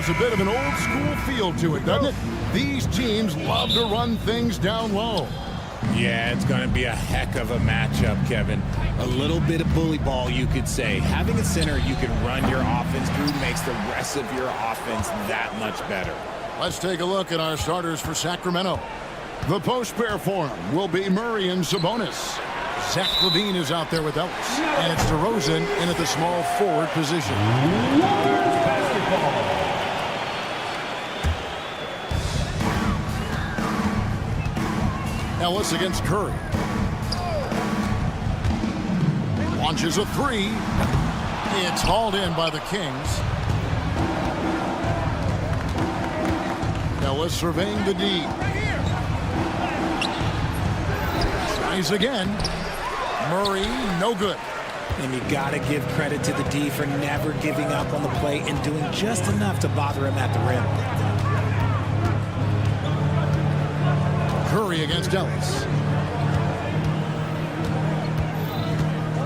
has a bit of an old school feel to it, doesn't it? These teams love to run things down low. Yeah, it's going to be a heck of a matchup, Kevin. A little bit of bully ball, you could say. Having a center you can run your offense through makes the rest of your offense that much better. Let's take a look at our starters for Sacramento. The post pair for him will be Murray and Sabonis. Zach LaVine is out there with Ellis. And it's DeRozan in at the small forward position. Ellis against Curry. Launches a three. It's hauled in by the Kings. Ellis surveying the D. Tries again. Murray, no good. And you got to give credit to the D for never giving up on the play and doing just enough to bother him at the rim. Curry against Ellis.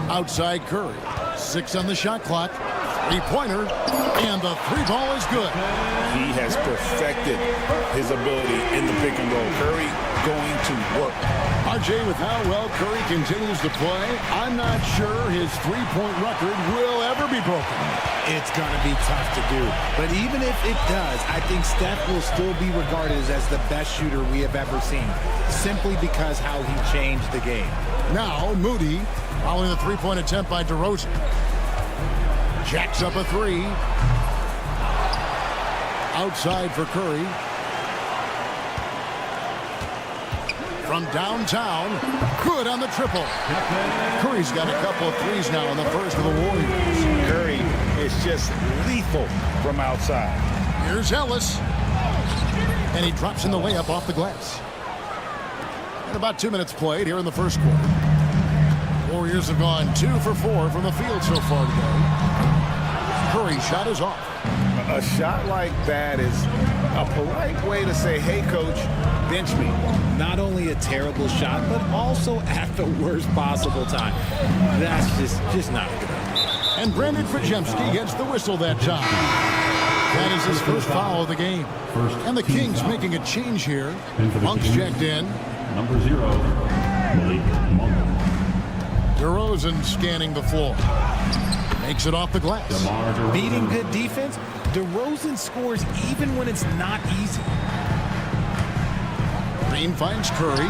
Outside Curry. 6 on the shot clock. Three-pointer. And the three ball is good. He has perfected his ability in the pick and roll. Curry going to work. RJ, with how well Curry continues to play, I'm not sure his three-point record will ever be broken. It's going to be tough to do. But even if it does, I think Steph will still be regarded as the best shooter we have ever seen, simply because how he changed the game. Now, Moody, following the three-point attempt by DeRozan. Jacks up a three. Outside for Curry. From downtown, good on the triple. Curry's got a couple of threes now in the first of the Warriors. Curry is just lethal from outside. Here's Ellis. And he drops in the layup off the glass. And about 2 minutes played here in the first quarter. Warriors have gone 2 for 4 from the field so far today. Curry's shot is off. A shot like that is a polite way to say, hey, coach, bench me. Not only a terrible shot, but also at the worst possible time. That's just not good. And Brandon Fajemski gets the whistle that time. That is his first foul of the game. And the Kings making a change here. Monk's checked in. Number 0, Malik Monk. DeRozan scanning the floor. Makes it off the glass. Beating good defense, DeRozan scores even when it's not easy. Green finds Curry.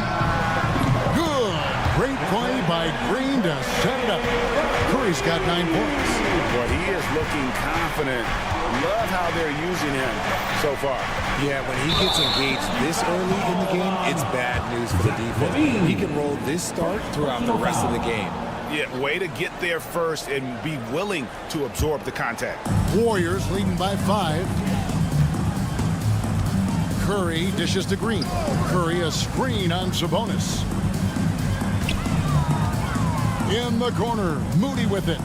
Good. Great play by Green to set it up. Curry's got 9 points. But he is looking confident. Love how they're using him so far. Yeah, when he gets engaged this early in the game, it's bad news for the defense. He can roll this start throughout the rest of the game. Yeah, way to get there first and be willing to absorb the contact. Warriors leading by 5. Curry dishes to Green. Curry a screen on Sabonis. In the corner, Moody with it.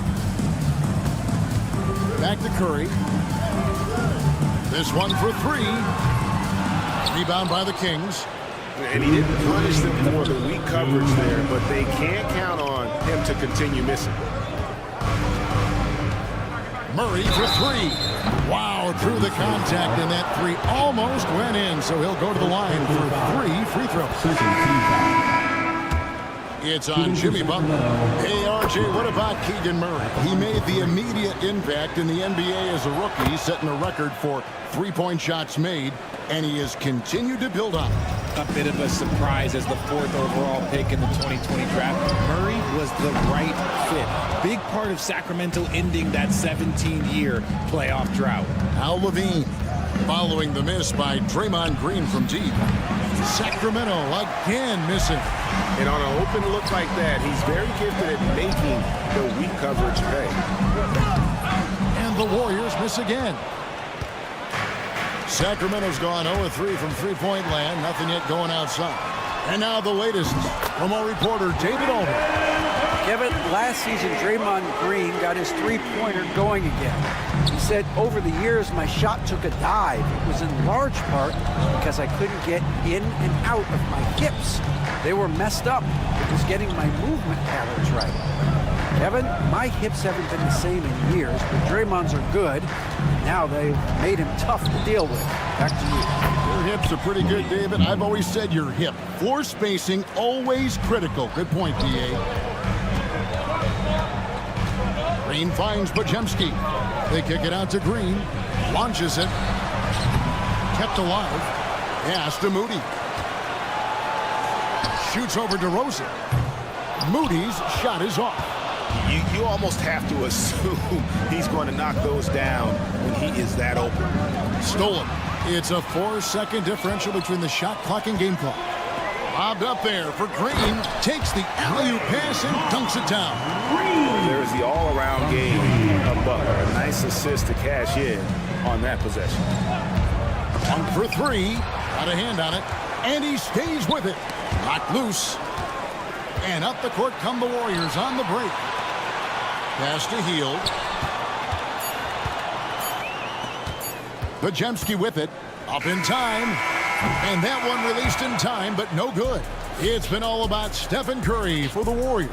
Back to Curry. This one for 3. Rebound by the Kings. And he didn't punish them for the weak coverage there, but they can't count on him to continue missing. Murray for 3. Wow, through the contact, and that 3 almost went in, so he'll go to the line for 3 free throws. It's on Jimmy Butler. Hey, RJ, what about Keegan Murray? He made the immediate impact in the NBA as a rookie, setting a record for three-point shots made, and he has continued to build on it. A bit of a surprise as the 4th overall pick in the 2020 draft. Murray was the right fit. Big part of Sacramento ending that 17-year playoff drought. Now LaVine, following the miss by Draymond Green from deep. Sacramento again missing. And on an open look like that, he's very gifted at making the weak coverage pay. And the Warriors miss again. Sacramento's gone 0-3 from three-point land. Nothing yet going outside. And now the latest from our reporter, David Alden. Kevin, last season, Draymond Green got his three-pointer going again. He said, over the years, my shot took a dive. It was in large part because I couldn't get in and out of my hips. They were messed up. It was getting my movement patterns right. Kevin, my hips haven't been the same in years, but Draymond's are good. Now they've made him tough to deal with. Back to you. Your hips are pretty good, David. I've always said your hip. Floor spacing, always critical. Good point, D.A. Green finds Bajemski. They kick it out to Green. Launches it. Kept alive. Pass to Moody. Shoots over to Rosen. Moody's shot is off. You almost have to assume he's going to knock those down when he is that open. Stolen. It's a 4-second differential between the shot clock and game clock. Lobbed up there for Green. Takes the alley-oop pass and dunks it down. There's the all-around game of Butler. A nice assist to cash in on that possession. 1 for 3. Got a hand on it. And he stays with it. Knocked loose. And up the court come the Warriors on the break. Pass to Hield. Bajemski with it. Up in time. And that one released in time, but no good. It's been all about Stephen Curry for the Warriors.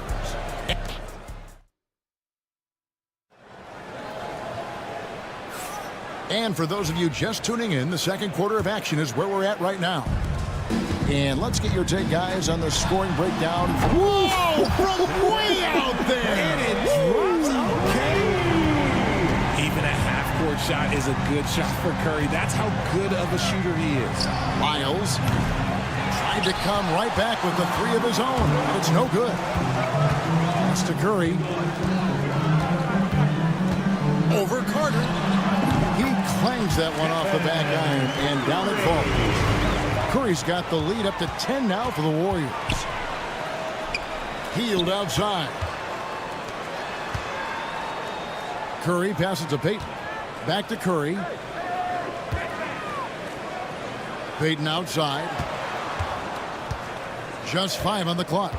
And for those of you just tuning in, the second quarter of action is where we're at right now. And let's get your take, guys, on the scoring breakdown. Whoa! From way out there! And it drops. Okay. Even a half-court shot is a good shot for Curry. That's how good of a shooter he is. Miles tried to come right back with the 3 of his own, but it's no good. Pass to Curry. Over Carter. He clangs that one off the back iron and down it falls. Curry's got the lead up to 10 now for the Warriors. Hield outside. Curry passes to Payton. Back to Curry. Payton outside. Just 5 on the clock.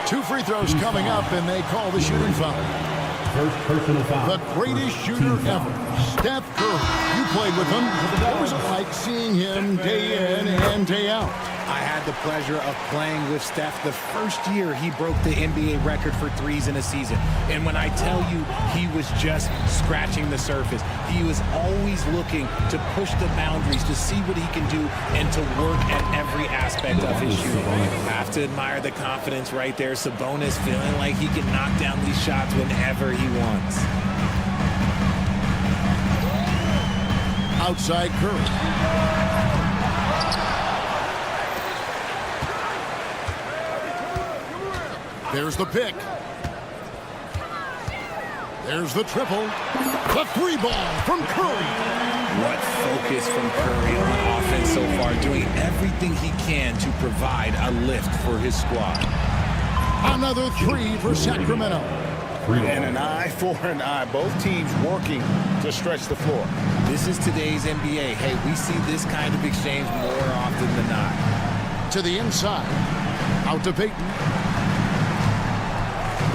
2 free throws coming up, and they call the shooting foul. First personal foul. The greatest shooter ever, Steph Curry. You played with him. What was it like seeing him day in and day out? I had the pleasure of playing with Steph the first year he broke the NBA record for threes in a season. And when I tell you he was just scratching the surface, he was always looking to push the boundaries, to see what he can do, and to work at every aspect of his shooting. Have to admire the confidence right there. Sabonis feeling like he can knock down these shots whenever he wants. Outside Curry. There's the pick. There's the triple. The 3 ball from Curry. What focus from Curry on offense so far, doing everything he can to provide a lift for his squad. Another 3 for Sacramento. And an eye for an eye. Both teams working to stretch the floor. This is today's NBA. Hey, we see this kind of exchange more often than not. To the inside. Out to Payton.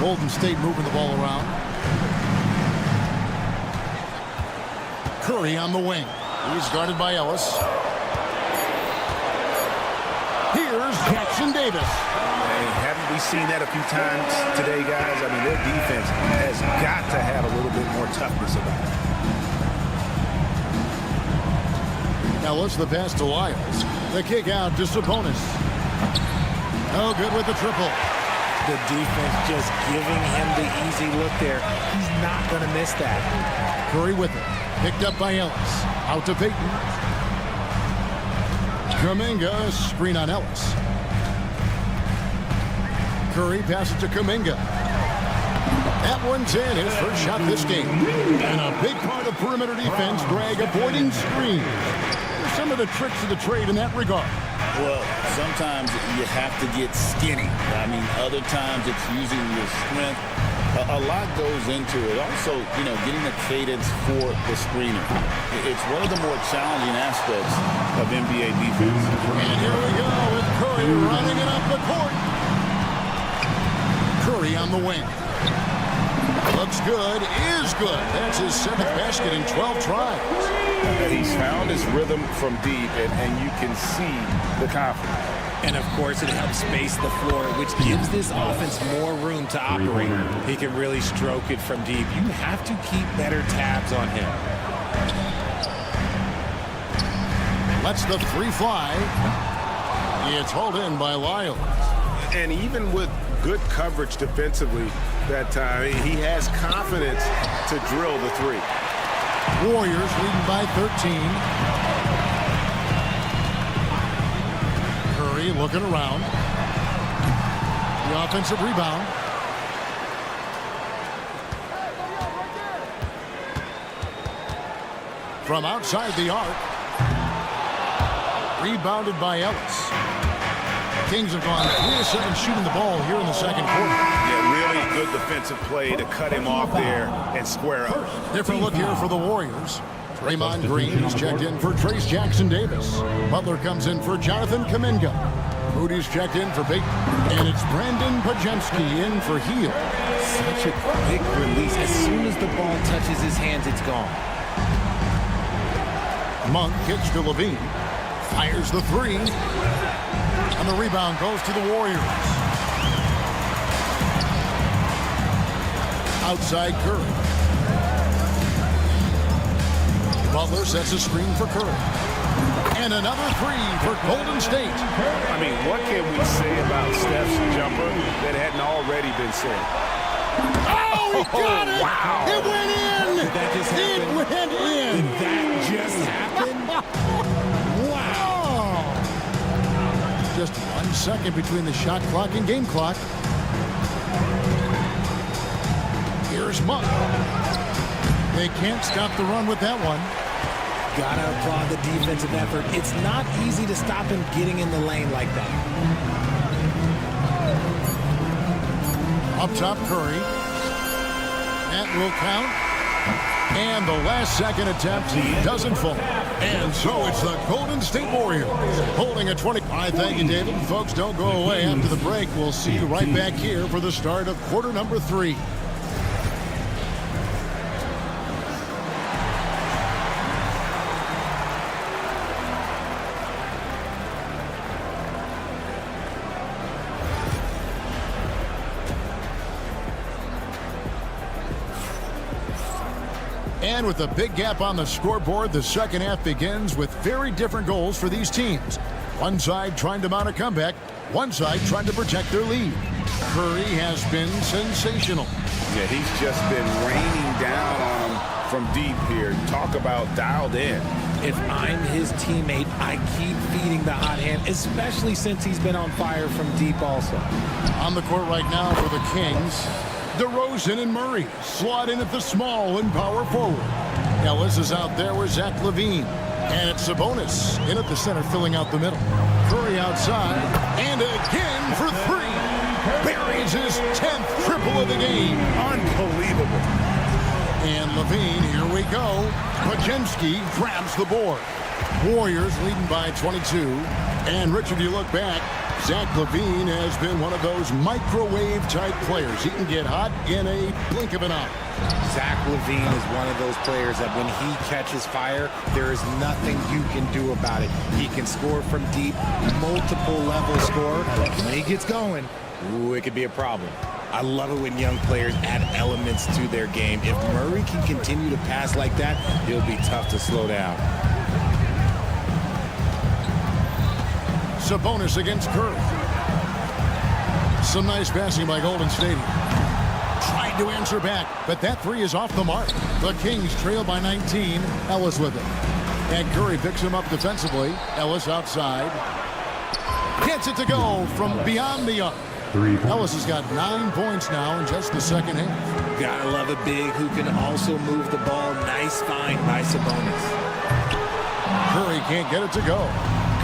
Golden State moving the ball around. Curry on the wing. He's guarded by Ellis. Here's Jackson Davis. Hey, haven't we seen that a few times today, guys? I mean, their defense has got to have a little bit more toughness about it. Ellis, the pass to Lyles. The kick out to Sabonis. No good with the triple. The defense just giving him the easy look there. He's not going to miss that. Curry with it. Picked up by Ellis. Out to Payton. Kuminga, screen on Ellis. Curry passes to Kuminga. That one's in. His first shot this game. And a big part of perimeter defense, Greg, avoiding screens. Some of the tricks of the trade in that regard. Well, sometimes you have to get skinny. I mean, other times it's using your strength. A lot goes into it. Also, you know, getting a cadence for the screener. It's one of the more challenging aspects of NBA defense. And here we go with Curry running it up the court. Curry on the wing. Looks good, is good. That's his 7th basket in 12 tries. He's found his rhythm from deep, and you can see the confidence. And, of course, it helps space the floor, which gives this offense more room to operate. He can really stroke it from deep. You have to keep better tabs on him. Lets the three fly. It's hauled in by Lyles. And even with good coverage defensively that time, he has confidence to drill the three. Warriors leading by 13. Curry looking around. The offensive rebound. From outside the arc. Rebounded by Ellis. Kings have gone 3 of 7 shooting the ball here in the second quarter. Yeah, really good defensive play to cut him off there and square up. Different look here for the Warriors. Draymond Green is checked in for Trace Jackson-Davis. Butler comes in for Jonathan Kuminga. Moody's checked in for Baker. And it's Brandon Pajemski in for Heel. Such a quick release. As soon as the ball touches his hands, it's gone. Monk kicks to Levine. Fires the three. And the rebound goes to the Warriors. Outside Curry. Butler sets a screen for Curry. And another three for Golden State. I mean, what can we say about Steph's jumper that hadn't already been said? Oh, he got it! Wow. It went in! Did that just happen? It went in! Did that just happen? Wow! Just 1 second between the shot clock and game clock. Here's Monk. They can't stop the run with that one. Gotta applaud the defensive effort. It's not easy to stop him getting in the lane like that. Up top, Curry. That will count. And the last second attempt doesn't fall. And so it's the Golden State Warriors holding a 20. I thank you, David. Folks, don't go away. After the break, we'll see you right back here for the start of quarter number 3. And with a big gap on the scoreboard, the second half begins with very different goals for these teams. One side trying to mount a comeback, one side trying to protect their lead. Curry has been sensational. Yeah, he's just been raining down on him from deep here. Talk about dialed in. If I'm his teammate, I keep feeding the hot hand, especially since he's been on fire from deep also. On the court right now for the Kings, DeRozan and Murray slot in at the small and power forward. Ellis is out there with Zach LaVine. And it's Sabonis in at the center, filling out the middle. Curry outside, and again for 3. Buries his 10th triple of the game. Unbelievable. And LaVine, here we go. Pajemski grabs the board. Warriors leading by 22. And Richard, you look back, Zach LaVine has been one of those microwave-type players. He can get hot in a blink of an eye. Zach LaVine is one of those players that when he catches fire, there is nothing you can do about it. He can score from deep, multiple level score. When he gets going, ooh, it could be a problem. I love it when young players add elements to their game. If Murray can continue to pass like that, it'll be tough to slow down. Sabonis against Curry. Some nice passing by Golden State. Tried to answer back, but that 3 is off the mark. The Kings trail by 19. Ellis with it. And Curry picks him up defensively. Ellis outside. Gets it to go from beyond the arc. Ellis has got 9 points now in just the second half. Gotta love a big who can also move the ball. Nice find by Sabonis. Curry can't get it to go.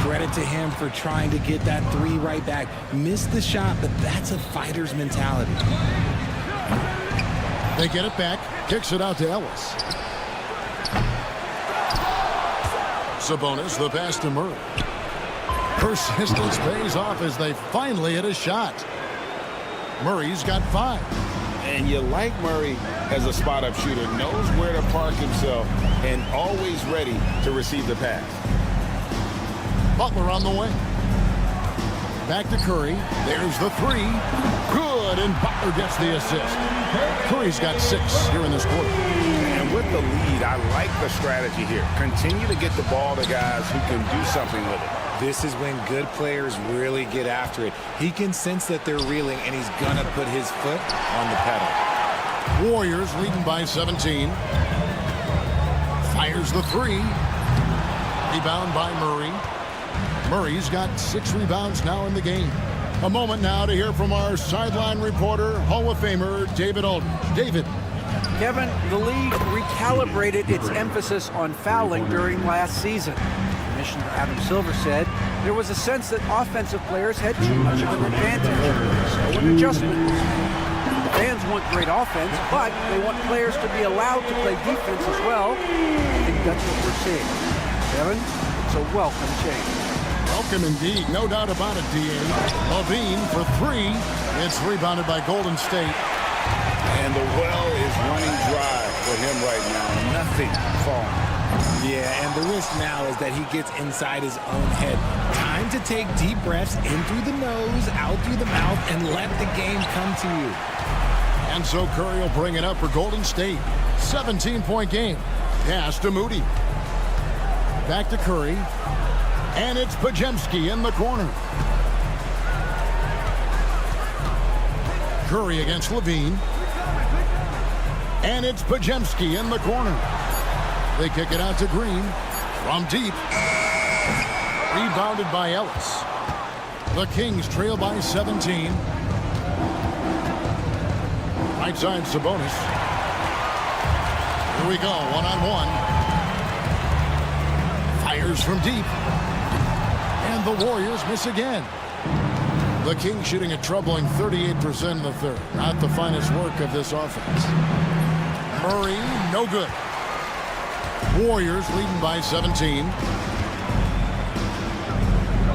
Credit to him for trying to get that 3 right back. Missed the shot, but that's a fighter's mentality. They get it back. Kicks it out to Ellis. Sabonis, the pass to Murray. Persistence pays off as they finally hit a shot. Murray's got 5. And you like Murray as a spot-up shooter. Knows where to park himself and always ready to receive the pass. Butler on the wing. Back to Curry. There's the three. Good, and Butler gets the assist. Curry's got 6 here in this quarter. And with the lead, I like the strategy here. Continue to get the ball to guys who can do something with it. This is when good players really get after it. He can sense that they're reeling, and he's going to put his foot on the pedal. Warriors leading by 17. Fires the three. Rebound by Murray. Murray's got 6 rebounds now in the game. A moment now to hear from our sideline reporter, Hall of Famer David Aldridge. David. Kevin, the league recalibrated its emphasis on fouling during last season. Commissioner Adam Silver said there was a sense that offensive players had too much of an advantage. So an adjustment. The fans want great offense, but they want players to be allowed to play defense as well. I think that's what we're seeing. Kevin, it's a welcome change. Welcome indeed, no doubt about it, D.A. Levine for 3. It's rebounded by Golden State. And the well is running dry for him right now. Nothing falling. Yeah, and the risk now is that he gets inside his own head. Time to take deep breaths in through the nose, out through the mouth, and let the game come to you. And so Curry will bring it up for Golden State. 17-point game. Pass to Moody. Back to Curry. And it's Pajemski in the corner. Curry against Levine. And it's Pajemski in the corner. They kick it out to Green. From deep. Rebounded by Ellis. The Kings trail by 17. Right side Sabonis. Here we go, one-on-one. Fires from deep. And the Warriors miss again. The Kings shooting a troubling 38% in the third. Not the finest work of this offense. Murray, no good. Warriors leading by 17.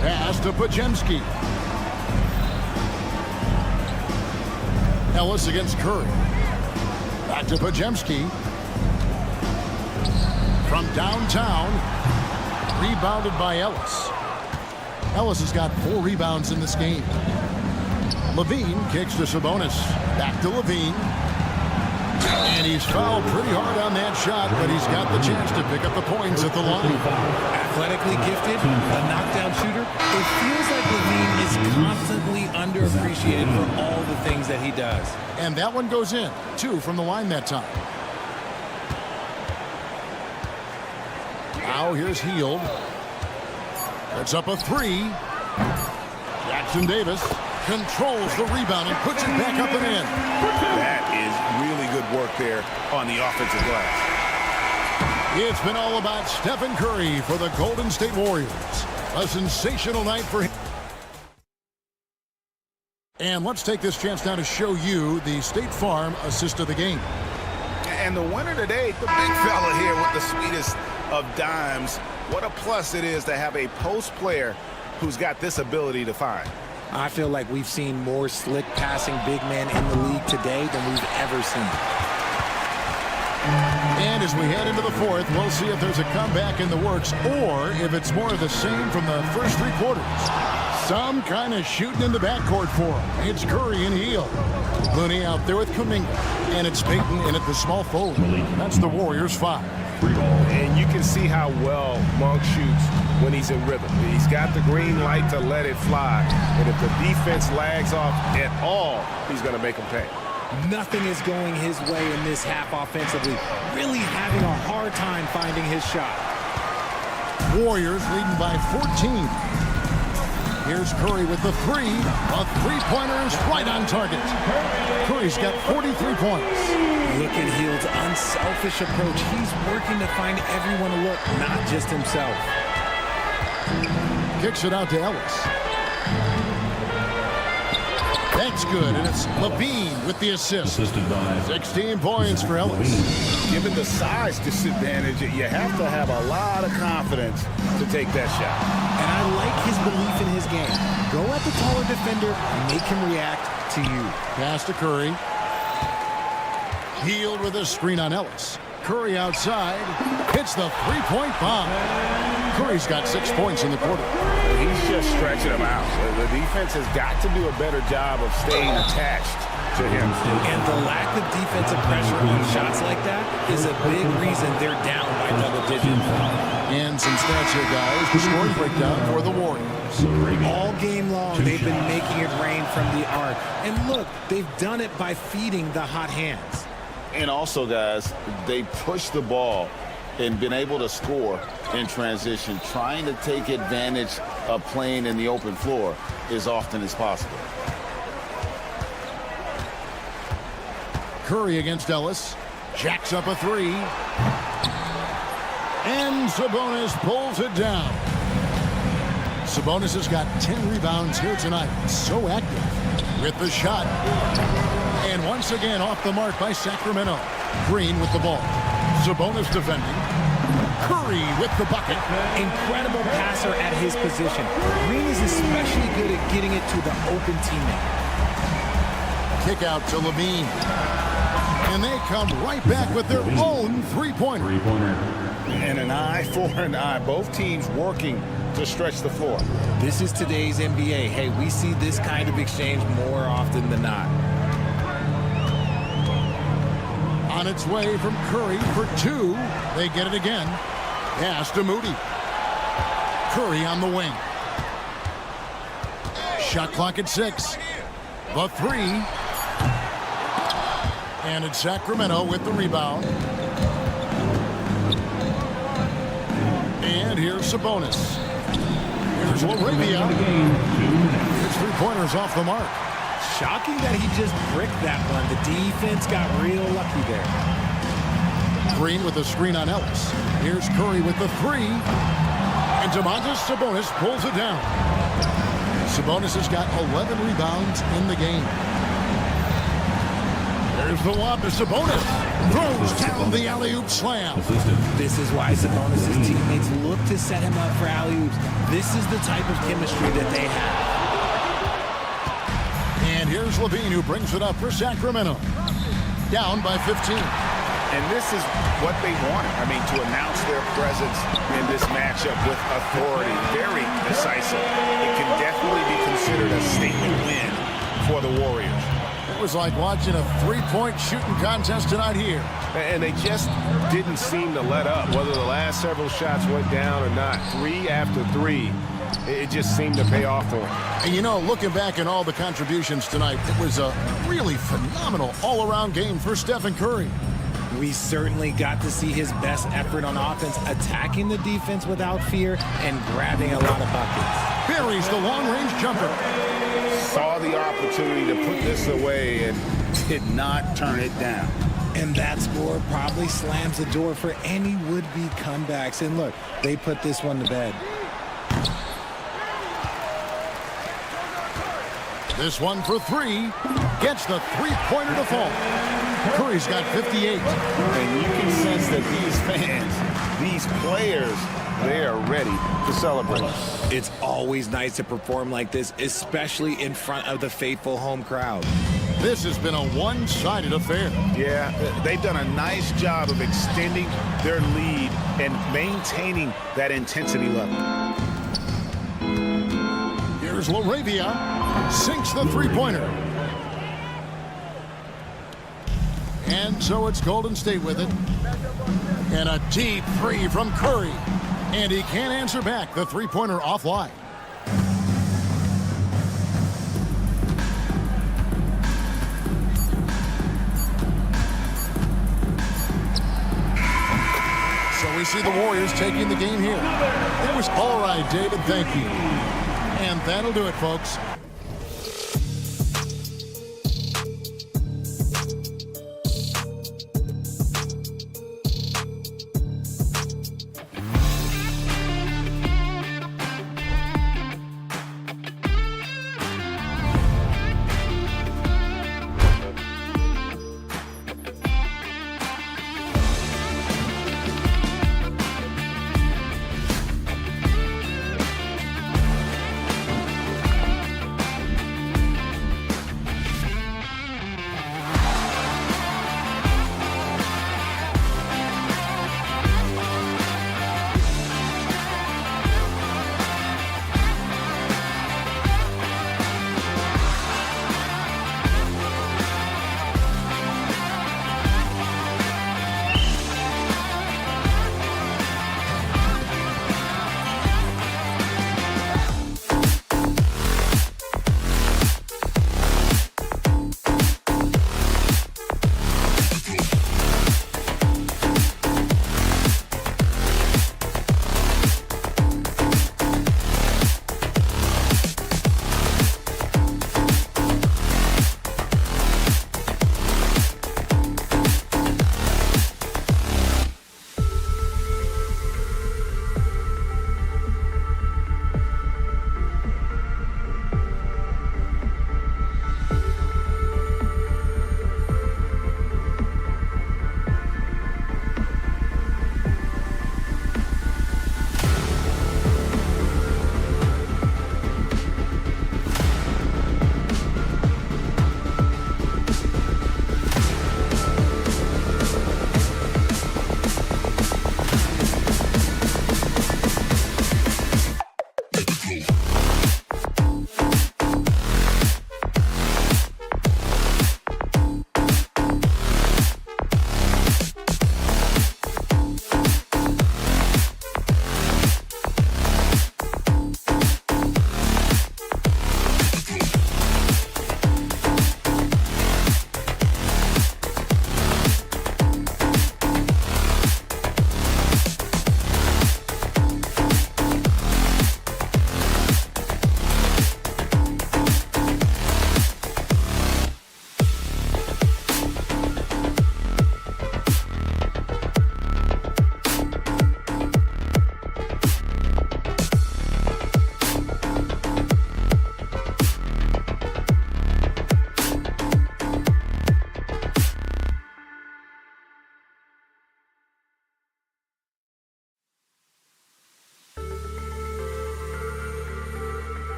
Pass to Pajemski. Ellis against Curry. Back to Pajemski. From downtown. Rebounded by Ellis. Ellis has got 4 rebounds in this game. Levine kicks to Sabonis. Back to Levine. And he's fouled pretty hard on that shot, but he's got the chance to pick up the points at the line. Athletically gifted, a knockdown shooter. It feels like Levine is constantly underappreciated for all the things that he does. And that one goes in. 2 from the line that time. Now here's Hield. Puts up a 3. Jackson Davis controls the rebound and puts it back up and in. That is really good work there on the offensive glass. It's been all about Stephen Curry for the Golden State Warriors. A sensational night for him. And let's take this chance now to show you the State Farm assist of the game. And the winner today, the big fella here with the sweetest of dimes. What a plus it is to have a post player who's got this ability to find. I feel like we've seen more slick passing big men in the league today than we've ever seen. And as we head into the fourth, we'll see if there's a comeback in the works or if it's more of the same from the first 3 quarters. Some kind of shooting in the backcourt for him. It's Curry and Hield. Looney out there with Kuminga. And it's Payton in at the small forward. That's the Warriors 5. And you can see how well Monk shoots when he's in rhythm. He's got the green light to let it fly. And if the defense lags off at all, he's going to make them pay. Nothing is going his way in this half offensively. Really having a hard time finding his shot. Warriors leading by 14. Here's Curry with the 3. A 3-pointer is right on target. Curry's got 43 points. Look at Hield's unselfish approach. He's working to find everyone a look, not just himself. Kicks it out to Ellis. That's good, and it's Levine with the assist. 16 points for Ellis. Given the size disadvantage, you have to have a lot of confidence to take that shot. And I like his belief in his game. Go at the taller defender and make him react to you. Pass to Curry. Hield with a screen on Ellis. Curry outside. Hits the three-point bomb. Curry's got 6 points in the quarter. He's just stretching them out. The defense has got to do a better job of staying attached to him. And the lack of defensive pressure on shots like that is a big reason they're down by double digits. And some stats here, guys. The scoring breakdown for the Warriors. All game long, they've been making it rain from the arc. And look, they've done it by feeding the hot hands. And also, guys, they push the ball and been able to score in transition, trying to take advantage of playing in the open floor as often as possible. Curry against Ellis. Jacks up a three. And Sabonis pulls it down. Sabonis has got 10 rebounds here tonight. So active with the shot. And once again off the mark by Sacramento. Green with the ball. Sabonis defending. Curry with the bucket. Incredible passer at his position. Green is especially good at getting it to the open teammate. Kick out to Levine. And they come right back with their own three-pointer. And an eye for an eye. Both teams working to stretch the floor. This is today's NBA. Hey, we see this kind of exchange more often than not. On its way from Curry for two. They get it again. Pass to Moody. Curry on the wing. Shot clock at 6. The three. And it's Sacramento with the rebound. And here's Sabonis. Here's Laravia. His three-pointer's off the mark. Shocking that he just bricked that one. The defense got real lucky there. Green with a screen on Ellis. Here's Curry with the three. And Domantas Sabonis pulls it down. Sabonis has got 11 rebounds in the game. There's the lob to Sabonis. Throws down the alley-oop slam. This is why Sabonis' teammates look to set him up for alley-oops. This is the type of chemistry that they have. And here's Levine, who brings it up for Sacramento. Down by 15. And this is what they wanted. I mean, to announce their presence in this matchup with authority. Very decisive. It can definitely be considered a statement win for the Warriors. It was like watching a three-point shooting contest tonight here. And they just didn't seem to let up, whether the last several shots went down or not. 3 after 3, it just seemed to pay off for them. And you know, looking back at all the contributions tonight, it was a really phenomenal all-around game for Stephen Curry. We certainly got to see his best effort on offense, attacking the defense without fear and grabbing a lot of buckets. Buries the long-range jumper. Saw the opportunity to put this away and Did not turn it down. And that score probably slams the door for any would-be comebacks. And look, they put this one to bed. This one for three. Gets the three-pointer to fall. Curry's got 58. And you can sense that these fans, these players, they are ready to celebrate. It's always nice to perform like this, especially in front of the faithful home crowd. This has been a one-sided affair. Yeah, they've done a nice job of extending their lead and maintaining that intensity level. Here's Laravia. Sinks the three-pointer. And so it's Golden State with it. And a deep three from Curry. And he can't answer back. The three-pointer offline. So we see the Warriors taking the game here. It was all right, David. Thank you. And that'll do it, folks.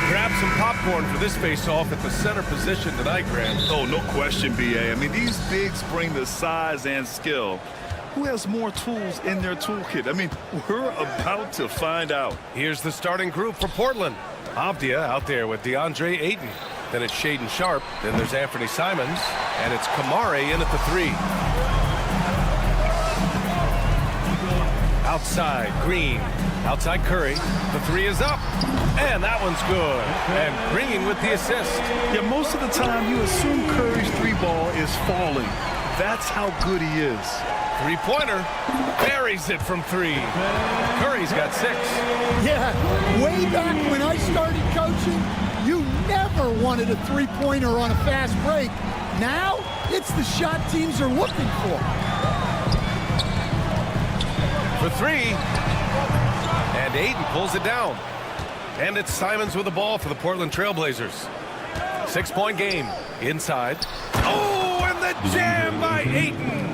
Grab some popcorn for this face-off at the center position tonight, Grant. Oh, no question, B.A. I mean, these bigs bring the size and skill. Who has more tools in their toolkit? I mean, we're about to find out. Here's the starting group for Portland. Avdia out there with DeAndre Ayton. Then it's Shaden Sharp. Then there's Anthony Simons. And it's Kamare in at the 3. Outside, Green. Outside Curry. The 3 is up. And that one's good. And Green with the assist. Yeah, most of the time you assume Curry's 3-ball is falling. That's how good he is. Three-pointer. Buries it from 3. Curry's got 6. Yeah, way back when I started coaching, you never wanted a three-pointer on a fast break. Now, it's the shot teams are looking for. For 3. And Ayton pulls it down. And it's Simons with the ball for the Portland Trailblazers. 6-point game. Inside. Oh, and the jam by Ayton.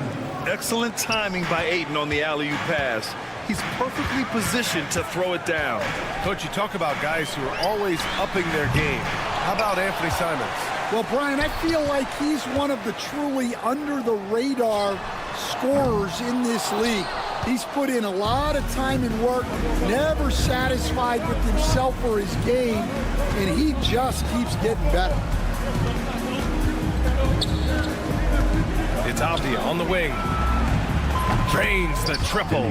Excellent timing by Ayton on the alley-oop pass. He's perfectly positioned to throw it down. Coach, you talk about guys who are always upping their game. How about Anthony Simons? Well, Brian, I feel like he's one of the truly under-the-radar scorers in this league. He's put in a lot of time and work, never satisfied with himself or his game, and he just keeps getting better. It's Avdia on the wing. Drains the triple.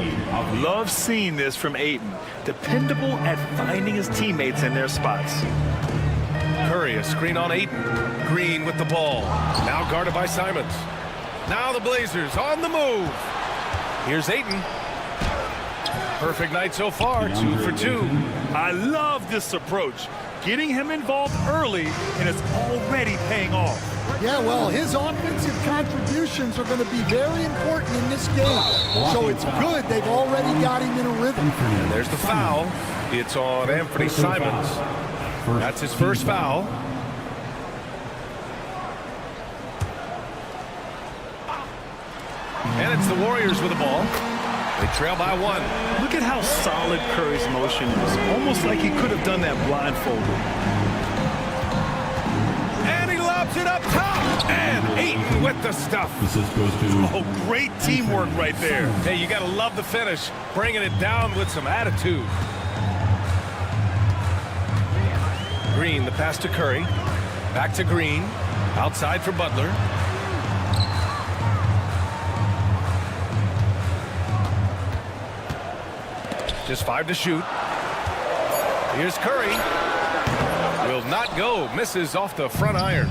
Love seeing this from Ayton. Dependable at finding his teammates in their spots. Curry, a screen on Ayton. Green with the ball. Now guarded by Simons. Now the Blazers on the move. Here's Ayton. Perfect night so far, 2 for 2. I love this approach. Getting him involved early, and it's already paying off. Yeah, well, his offensive contributions are going to be very important in this game. So it's good they've already got him in a rhythm. And there's the foul. It's on Anthony Simons. That's his first foul. And it's the Warriors with the ball. They trail by 1. Look at how solid Curry's motion is. Almost like he could have done that blindfolded. And he lobs it up top. And Ayton with the stuff. Oh, great teamwork right there. Hey, you got to love the finish. Bringing it down with some attitude. Green, the pass to Curry. Back to Green. Outside for Butler. Just 5 to shoot. Here's Curry. Will not go. Misses off the front iron.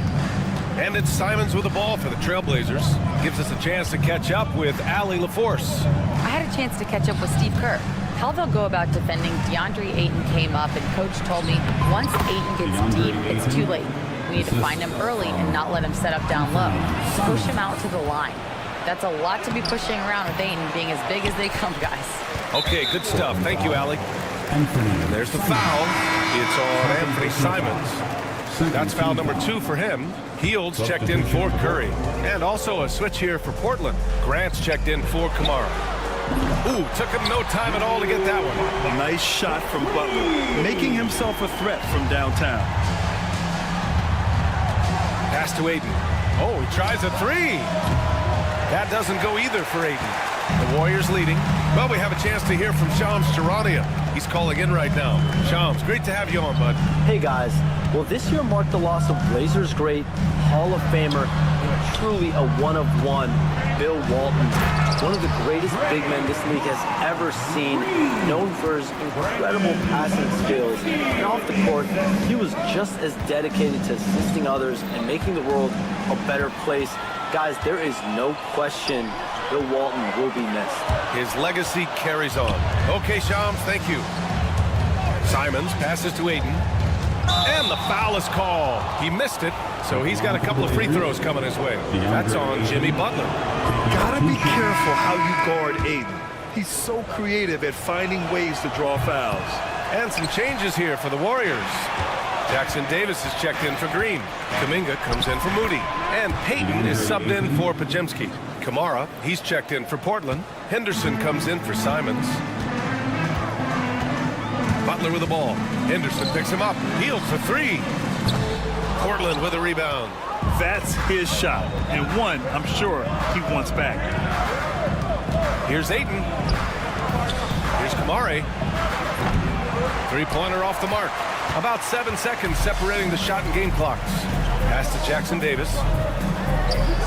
And it's Simons with the ball for the Trailblazers. Gives us a chance to catch up with Allie LaForce. I had a chance to catch up with Steve Kerr. How they'll go about defending DeAndre Ayton came up, and Coach told me once Ayton gets deep, it's too late. We need to find him early and not let him set up down low. Push him out to the line. That's a lot to be pushing around with Ayton being as big as they come, guys. Okay, good stuff. Thank you, Allie. And there's the foul. It's on Anthony Simons. That's foul number 2 for him. Heald's checked in for Curry. And also a switch here for Portland. Grant's checked in for Kamara. Ooh, took him no time at all to get that one. A nice shot from Butler, making himself a threat from downtown. Pass to Ayton. Oh, he tries a 3. That doesn't go either for Ayton. The Warriors leading. Well, we have a chance to hear from Shams Charania. He's calling in right now. Shams, great to have you on, bud. Hey, guys. Well, this year marked the loss of Blazers great, Hall of Famer, and truly a one-of-one, Bill Walton. One of the greatest big men this league has ever seen, known for his incredible passing skills. And off the court, he was just as dedicated to assisting others and making the world a better place. Guys, there is no question Bill Walton will be missed. His legacy carries on. Okay, Shams, thank you. Simons passes to Ayton. And the foul is called. He missed it, so he's got a couple of free throws coming his way. That's on Jimmy Butler. Gotta be careful how you guard Ayton. He's so creative at finding ways to draw fouls. And some changes here for the Warriors. Jackson Davis is checked in for Green. Kuminga comes in for Moody. And Payton is subbed in for Pajemski. Kamara, he's checked in for Portland. Henderson comes in for Simons. Butler with the ball. Henderson picks him up. Hield for three. Portland with a rebound. That's his shot, and one I'm sure he wants back. Here's Ayton. Here's Kamara. Three-pointer off the mark. About 7 seconds separating the shot and game clocks. Pass to Jackson Davis.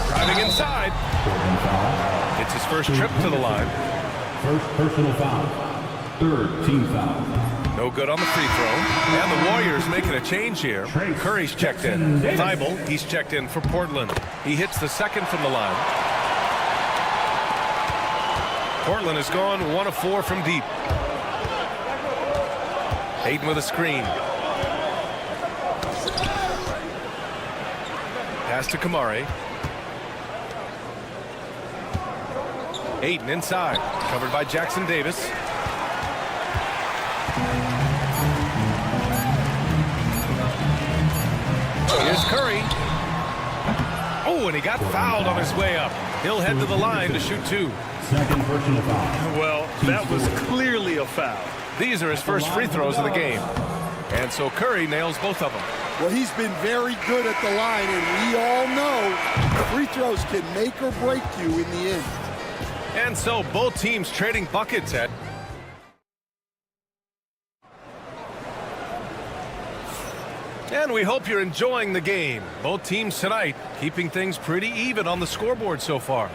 Driving inside. It's his first trip to the line. First personal foul. Third team foul. No good on the free throw. And the Warriors making a change here. Curry's checked in. Thibault, he's checked in for Portland. He hits the second from the line. Portland has gone 1 of 4 from deep. Ayton with a screen. Pass to Kamara. Ayton inside. Covered by Jackson Davis. Here's Curry. Oh, and he got fouled on his way up. He'll head to the line to shoot 2. Second personal foul. Well, that was clearly a foul. These are his first free throws of the game. And so Curry nails both of them. Well, he's been very good at the line, and we all know free throws can make or break you in the end. And so both teams trading buckets at. And we hope you're enjoying the game. Both teams tonight keeping things pretty even on the scoreboard so far.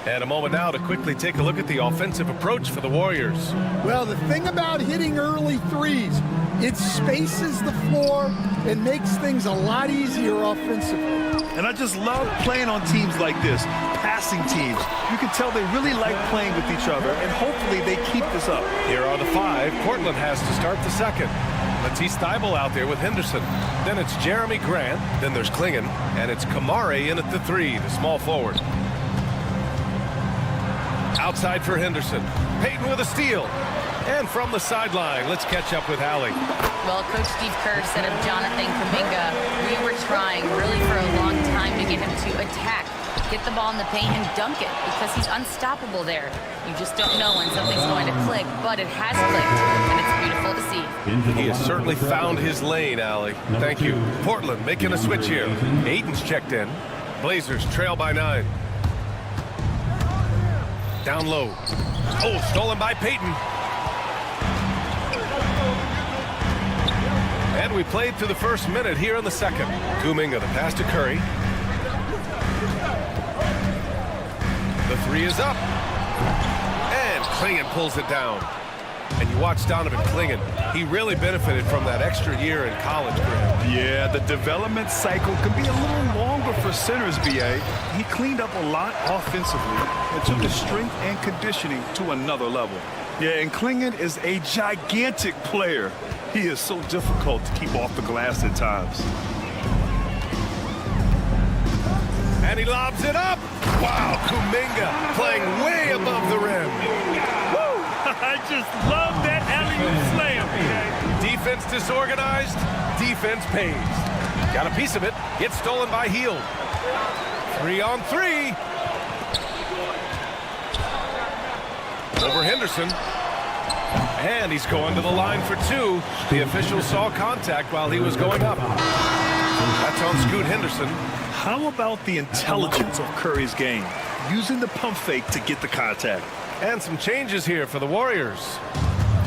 And a moment now to quickly take a look at the offensive approach for the Warriors. Well, the thing about hitting early threes, it spaces the floor and makes things a lot easier offensively. And I just love playing on teams like this, passing teams. You can tell they really like playing with each other, and hopefully they keep this up. Here are the 5. Portland has to start the second. Matisse Thybulle out there with Henderson. Then it's Jeremy Grant. Then there's Klingon. And it's Kamara in at the 3, the small forward. Outside for Henderson. Payton with a steal. And from the sideline, let's catch up with Allie. Well, Coach Steve Kerr said of Jonathan Kuminga, we were trying really for a long time to get him to attack, get the ball in the paint and dunk it because he's unstoppable there. You just don't know when something's going to click, but it has clicked, and it's beautiful to see. He has certainly found his lane, Allie. Thank you. Portland making a switch here. Ayton's checked in. Blazers trail by 9. Down low. Oh, stolen by Payton. And we played through the first minute here in the second. Kuminga, the pass to Curry. The 3 is up. And Klingon pulls it down. And you watch Donovan Klingon. He really benefited from that extra year in college, Graham. Yeah, the development cycle can be a little longer for centers, B.A. He cleaned up a lot offensively and took his strength and conditioning to another level. Yeah, and Klingon is a gigantic player. He is so difficult to keep off the glass at times. And he lobs it up. Wow, Kuminga playing way above the rim. Woo! I just love that alley-oop slam. Defense disorganized, defense pays. Got a piece of it, gets stolen by Hield. 3 on 3. Over Henderson. And he's going to the line for 2. The official saw contact while he was going up. That's on Scoot Henderson. How about the intelligence of Curry's game? Using the pump fake to get the contact. And some changes here for the Warriors.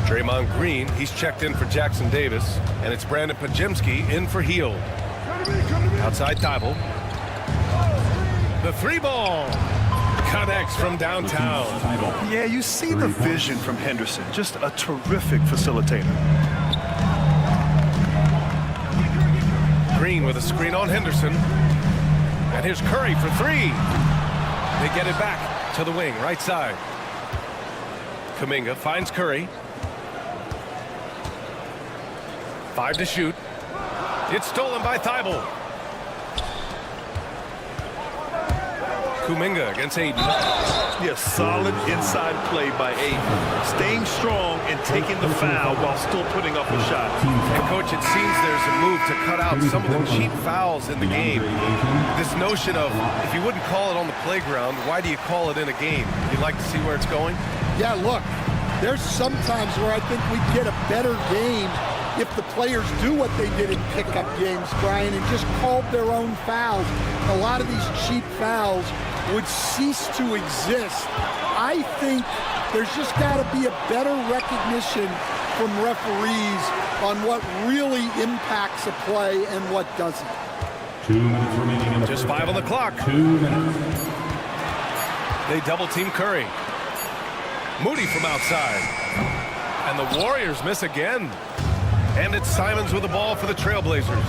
Draymond Green, he's checked in for Jackson Davis. And it's Brandon Pajemski in for Hield. Outside Thybulle. The 3-ball. Connects from downtown. Yeah, you see the vision from Henderson. Just a terrific facilitator. Green with a screen on Henderson. And here's Curry for 3. They get it back to the wing, right side. Kuminga finds Curry. 5 to shoot. It's stolen by Thybulle. Kuminga against Aiden. Yeah, solid inside play by Aiden. Staying strong and taking the foul while still putting up a shot. And, Coach, it seems there's a move to cut out some of the cheap fouls in the game. This notion of, if you wouldn't call it on the playground, why do you call it in a game? You'd like to see where it's going? Yeah, look, there's some times where I think we'd get a better game if the players do what they did in pickup games, Brian, and just called their own fouls. A lot of these cheap fouls would cease to exist. I think there's just got to be a better recognition from referees on what really impacts a play and what doesn't. 2 minutes remaining in the Just 5 on the clock. 2 minutes. They double team Curry. Moody from outside. And the Warriors miss again. And it's Simons with the ball for the Trailblazers.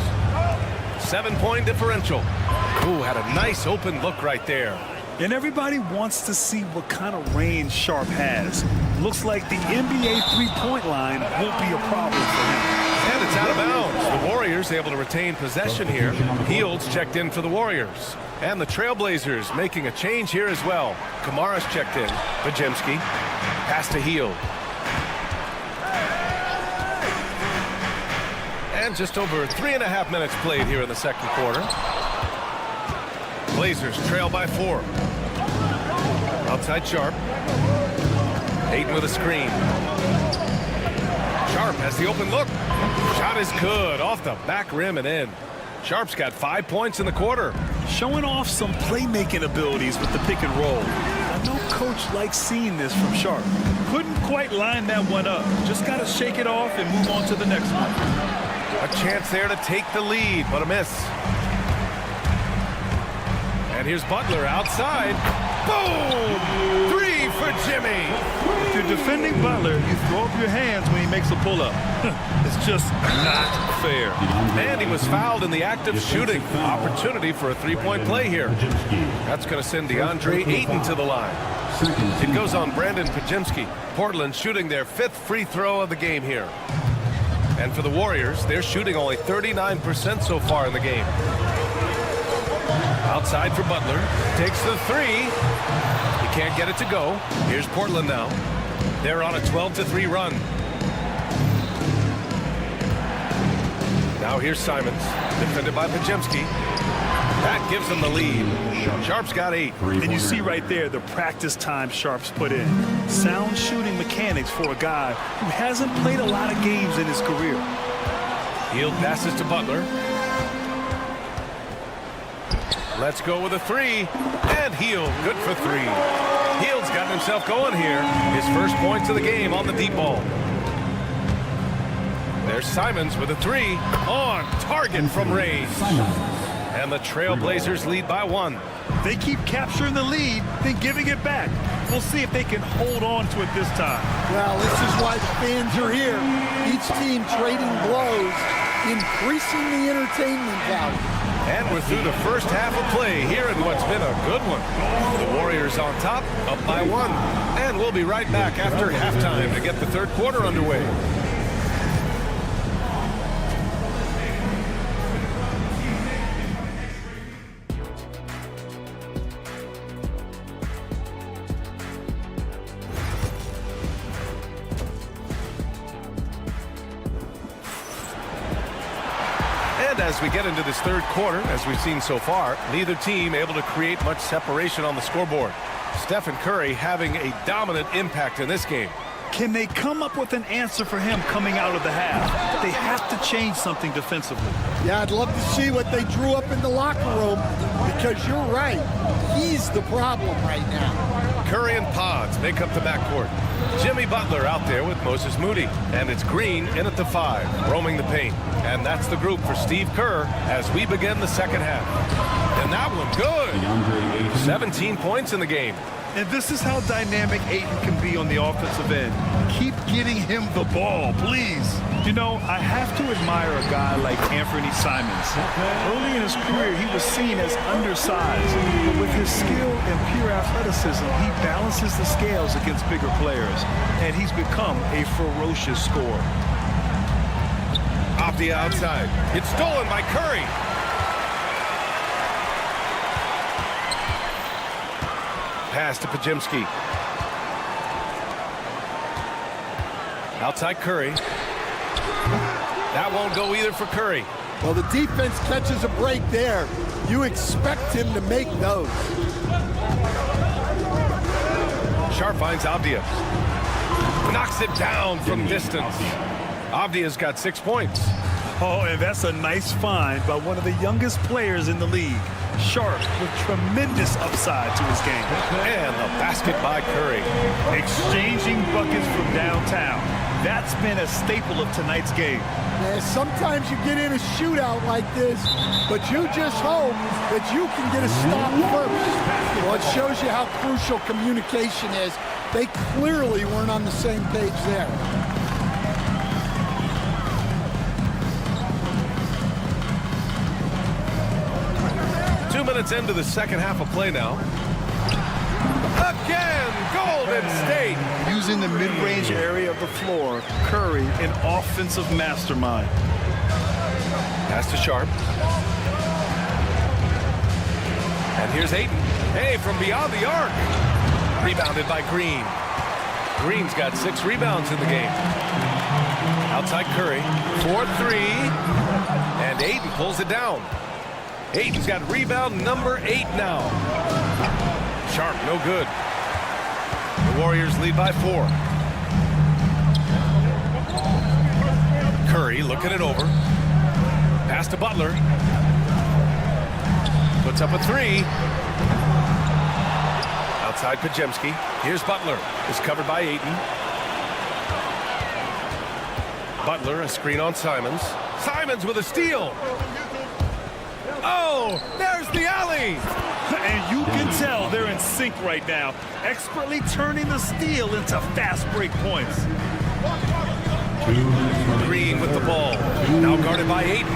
7-point differential. Ooh, had a nice open look right there. And everybody wants to see what kind of range Sharp has. Looks like the NBA three-point line won't be a problem for him. And it's out of bounds. The Warriors able to retain possession here. Fields checked in for the Warriors. And the Trailblazers making a change here as well. Kamara's checked in. Pajemski. Pass to Hield. And just over 3.5 minutes played here in the second quarter. Blazers trail by 4. Outside Sharp. Aiden with a screen. Sharp has the open look. Shot is good. Off the back rim and in. Sharp's got 5 points in the quarter. Showing off some playmaking abilities with the pick and roll. I know Coach likes seeing this from Sharp. Couldn't quite line that one up. Just got to shake it off and move on to the next one. A chance there to take the lead, but a miss. And here's Butler outside. Boom! 3 for Jimmy. If you're defending Butler, you throw up your hands when he makes a pull-up. It's just not fair. And he was fouled in the act of shooting. Opportunity for a 3-point play here. That's going to send DeAndre Ayton to the line. It goes on Brandon Pajemski. Portland shooting their 5th free throw of the game here. And for the Warriors, they're shooting only 39% so far in the game. Outside for Butler. Takes the 3. He can't get it to go. Here's Portland now. They're on a 12-3 run. Now here's Simons. Defended by Pajemski. That gives them the lead. Sharp's got 8. And you see right there the practice time Sharp's put in. Sound shooting mechanics for a guy who hasn't played a lot of games in his career. Hield passes to Butler. Let's go with a 3. And Hield, good for 3. Hield's gotten himself going here. His first points of the game on the deep ball. There's Simons with a 3. On target from range. And the Trailblazers lead by 1. They keep capturing the lead, then giving it back. We'll see if they can hold on to it this time. Well, this is why the fans are here. Each team trading blows, increasing the entertainment value. And we're through the first half of play here in what's been a good one. The Warriors on top, up by 1. And we'll be right back after halftime to get the third quarter underway. As we get into this third quarter, as we've seen so far, neither team able to create much separation on the scoreboard. Stephen Curry having a dominant impact in this game. Can they come up with an answer for him coming out of the half? They have to change something defensively. Yeah, I'd love to see what they drew up in the locker room, because you're right. He's the problem right now. Curry and Pods make up the backcourt. Jimmy Butler out there with Moses Moody. And it's Green in at the 5, roaming the paint. And that's the group for Steve Kerr as we begin the second half. And that one good. 17 points in the game. And this is how dynamic Ayton can be on the offensive end. Keep getting him the ball, please. You know, I have to admire a guy like Anthony Simons. Early in his career, he was seen as undersized. But with his skill and pure athleticism, he balances the scales against bigger players. And he's become a ferocious scorer. Off the outside. It's stolen by Curry. pass to Pajemski. Outside Curry. That won't go either for Curry. Well, the defense catches a break there. You expect him to make those. Sharp finds Avdia. Knocks it down from distance. Avdia's got 6 points. Oh, and that's a nice find by one of the youngest players in the league. Sharp with tremendous upside to his game. And the basket by Curry. Exchanging buckets from downtown. That's been a staple of tonight's game. Yeah, sometimes you get in a shootout like this, but you just hope that you can get a stop first. Well, it shows you how crucial communication is. They clearly weren't on the same page there. Minutes into the second half of play now. Again, Golden State. Using the mid-range area of the floor, Curry, an offensive mastermind. Pass to Sharp. And here's Ayton. Hey, from beyond the arc. Rebounded by Green. Green's got 6 rebounds in the game. Outside Curry. 4-3. And Ayton pulls it down. Ayton's got rebound number 8 now. Sharp, no good. The Warriors lead by 4. Curry looking it over. Pass to Butler. Puts up a 3. Outside Pajemski. Here's Butler. It's covered by Ayton. Butler, a screen on Simons. Simons with a steal. Oh, there's the alley. And you can tell they're in sync right now, expertly turning the steal into fast break points. Green with the ball. Now guarded by Ayton.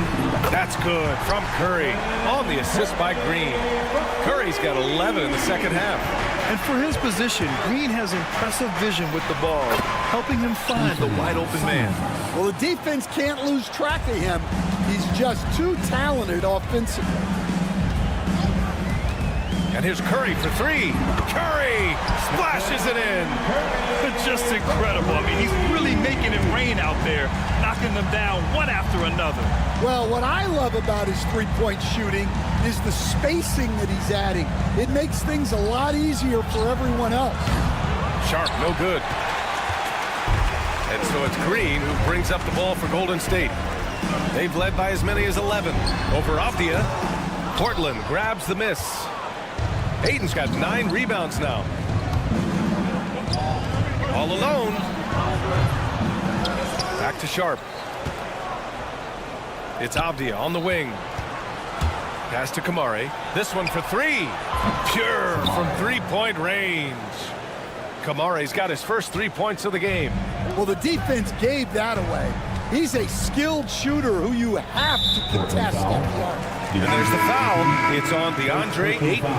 That's good from Curry. On the assist by Green. Curry's got 11 in the second half. And for his position, Green has impressive vision with the ball, helping him find the wide open man. Well, the defense can't lose track of him. He's just too talented offensively. And here's Curry for 3. Curry splashes it in. Just incredible. I mean, he's really making it rain out there, knocking them down one after another. Well, what I love about his three-point shooting is the spacing that he's adding. It makes things a lot easier for everyone else. Sharp, no good. And so it's Green who brings up the ball for Golden State. They've led by as many as 11 over Avdia. Portland grabs the miss. Ayton's got 9 rebounds now. All alone. Back to Sharp. It's Avdia on the wing. Pass to Kamari. This one for 3. Pure from 3-point range. Kamari's got his first 3 points of the game. Well, the defense gave that away. He's a skilled shooter who you have to contest at the arc. And there's the foul. It's on DeAndre Ayton.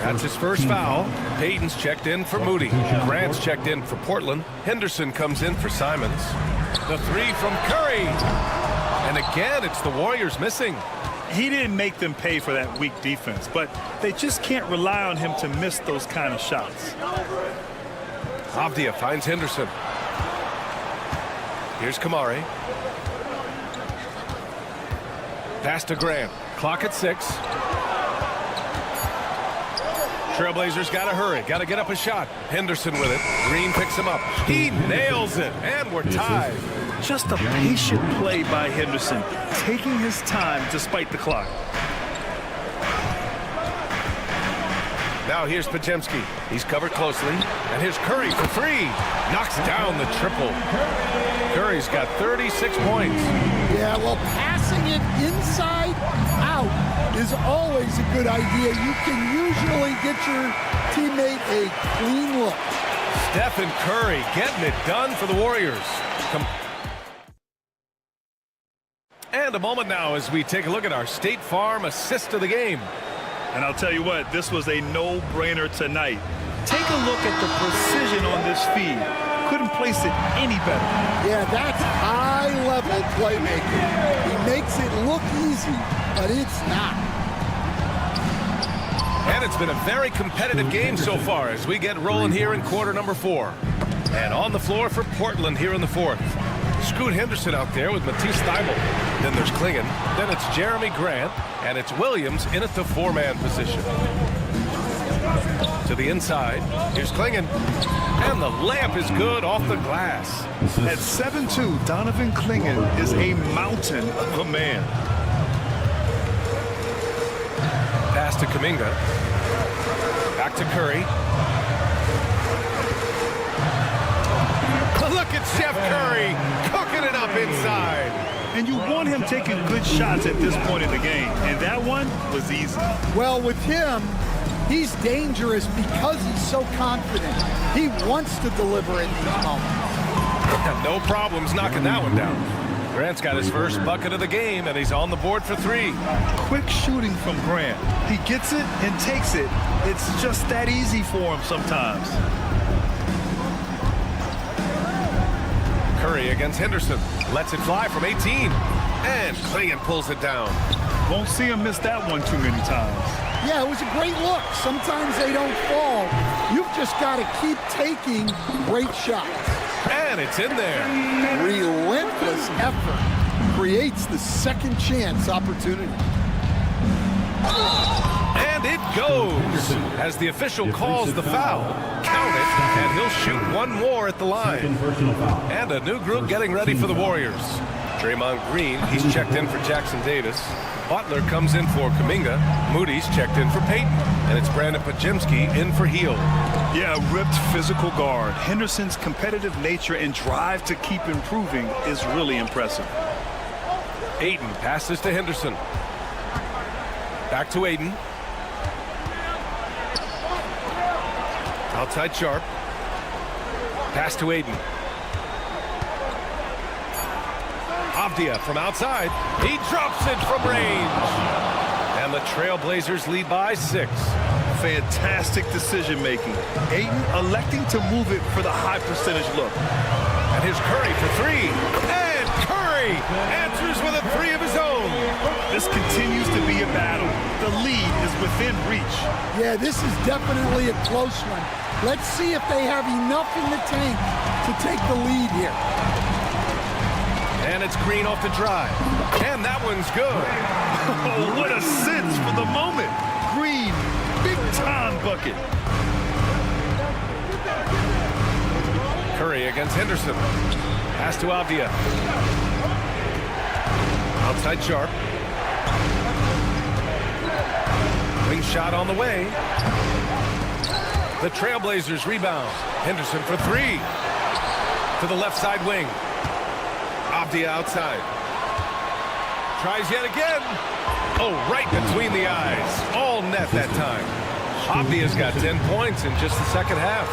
That's his first foul. Payton's checked in for Moody. Grant's checked in for Portland. Henderson comes in for Simons. The 3 from Curry. And again, it's the Warriors missing. He didn't make them pay for that weak defense, but they just can't rely on him to miss those kind of shots. Avdia finds Henderson. Here's Kamari. Pass to Grant. Clock at 6. Trailblazers got to hurry. Got to get up a shot. Henderson with it. Green picks him up. He nails it. And we're tied. Just a patient play by Henderson, taking his time despite the clock. Now here's Pajemski. He's covered closely. And here's Curry for 3. Knocks down the triple. Curry's got 36 points. Yeah, well, passing it inside out is always a good idea. You can usually get your teammate a clean look. Stephen Curry getting it done for the Warriors. And a moment now as we take a look at our State Farm assist of the game. And I'll tell you what, this was a no-brainer tonight. Take a look at the precision on this feed. Couldn't place it any better. Yeah, that's high-level playmaking. He makes it look easy, but it's not. And it's been a very competitive game so far as we get rolling here in quarter number 4. And on the floor for Portland here in the 4th. Scoot Henderson out there with Matisse Thybulle. Then there's Klingon. Then it's Jeremy Grant. And it's Williams in at the 4-man position. To the inside. Here's Klingon. And the layup is good off the glass. At 7'2", Donovan Klingon is a mountain of a man. Pass to Kuminga. Back to Curry. Look at Steph Curry cooking it up inside. And you want him taking good shots at this point in the game. And that one was easy. Well, with him, he's dangerous because he's so confident. He wants to deliver in these moments. No problems knocking that one down. Grant's got his first bucket of the game, and he's on the board for 3. Quick shooting from Grant. He gets it and takes it. It's just that easy for him sometimes. Curry against Henderson. Lets it fly from 18. And Klingon pulls it down. Won't see him miss that one too many times. Yeah, it was a great look. Sometimes they don't fall. You've just got to keep taking great shots. And it's in there. Relentless effort creates the second chance opportunity. And it goes as the official calls the foul. Count it, and he'll shoot one more at the line. And a new group getting ready for the Warriors. Draymond Green, he's checked in for Jackson Davis. Butler comes in for Kuminga. Moody's checked in for Payton. And it's Brandon Podziemski in for Hield. Yeah, a ripped physical guard. Henderson's competitive nature and drive to keep improving is really impressive. Ayton passes to Henderson. Back to Ayton. Outside Sharp. Pass to Ayton. Avdia from outside. He drops it from range. And the Trailblazers lead by 6. Fantastic decision-making. Ayton electing to move it for the high percentage look. And here's Curry for 3. And Curry answers with a 3 of his own. This continues to be a battle. The lead is within reach. Yeah, this is definitely a close one. Let's see if they have enough in the tank to take the lead here. And it's Green off the drive. And that one's good. Oh, what a sense for the moment. Green, big-time bucket. Curry against Henderson. Pass to Avdia. Outside Sharp. Wing shot on the way. The Trailblazers rebound. Henderson for 3. To the left side wing. Avdia outside. Tries yet again. Oh, right between the eyes. All net that time. Avdia's got 10 points in just the second half.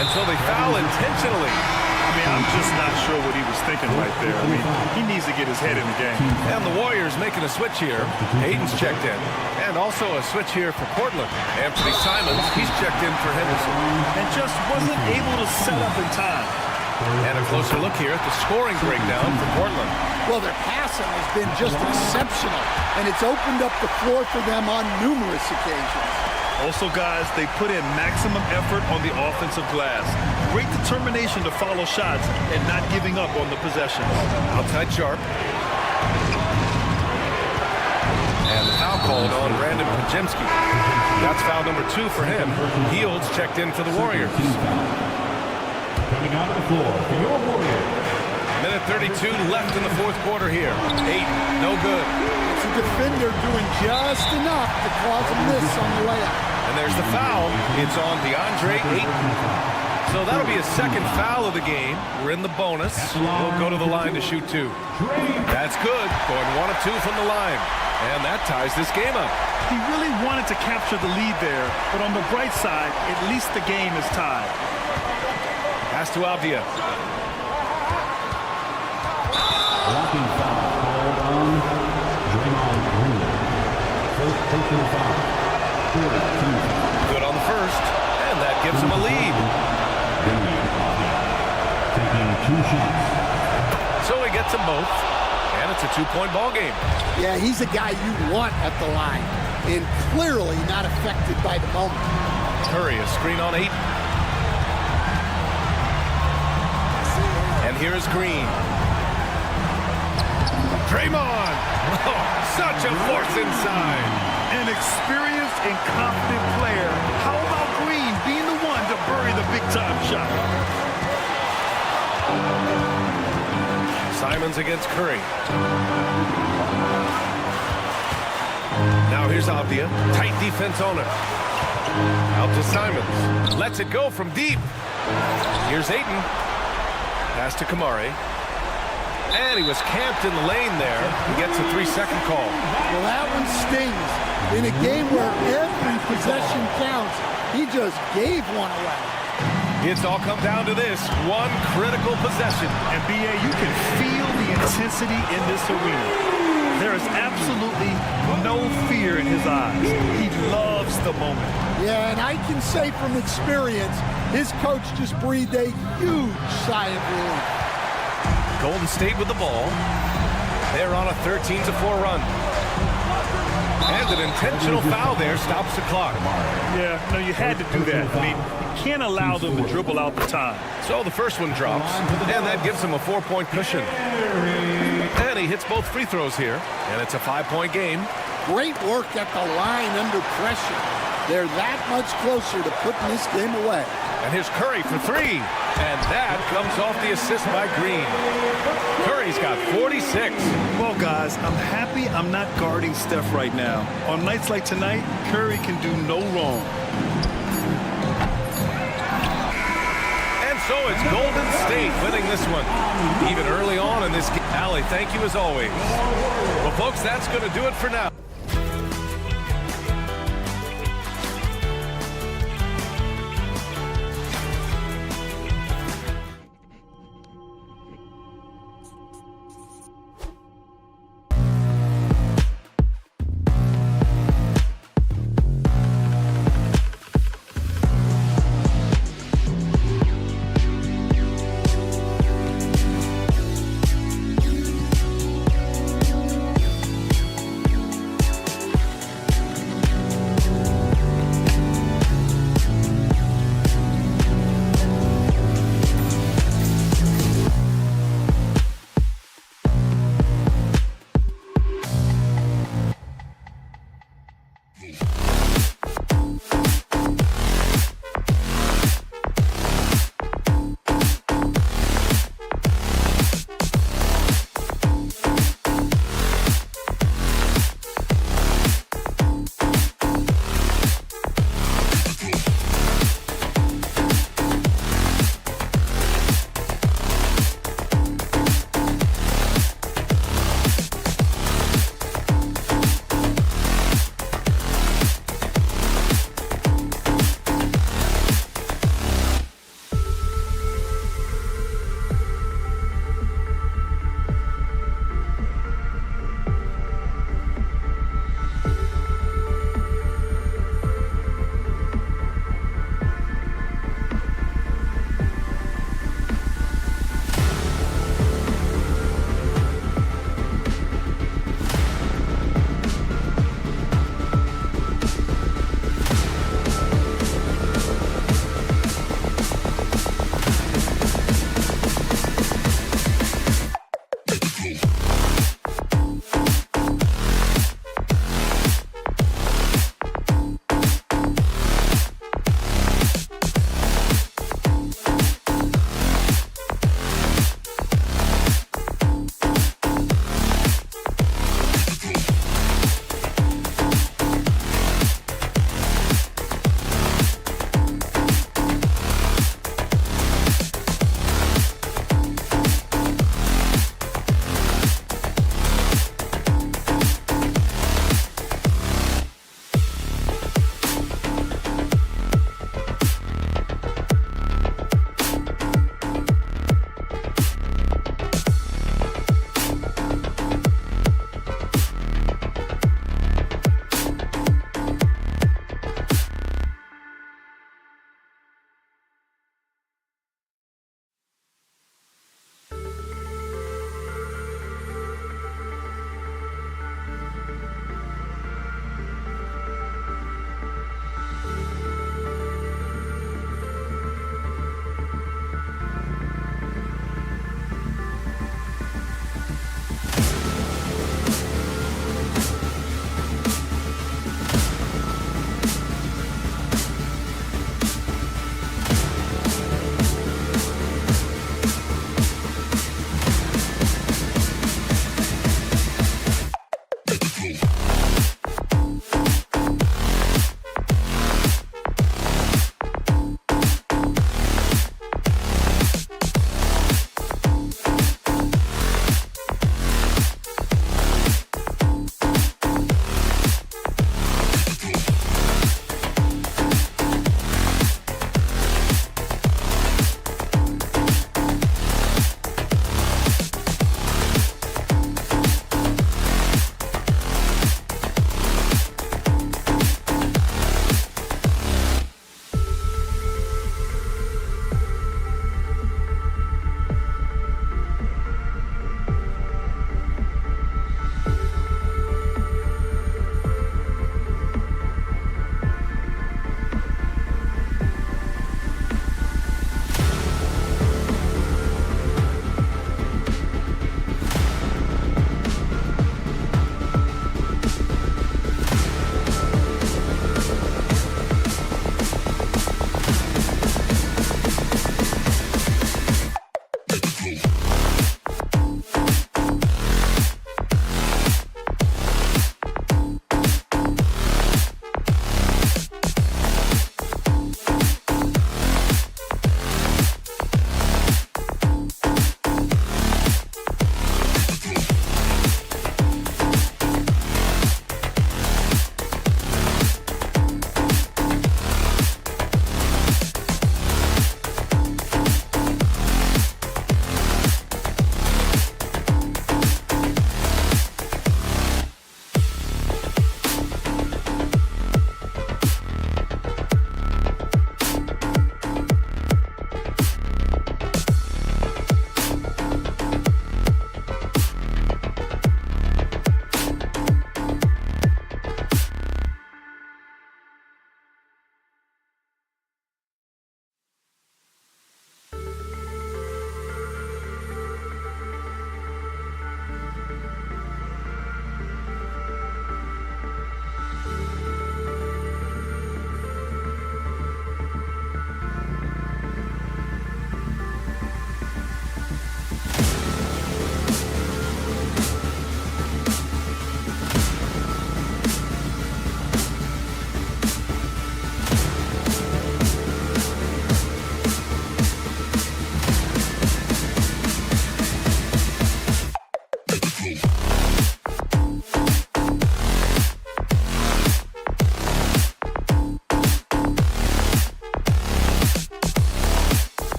And so they foul intentionally. I mean, I'm just not sure what he was thinking right there. I mean, he needs to get his head in the game. And the Warriors making a switch here. Hayden's checked in. And also a switch here for Portland. Anthony Simons, he's checked in for Henderson. And just wasn't able to set up in time. And a closer look here at the scoring breakdown for Portland. Well, their passing has been just exceptional, and it's opened up the floor for them on numerous occasions. Also, guys, they put in maximum effort on the offensive glass. Great determination to follow shots and not giving up on the possessions. Outside Sharp. And the foul called on Brandon Podziemski. That's foul number 2 for him. Hield's checked in for the Warriors. Coming out of the floor for your Warriors. Minute 32 left in the fourth quarter here. Ayton, no good. It's a defender doing just enough to cause a miss on the layup. And there's the foul. It's on DeAndre Ayton. So that'll be a second foul of the game. We're in the bonus. We'll go to the line to shoot 2. That's good. Going 1 of 2 from the line. And that ties this game up. He really wanted to capture the lead there, but on the bright side, at least the game is tied. Pass to Avdia. Blocking foul called on Draymond Green. First personal foul. 32. Good on the first, and that gives him a lead. Taking 2 shots. So he gets them both, and it's a 2-point ball game. Yeah, he's a guy you want at the line. and clearly not affected by the moment. Curry, a screen on 8. And here's Green. Draymond. Oh, such a force inside. An experienced and confident player. How about Green being the one to bury the big-time shot? Simons against Curry. Now here's Avdia. Tight defense on him. Out to Simons. Lets it go from deep. Here's Ayton. Pass to Kamari. And he was camped in the lane there. He gets a 3-second call. Well, that one stings. In a game where every possession counts, he just gave one away. It's all come down to this one critical possession. And BA, you can feel the intensity in this arena. There is absolutely no fear in his eyes. He loves the moment. Yeah, and I can say from experience, his coach just breathed a huge sigh of relief. Golden State with the ball. They're on a 13-4 run. And an intentional foul there stops the clock. Yeah, no, you had to do that. I mean, you can't allow them to dribble out the time. So the first one drops, and that gives him a 4-point cushion. And he hits both free throws here, and it's a 5-point game. Great work at the line under pressure. They're that much closer to putting this game away. And here's Curry for 3. And that comes off the assist by Green. Curry's got 46. Well, guys, I'm happy I'm not guarding Steph right now. On nights like tonight, Curry can do no wrong. And so it's Golden State winning this one. Even early on in this game. Allie, thank you as always. Well, folks, that's going to do it for now.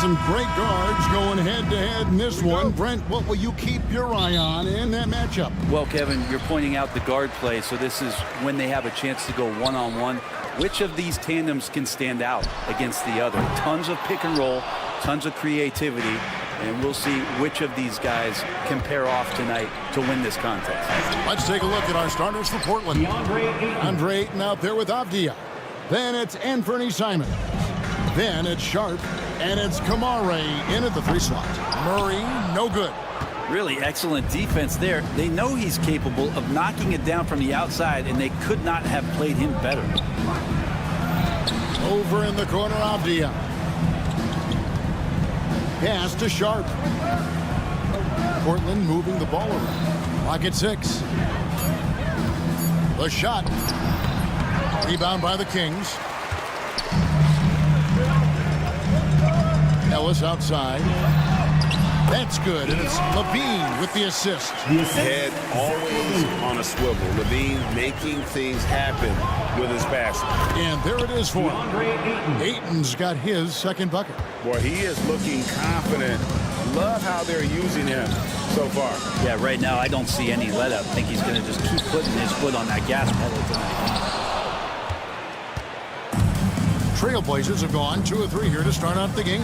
some great guards going head-to-head in this one. Brent, what will you keep your eye on in that matchup? Well, Kevin, you're pointing out the guard play, so this is when they have a chance to go one-on-one. which of these tandems can stand out against the other. Tons of pick and roll, tons of creativity, and we'll see which of these guys can pair off tonight to win this contest. Let's take a look at our starters for Portland. DeAndre Ayton out there with Avdia. Then it's Anthony Simons. Then it's Sharp, and it's Kamare in at the 3 slot. Murray, no good. Really excellent defense there. They know he's capable of knocking it down from the outside, and they could not have played him better. Over in the corner, Avdia. Pass to Sharp. Portland moving the ball around. Clock at 6. The shot. Rebound by the Kings. Ellis outside. That's good, and it's Levine with the assist. Head always on a swivel. Levine making things happen with his passing. And there it is for him. Ayton's got his second bucket. Boy, he is looking confident. Love how they're using him so far. Yeah, right now I don't see any let up. I think he's going to just keep putting his foot on that gas pedal tonight. Trailblazers have gone 2 of 3 here to start out the game.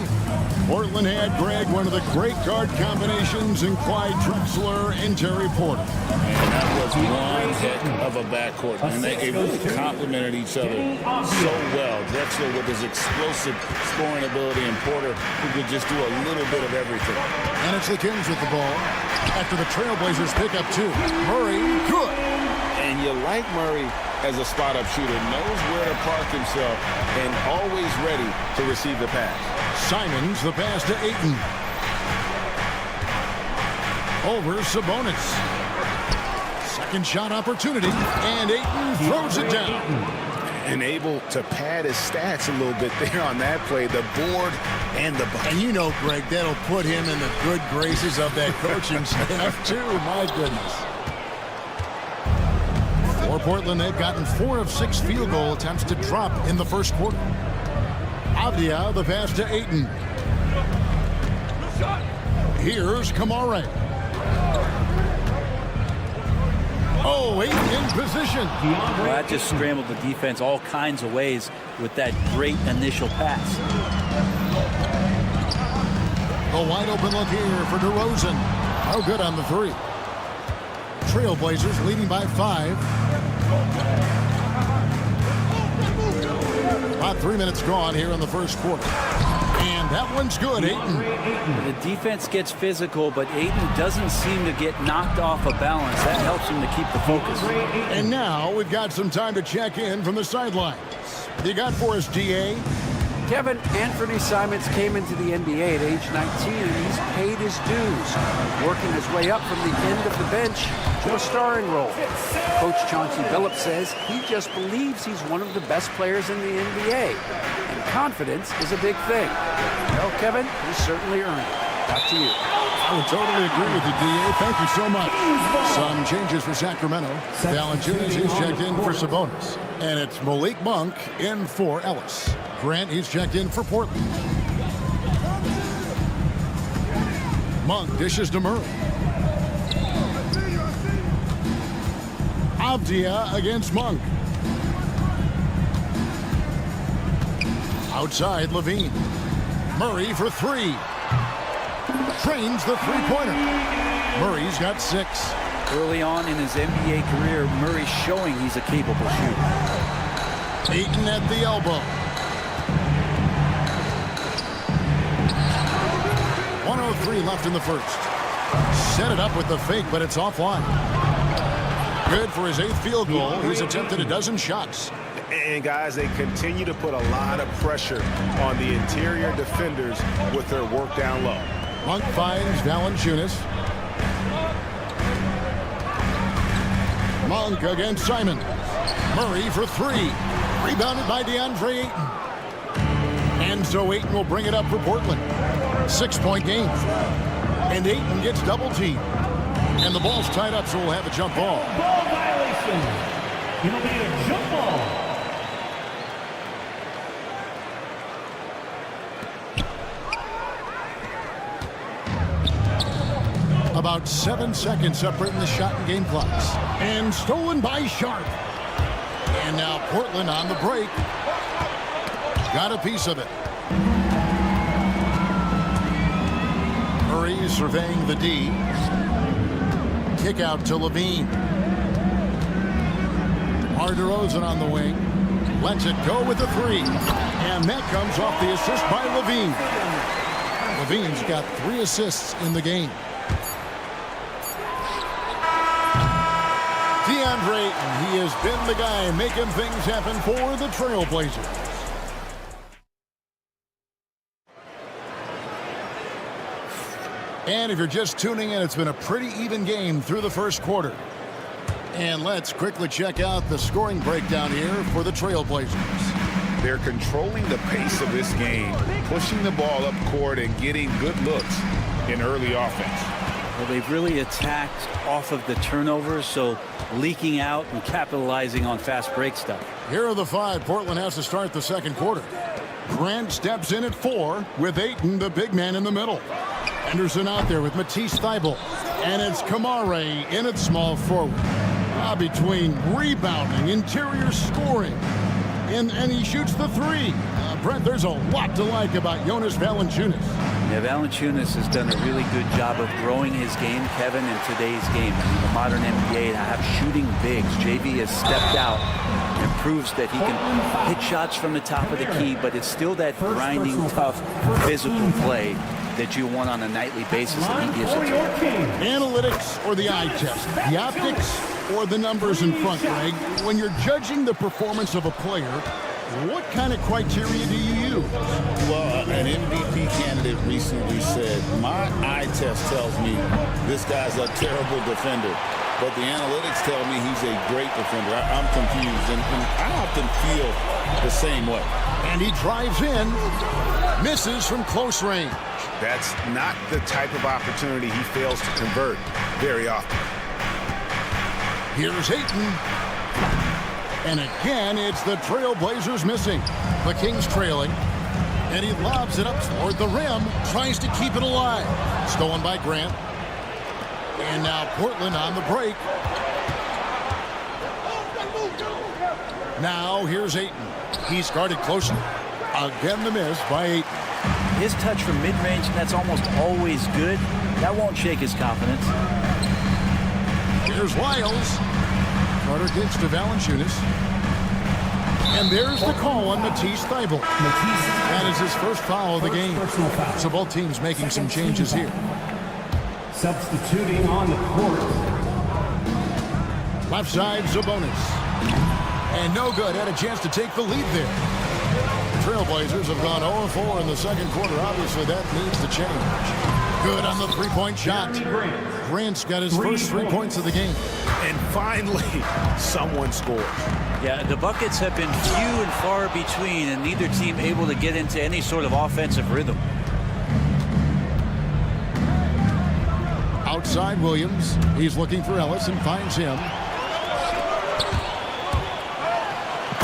Portland had Greg, one of the great guard combinations, in Clyde Drexler and Terry Porter. And that was one heck of a backcourt. And they really complemented each other so well. Drexler with his explosive scoring ability, and Porter who could just do a little bit of everything. And it's the Kings with the ball after the Trailblazers pick up 2. Murray, good. And you like Murray as a spot-up shooter, knows where to park himself, and always ready to receive the pass. Simons, the pass to Ayton. Over Sabonis. Second shot opportunity, and Ayton throws it down. And able to pad his stats a little bit there on that play, the board and the bucket. And you know, Greg, that'll put him in the good graces of that coaching staff, too. My goodness. For Portland, they've gotten 4 of 6 field goal attempts to drop in the first quarter. Avdia, the pass to Ayton. Here's Kamare. Oh, Ayton in position. Well, that just scrambled the defense all kinds of ways with that great initial pass. A wide open look here for DeRozan. No good on the 3. Trailblazers leading by 5. About 3 minutes gone here in the first quarter. And that one's good, Ayton. The defense gets physical, but Ayton doesn't seem to get knocked off of balance. That helps him to keep the focus. And now we've got some time to check in from the sidelines. You got for us, DA? Kevin, Anthony Simons came into the NBA at age 19, and he's paid his dues, working his way up from the end of the bench to a starring role. Coach Chauncey Billups says he just believes he's one of the best players in the NBA, and confidence is a big thing. Well, Kevin, he certainly earned it. Back to you. I would totally agree with you, DA. Thank you so much. Some changes for Sacramento. Valanciunas is checked in for Sabonis. And it's Malik Monk in for Ellis. Grant, he's checked in for Portland. Monk dishes to Murray. Avdia against Monk. Outside, Levine. Murray for 3. Trains the three-pointer. Murray's got 6. Early on in his NBA career, Murray's showing he's a capable shooter. Ayton at the elbow. 1:03 left in the first. Set it up with the fake, but it's offline. Good for his 8th field goal. He's attempted a dozen shots. And guys, they continue to put a lot of pressure on the interior defenders with their work down low. Monk finds Valanciunas. Monk against Simon. Murray for 3. Rebounded by DeAndre Ayton. And so Ayton will bring it up for Portland. 6-point game. And Ayton gets double-teamed. And the ball's tied up, so we'll have a jump ball. Ball violation. It'll be a jump ball. About 7 seconds separating the shot and game clocks. And stolen by Sharp. And now Portland on the break. Got a piece of it. Murray surveying the D. Kick out to Levine. DeRozan on the wing. Lets it go with the three. And that comes off the assist by Levine. Levine's got 3 assists in the game. DeAndre Ayton, he has been the guy making things happen for the Trailblazers. And if you're just tuning in, it's been a pretty even game through the first quarter. And let's quickly check out the scoring breakdown here for the Trailblazers. They're controlling the pace of this game, pushing the ball up court and getting good looks in early offense. Well, they've really attacked off of the turnovers, so leaking out and capitalizing on fast break stuff. Here are the 5 Portland has to start the second quarter. Grant steps in at 4 with Ayton, the big man, in the middle. Henderson out there with Matisse Thybulle. And it's Kamare in at small forward. Between rebounding, interior scoring, and he shoots the 3. Brent, there's a lot to like about Jonas Valanciunas. Yeah, Valanciunas has done a really good job of growing his game, Kevin, in today's game. In the modern NBA, to have shooting bigs, JV has stepped out and proves that he can hit shots from the top of the key, but it's still that grinding, tough, physical play that you want on a nightly basis, and he gives it to you. Analytics or the eye test, the optics or the numbers in front, Greg. When you're judging the performance of a player, what kind of criteria do you use? Well, an MVP candidate recently said, my eye test tells me this guy's a terrible defender, but the analytics tell me he's a great defender. I'm confused, and I often feel the same way. And he drives in, misses from close range. That's not the type of opportunity he fails to convert very often. Here's Ayton. And again, it's the Trailblazers missing. The Kings trailing. And he lobs it up toward the rim. Tries to keep it alive. Stolen by Grant. And now Portland on the break. Now here's Ayton. He's guarded closely. Again the miss by Ayton. His touch from mid-range, that's almost always good. That won't shake his confidence. Here's Lyles. Carter gets to Valanciunas. And there's the call on Matisse Thybulle. That is his first foul of the game. So both teams making some changes here. Substituting on the court. Left side, Sabonis. And no good. Had a chance to take the lead there. Trailblazers have gone 0-4 in the second quarter. Obviously, that needs to change. Good on the three-point shot. Grant's got his first 3 points of the game. And finally, someone scores. Yeah, the buckets have been few and far between, and neither team able to get into any sort of offensive rhythm. Outside Williams. He's looking for Ellis and finds him.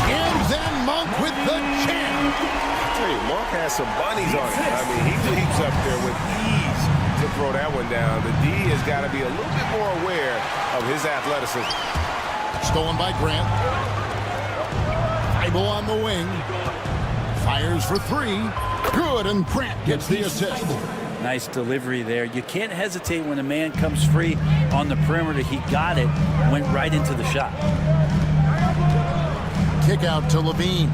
And then Monk with the jam. I tell you, Monk has some bunnies on it. I mean, he leaps up there with ease to throw that one down. The D has got to be a little bit more aware of his athleticism. Stolen by Grant. Thybulle on the wing. Fires for 3. Good, and Grant gets the assist. Nice delivery there. You can't hesitate when a man comes free on the perimeter. He got it, went right into the shot. Kick out to Levine.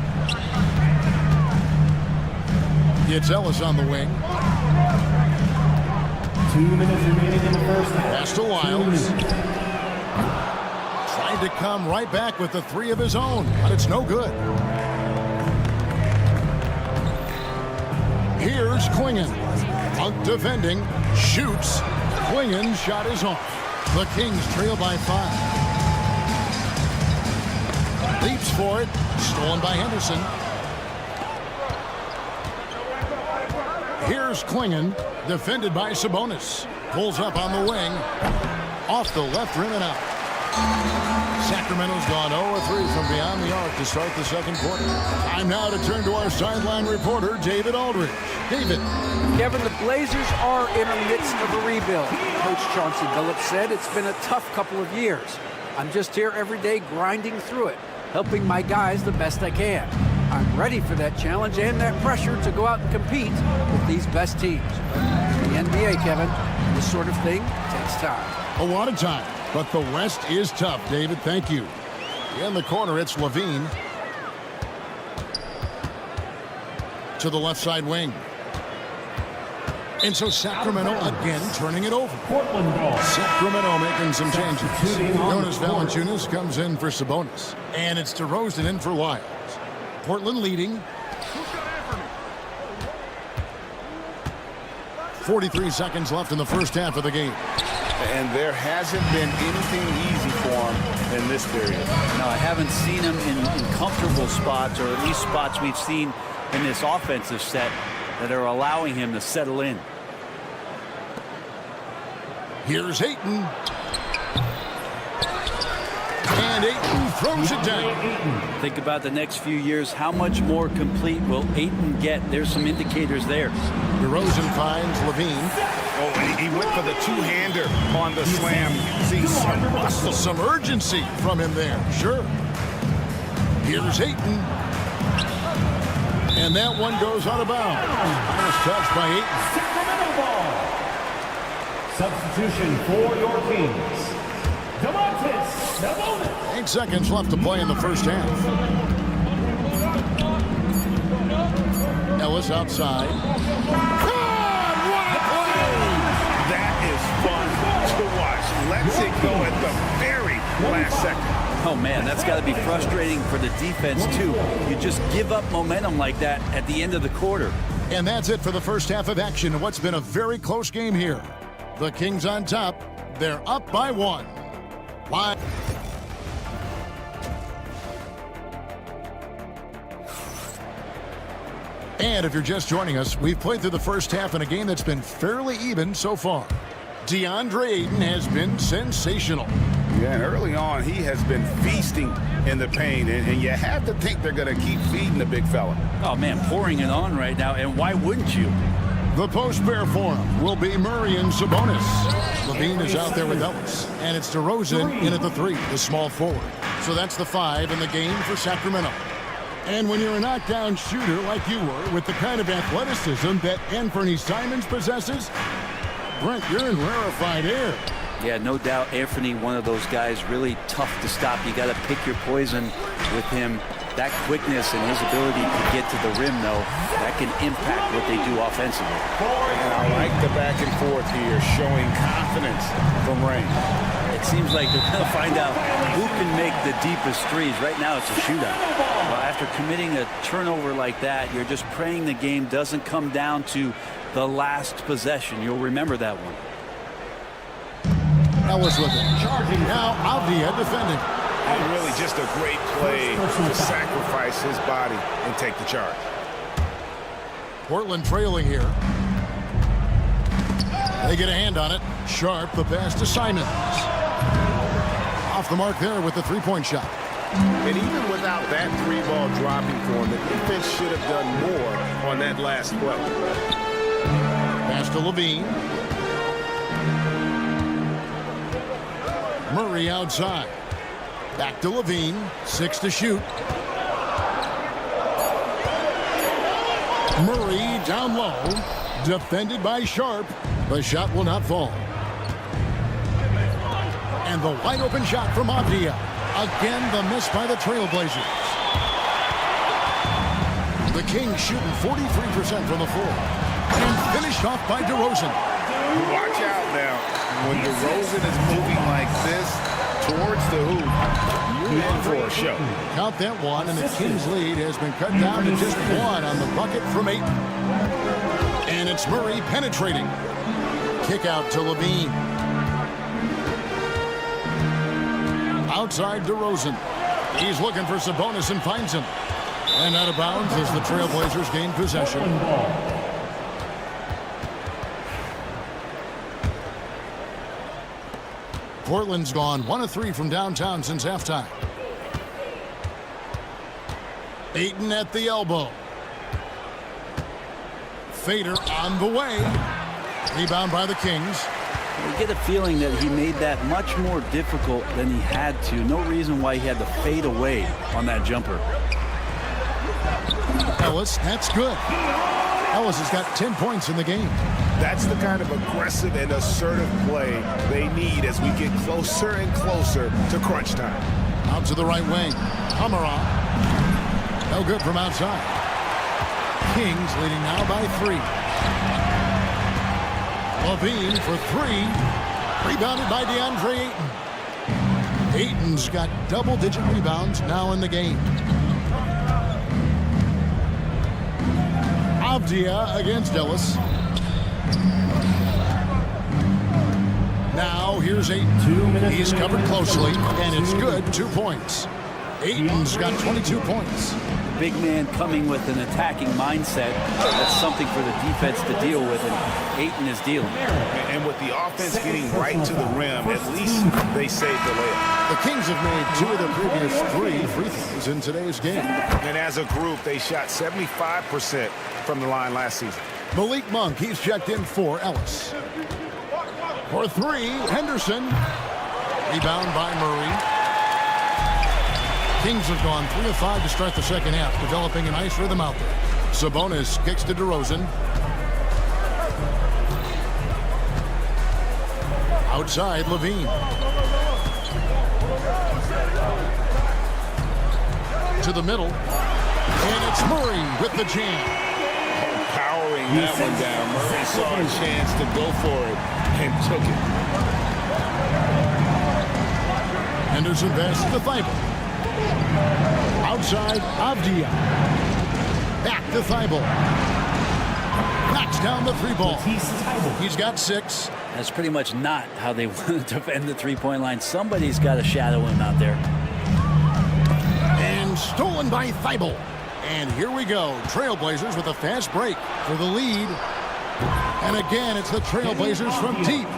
Gets Ellis on the wing. 2 minutes remaining in the first half. Pass to Lyles. Tried to come right back with the 3 of his own, but it's no good. Here's Klingon. Monk defending. Shoots. Klingon's shot is off. The Kings trail by 5. Leaps for it. Stolen by Henderson. Here's Klingon. Defended by Sabonis. Pulls up on the wing. Off the left rim and out. Sacramento's gone 0-3 from beyond the arc to start the second quarter. Time now to turn to our sideline reporter, David Aldridge. David. Kevin, the Blazers are in the midst of a rebuild. Coach Chauncey Billups said it's been a tough couple of years. I'm just here every day grinding through it. helping my guys the best I can. I'm ready for that challenge and that pressure to go out and compete with these best teams. In the NBA, Kevin, this sort of thing takes time. A lot of time, but the West is tough, David. Thank you. In the corner, it's Levine. To the left side wing. And so Sacramento again turning it over. Sacramento making some changes. Jonas Valanciunas comes in for Sabonis. And it's DeRozan in for Lyles. Portland leading. 43 seconds left in the first half of the game. And there hasn't been anything easy for him in this period. No, I haven't seen him in comfortable spots, or at least spots we've seen in this offensive set that are allowing him to settle in. Here's Ayton. And Ayton throws it down. Think about the next few years. How much more complete will Ayton get? There's some indicators there. DeRozan finds Levine. Oh, and he went for the two-hander on the slam. See some muscle, some urgency from him there. Sure. Here's Ayton. And that one goes out of bounds. Nice touch by Ayton. Sacramento ball. Substitution for your Kings. Sabonis. 8 seconds left to play in the first half. Ellis outside. God, what a play! That is fun to watch. Let's it go at the very last second. Oh, man, that's got to be frustrating for the defense, too. You just give up momentum like that at the end of the quarter. And that's it for the first half of action in what's been a very close game here. The Kings on top. They're up by 1. Live. And if you're just joining us, we've played through the first half in a game that's been fairly even so far. DeAndre Ayton has been sensational. Yeah, and early on, he has been feasting in the paint, and you have to think they're going to keep feeding the big fella. Oh, man, pouring it on right now, and why wouldn't you? The post pair for him will be Murray and Sabonis. Levine is out there with Ellis, and it's DeRozan in at the 3, the small forward. So that's the 5 in the game for Sacramento. And when you're a knockdown shooter like you were, with the kind of athleticism that Anthony Simons possesses, Brent, you're in rarefied air. Yeah, no doubt, Anthony, one of those guys really tough to stop. You got to pick your poison with him. That quickness and his ability to get to the rim, though, that can impact what they do offensively. And I like the back and forth here, showing confidence from Ray. It seems like they're going to find out who can make the deepest threes. Right now, it's a shootout. Well, after committing a turnover like that, you're just praying the game doesn't come down to the last possession. You'll remember that one. Ellis with it. Now Avdia defending. And really just a great play to sacrifice his body and take the charge. Portland trailing here. They get a hand on it. Sharp, the pass to Simons. Off the mark there with the three-point shot. And even without that 3-ball dropping for him, the defense should have done more on that last play. Pass to Levine. Murray outside. Back to Levine. 6 to shoot. Murray down low. Defended by Sharp. The shot will not fall. And the wide open shot from Avdia. Again, the miss by the Trailblazers. The Kings shooting 43% from the floor. And finished off by DeRozan. Watch out now. When DeRozan is moving like this towards the hoop, you're in for a show. Count that one, and the Kings' lead has been cut down to just 1 on the bucket from Ayton. And it's Murray penetrating. Kick out to Levine. Outside DeRozan. He's looking for Sabonis and finds him. And out of bounds as the Trailblazers gain possession. Portland's gone 1 of 3 from downtown since halftime. Ayton at the elbow. Fader on the way. Rebound by the Kings. You get a feeling that he made that much more difficult than he had to. No reason why he had to fade away on that jumper. Ellis, that's good. Ellis has got 10 points in the game. That's the kind of aggressive and assertive play they need as we get closer and closer to crunch time. Out to the right wing. Hamara. No good from outside. Kings leading now by 3. Levine for 3. Rebounded by DeAndre Ayton. Ayton's got double-digit rebounds now in the game. Avdia against Ellis. Now here's Ayton. He's covered closely, and it's good. 2 points. Ayton's got 22 points. Big man coming with an attacking mindset. That's something for the defense to deal with, and Ayton is dealing. And with the offense getting right to the rim, at least they saved the layup. The Kings have made 2 of their previous 3 free throws in today's game. And as a group, they shot 75% from the line last season. Malik Monk, he's checked in for Ellis. For 3, Henderson. Rebound by Murray. Kings have gone 3 of 5 to start the second half, developing a nice rhythm out there. Sabonis kicks to DeRozan. Outside, Levine. To the middle. And it's Murray with the jam. Powering that one down. Murray saw a chance to go for it and took it. Henderson passes to Thibault. Outside, Avdia. Back to Thibault. Knocks down the 3 ball. He's got 6. That's pretty much not how they want to defend the three-point line. Somebody's got to shadow him out there. And stolen by Thibault. And here we go. Trailblazers with a fast break for the lead. And again, it's the Trailblazers from deep.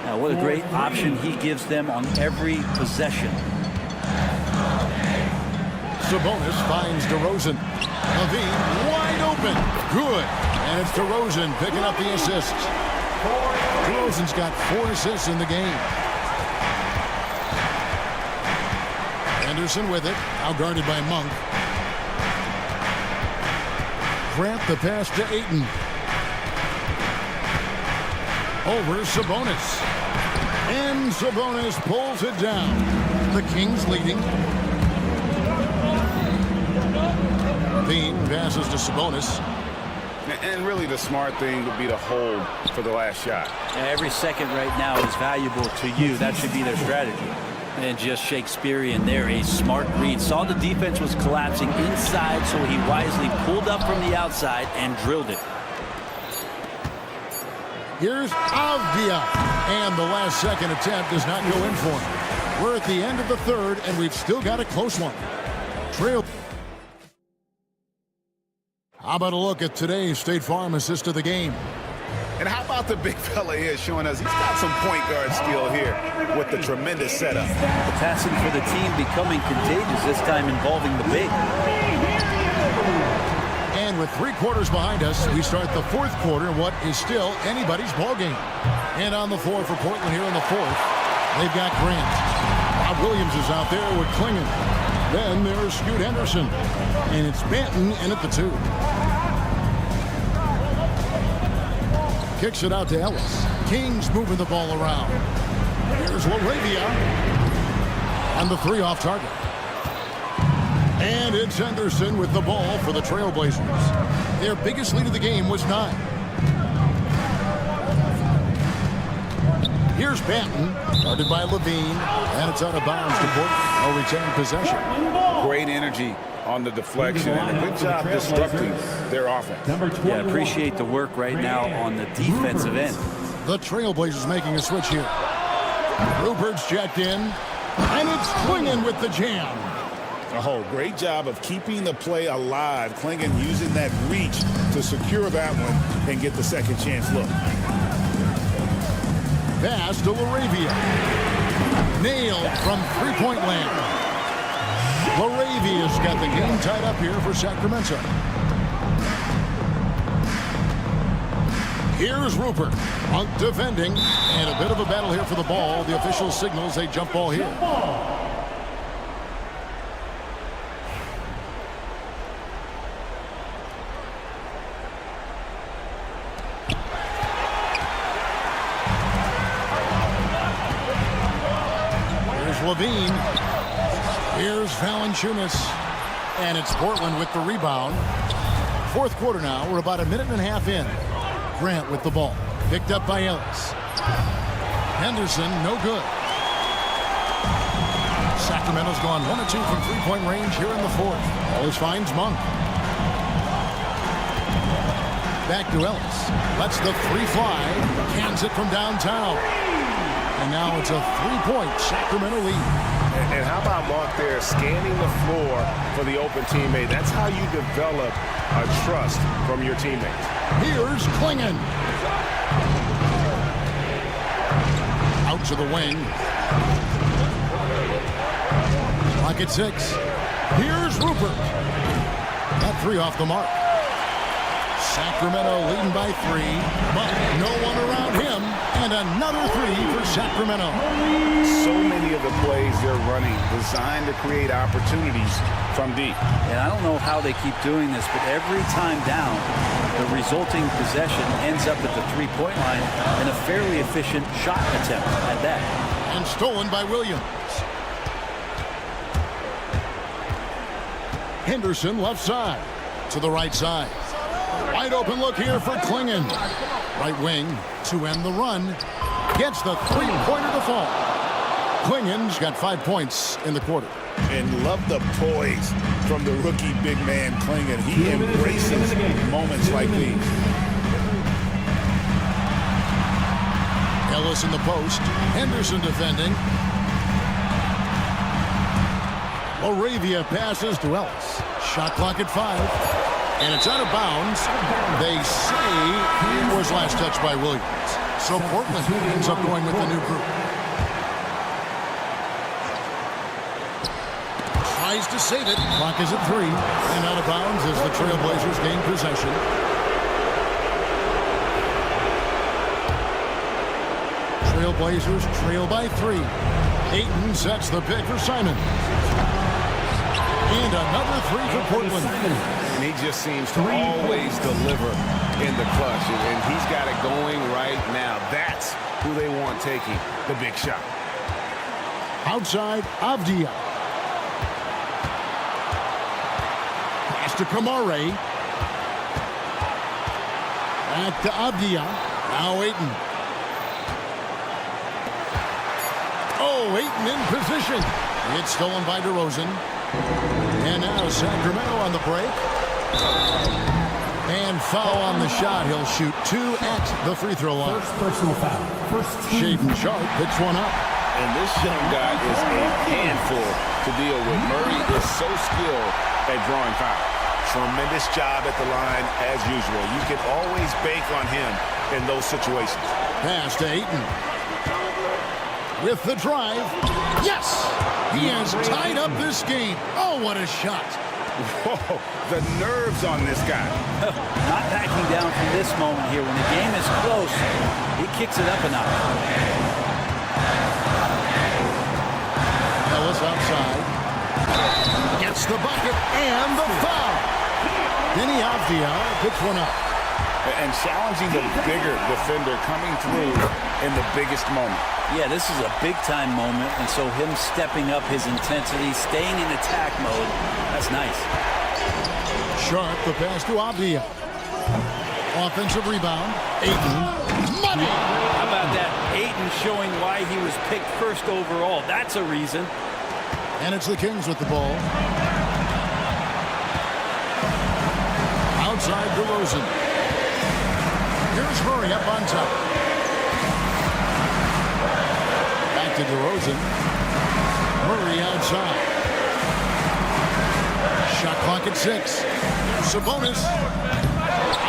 Now, what a great option he gives them on every possession. Sabonis finds DeRozan. Levine wide open. Good. And it's DeRozan picking up the assist. DeRozan's got 4 assists in the game. Henderson with it. Now guarded by Monk. Grant the pass to Ayton. Over Sabonis. And Sabonis pulls it down. The Kings leading. Levine passes to Sabonis. And really the smart thing would be to hold for the last shot. Every second right now is valuable to you. That should be their strategy. And just Shakespearean there, a smart read. Saw the defense was collapsing inside, so he wisely pulled up from the outside and drilled it. Here's Avdia. And the last second attempt does not go in for him. We're at the end of the third, and we've still got a close one. Trail. How about a look at today's State Farm assist of the game? And how about the big fella here showing us he's got some point guard skill here with the tremendous setup. The passing for the team becoming contagious, this time involving the big. And with 3 quarters behind us, we start the 4th quarter in what is still anybody's ball game. And on the floor for Portland here in the 4th, they've got Grant. Bob Williams is out there with Klingon. Then there's Scoot Henderson. And it's Banton in at the 2. Kicks it out to Ellis. Kings moving the ball around. Here's LaRavia. And the 3 off target. And it's Henderson with the ball for the Trailblazers. Their biggest lead of the game was 9. Here's Banton, guarded by Levine, and it's out of bounds to Portland. No return possession. Great energy on the deflection and a good job disrupting their offense. Yeah, appreciate the work right now on the defensive end. The Trailblazers making a switch here. Rupert's checked in, and it's Klingon with the jam. Oh, great job of keeping the play alive. Klingon using that reach to secure that one and get the second chance look. Pass to LaRavia. Nailed from 3-point land. LaRavia's got the game tied up here for Sacramento. Here's Rupert. Monk defending. And a bit of a battle here for the ball. The official signals a jump ball here. Here's Levine. Here's Valanciunas. And it's Portland with the rebound. Fourth quarter now. We're about a minute and a half in. Grant with the ball. Picked up by Ellis. Henderson, no good. Sacramento's gone 1 of 2 from three-point range here in the fourth. Ellis finds Monk. Back to Ellis. Lets the three fly. Cans it from downtown. And now it's a three-point Sacramento lead. And how about Monk there scanning the floor for the open teammate? That's how you develop a trust from your teammates. Here's Klingon. Out to the wing. Clock at 6. Here's Rupert. That three off the mark. Sacramento leading by 3, but no one around him. And another three for Sacramento. So many of the plays they're running designed to create opportunities from deep. And I don't know how they keep doing this, but every time down, the resulting possession ends up at the three-point line in a fairly efficient shot attempt at that. And stolen by Williams. Henderson left side to the right side. Wide open look here for Klingon. Right wing to end the run. Gets the three-pointer to fall. Klingon's got 5 points in the quarter. And love the poise from the rookie big man Klingon. He embraces moments like these. Ellis in the post. Henderson defending. Moravia passes to Ellis. Shot clock at 5. And it's out of bounds. They say he was last touched by Williams. So Portland ends up going with the new group. Tries to save it. Clock is at 3. And out of bounds as the Trailblazers gain possession. Trailblazers trail by 3. Ayton sets the pick for Simon. And another three for Portland. And he just seems to always deliver in the clutch. And he's got it going right now. That's who they want taking the big shot. Outside, Avdia. Pass to Kamare. Back to Avdia. Now Ayton. Oh, Ayton in position. It's stolen by DeRozan. And now Sacramento on the break. And foul on the shot. He'll shoot 2 at the free throw line. First personal foul. Shaden Sharp picks one up. And this young guy is a handful to deal with. Murray is so skilled at drawing fouls. Tremendous job at the line as usual. You can always bank on him in those situations. Pass to Ayton. With the drive. Yes! He has tied up this game. Oh, what a shot. Whoa, the nerves on this guy. Not backing down from this moment here. When the game is close, he kicks it up a notch. Ellis outside. Gets the bucket and the foul. Denny Avdia picks one up. And challenging the bigger defender coming through in the biggest moment. Yeah, this is a big-time moment, and so him stepping up his intensity, staying in attack mode, that's nice. Sharp, the pass to Avdia. Offensive rebound. Ayton. Money! How about that? Ayton showing why he was picked first overall. That's a reason. And it's the Kings with the ball. Outside DeRozan. Here's Murray up on top. Back to DeRozan. Murray outside. Shot clock at 6. Sabonis.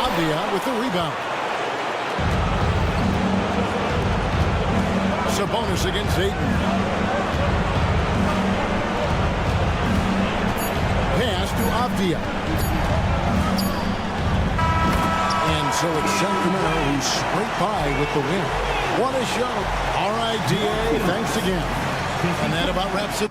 Avdia with the rebound. Sabonis against Ayton. Pass to Avdia. And so it's Sacramento who scraped by with the win. What a show. All right, DA, thanks again. And that about wraps it.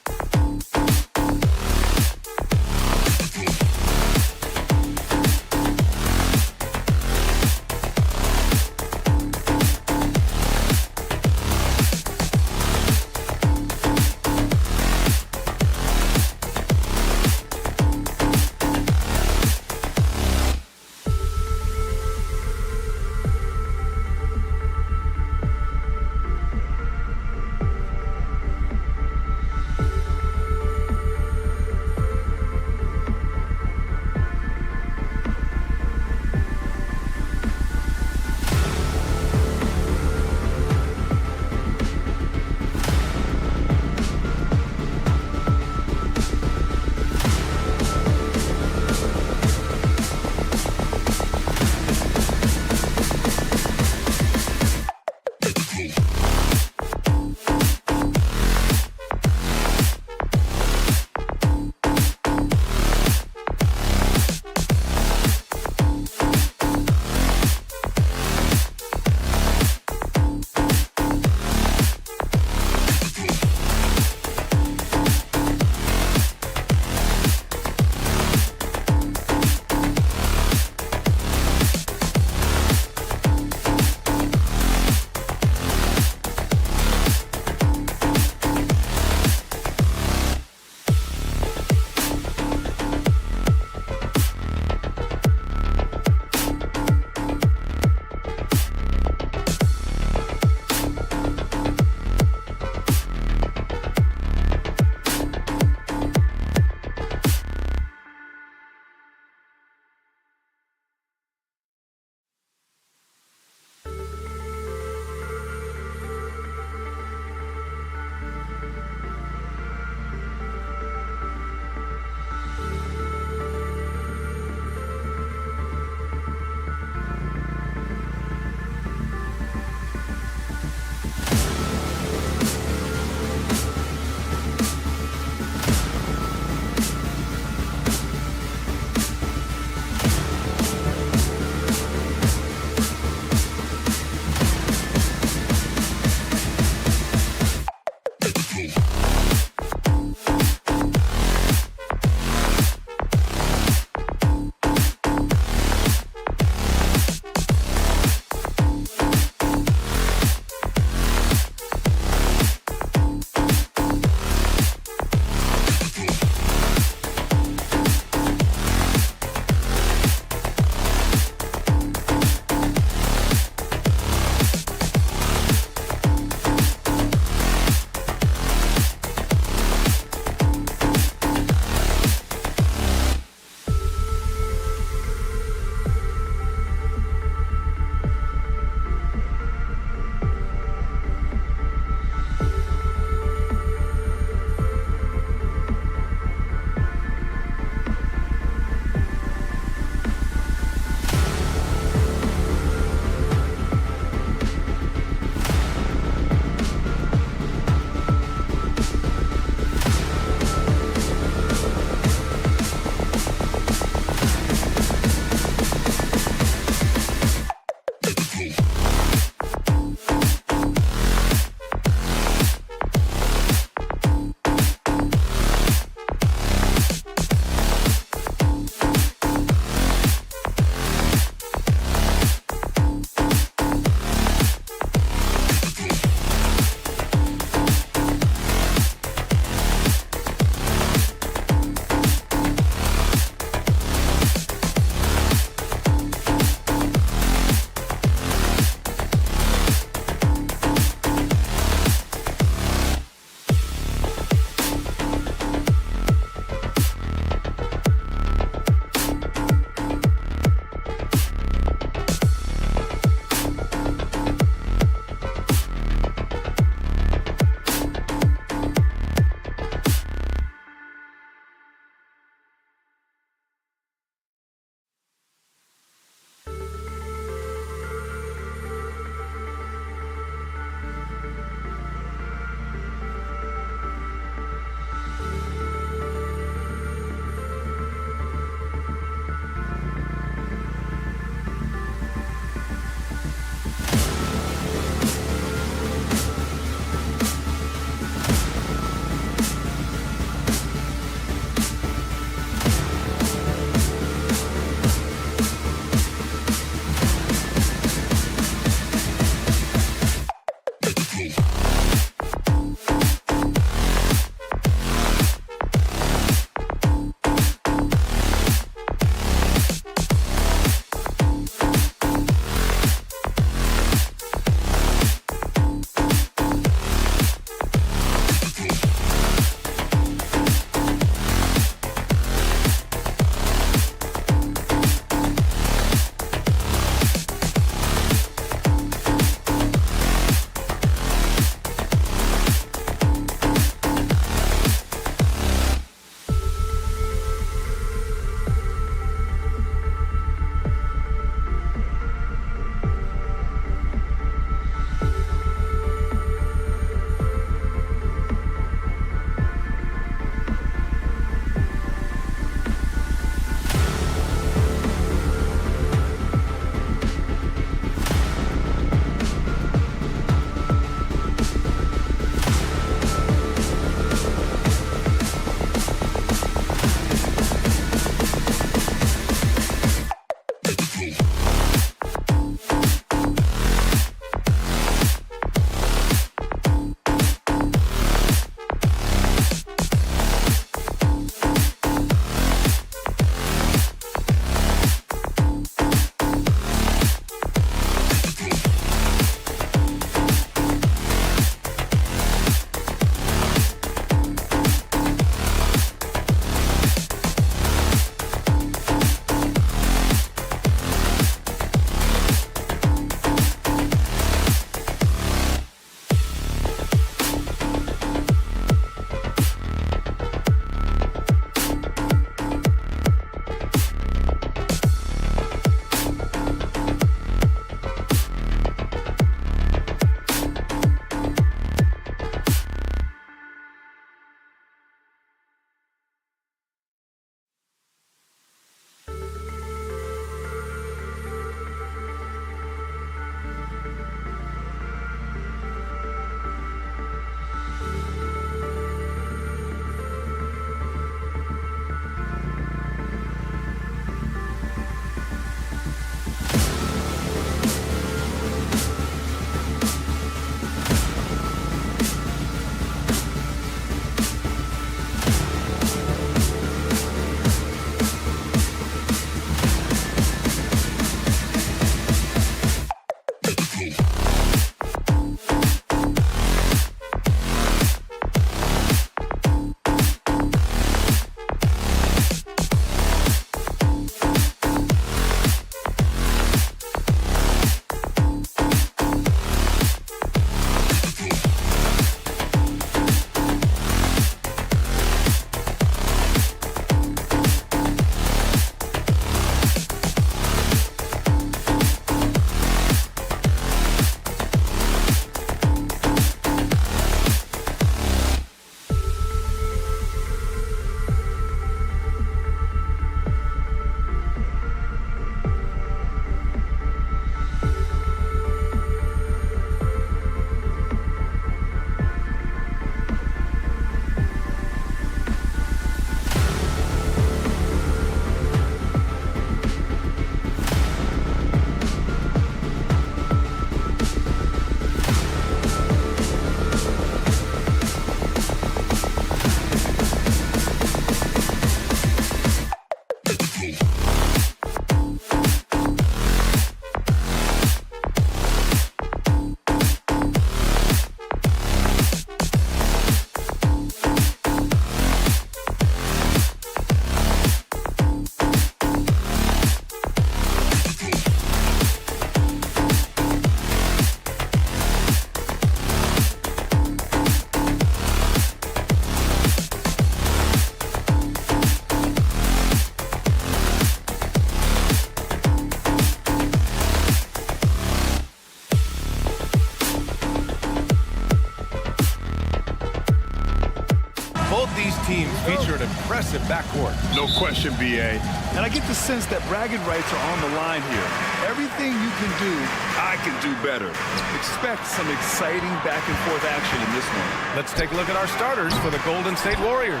teams feature an impressive backcourt. No question, BA. And I get the sense that bragging rights are on the line here. Everything you can do, I can do better. Expect some exciting back-and-forth action in this one. Let's take a look at our starters for the Golden State Warriors.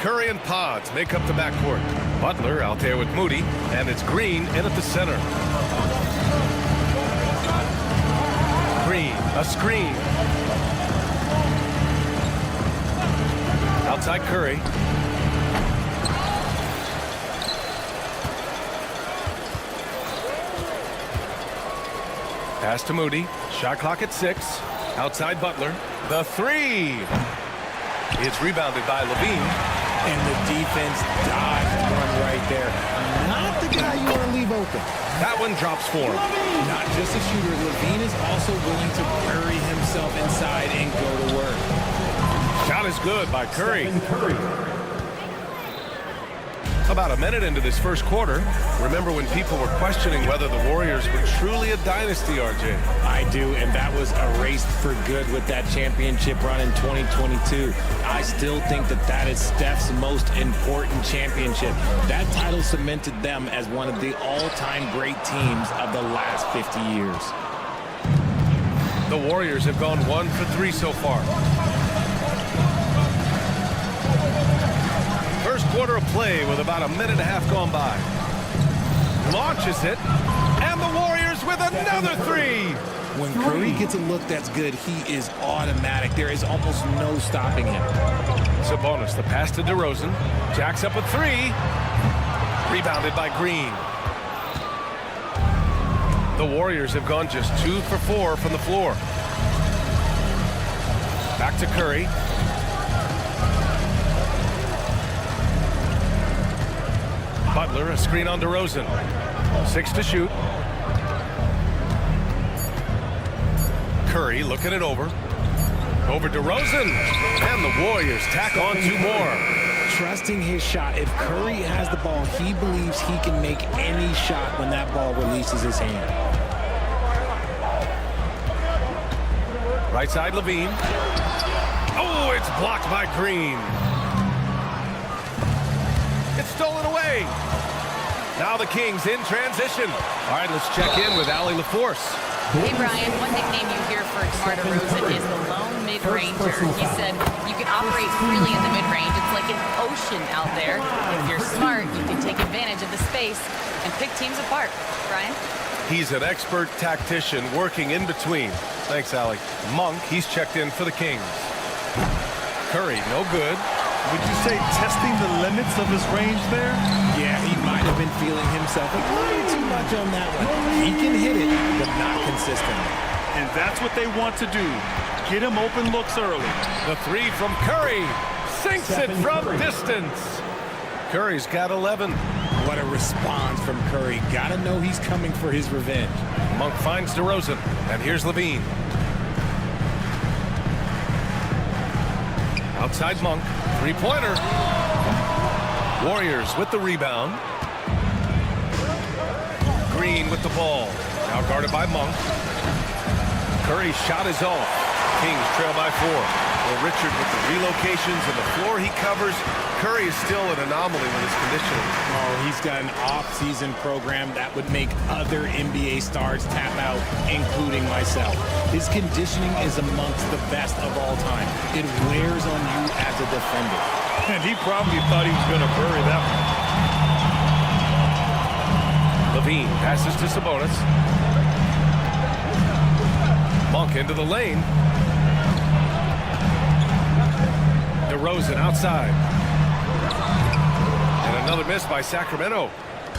Curry and Pods make up the backcourt. Butler out there with Moody, and it's Green in at the center. Green, a screen. Outside Curry. Pass to Moody. Shot clock at 6. Outside Butler. The three. It's rebounded by Levine. And the defense dodged one right there. Not the guy you want to leave open. That one drops for him. Not just a shooter. Levine is also willing to bury himself inside and go to work. Shot is good by Curry. About a minute into this first quarter, remember when people were questioning whether the Warriors were truly a dynasty, RJ? I do, and that was erased for good with that championship run in 2022. I still think that that is Steph's most important championship. That title cemented them as one of the all-time great teams of the last 50 years. The Warriors have gone 1 for 3 so far. First quarter of play with about a minute and a half gone by. Launches it, and the Warriors with another three. When Curry gets a look that's good, he is automatic. There is almost no stopping him. Sabonis, the pass to DeRozan. Jacks up a three. Rebounded by Green. The Warriors have gone just 2 for 4 from the floor. Back to Curry. Butler, a screen on DeRozan. 6 to shoot. Curry looking it over. Over DeRozan. And the Warriors tack on 2 more. Trusting his shot. If Curry has the ball, he believes he can make any shot when that ball releases his hand. Right side, Levine. Oh, it's blocked by Green. It's stolen away. Now the Kings in transition. All right, let's check in with Allie LaForce. Hey, Brian, one nickname you hear for DeMar DeRozan is the lone mid-ranger. He said you can operate freely in the mid-range. It's like an ocean out there. If you're smart, you can take advantage of the space and pick teams apart. Brian? He's an expert tactician working in between. Thanks, Allie. Monk, he's checked in for the Kings. Curry, no good. Would you say testing the limits of his range there? Yeah, he might have been feeling himself a little too much on that one. He can hit it, but not consistently. And that's what they want to do. Get him open looks early. The three from Curry. Sinks it from distance. Curry's got 11. What a response from Curry. Gotta know he's coming for his revenge. Monk finds DeRozan, and here's Levine. Outside Monk, three-pointer. Warriors with the rebound. Green with the ball. Now guarded by Monk. Curry's shot is off. Kings trail by 4. Well, Richard with the relocations and the floor he covers, Curry is still an anomaly with his conditioning. Oh, he's got an off-season program that would make other NBA stars tap out, including myself. His conditioning is amongst the best of all time. It wears on you as a defender. And he probably thought he was going to bury that one. Levine passes to Sabonis. Monk into the lane. DeRozan outside. And another miss by Sacramento.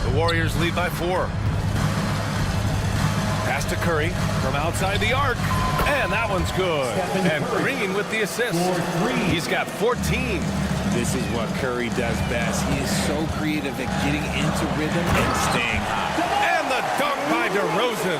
The Warriors lead by 4. Pass to Curry from outside the arc. And that one's good. And Green with the assist. He's got 14. This is what Curry does best. He is so creative at getting into rhythm and staying high. And the dunk by DeRozan.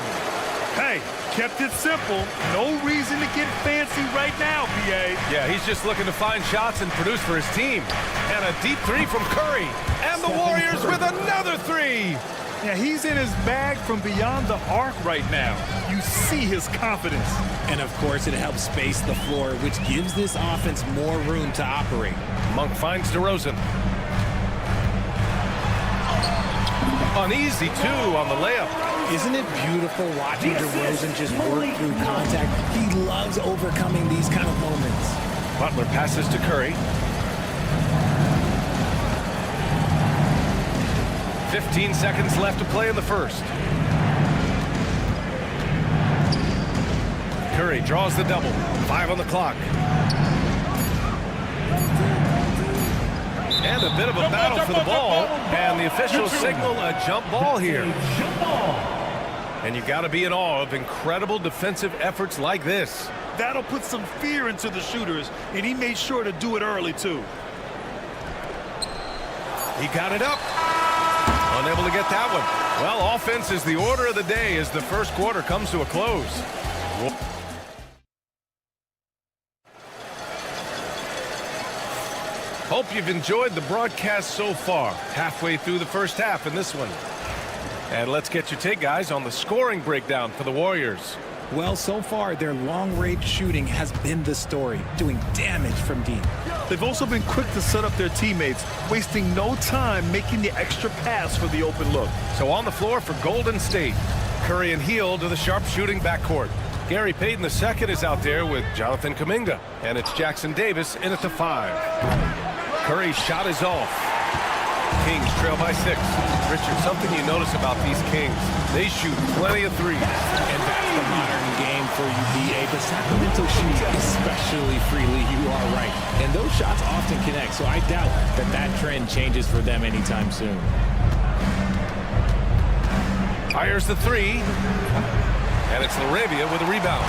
Hey, kept it simple. No reason to get fancy right now, BA. Yeah, he's just looking to find shots and produce for his team. And a deep three from Curry. And the Warriors with another three. Yeah, he's in his bag from beyond the arc right now. You see his confidence. And of course, it helps space the floor, which gives this offense more room to operate. Monk finds DeRozan. Uneasy, too, on the layup. Isn't it beautiful watching DeRozan just work through contact? He loves overcoming these kind of moments. Butler passes to Curry. 15 seconds left to play in the first. Curry draws the double. 5 on the clock. And a bit of a battle for the ball. And the officials signal a jump ball here. And you got to be in awe of incredible defensive efforts like this. That'll put some fear into the shooters, and he made sure to do it early, too. He got it up. Unable to get that one. Well, offense is the order of the day as the first quarter comes to a close. Hope you've enjoyed the broadcast so far. Halfway through the first half in this one. And let's get your take, guys, on the scoring breakdown for the Warriors. Well, so far, their long-range shooting has been the story, doing damage from deep. They've also been quick to set up their teammates, wasting no time making the extra pass for the open look. So on the floor for Golden State, Curry and Hield to the sharp shooting backcourt. Gary Payton II is out there with Jonathan Kuminga, and it's Jackson Davis in at the 5. Curry's shot is off. Kings trail by 6. Richard, something you notice about these Kings, they shoot plenty of threes. And that's the modern game for you, BA. But Sacramento shoots especially freely, you are right. And those shots often connect, so I doubt that trend changes for them anytime soon. Fires the 3. And it's LaRavia with a rebound.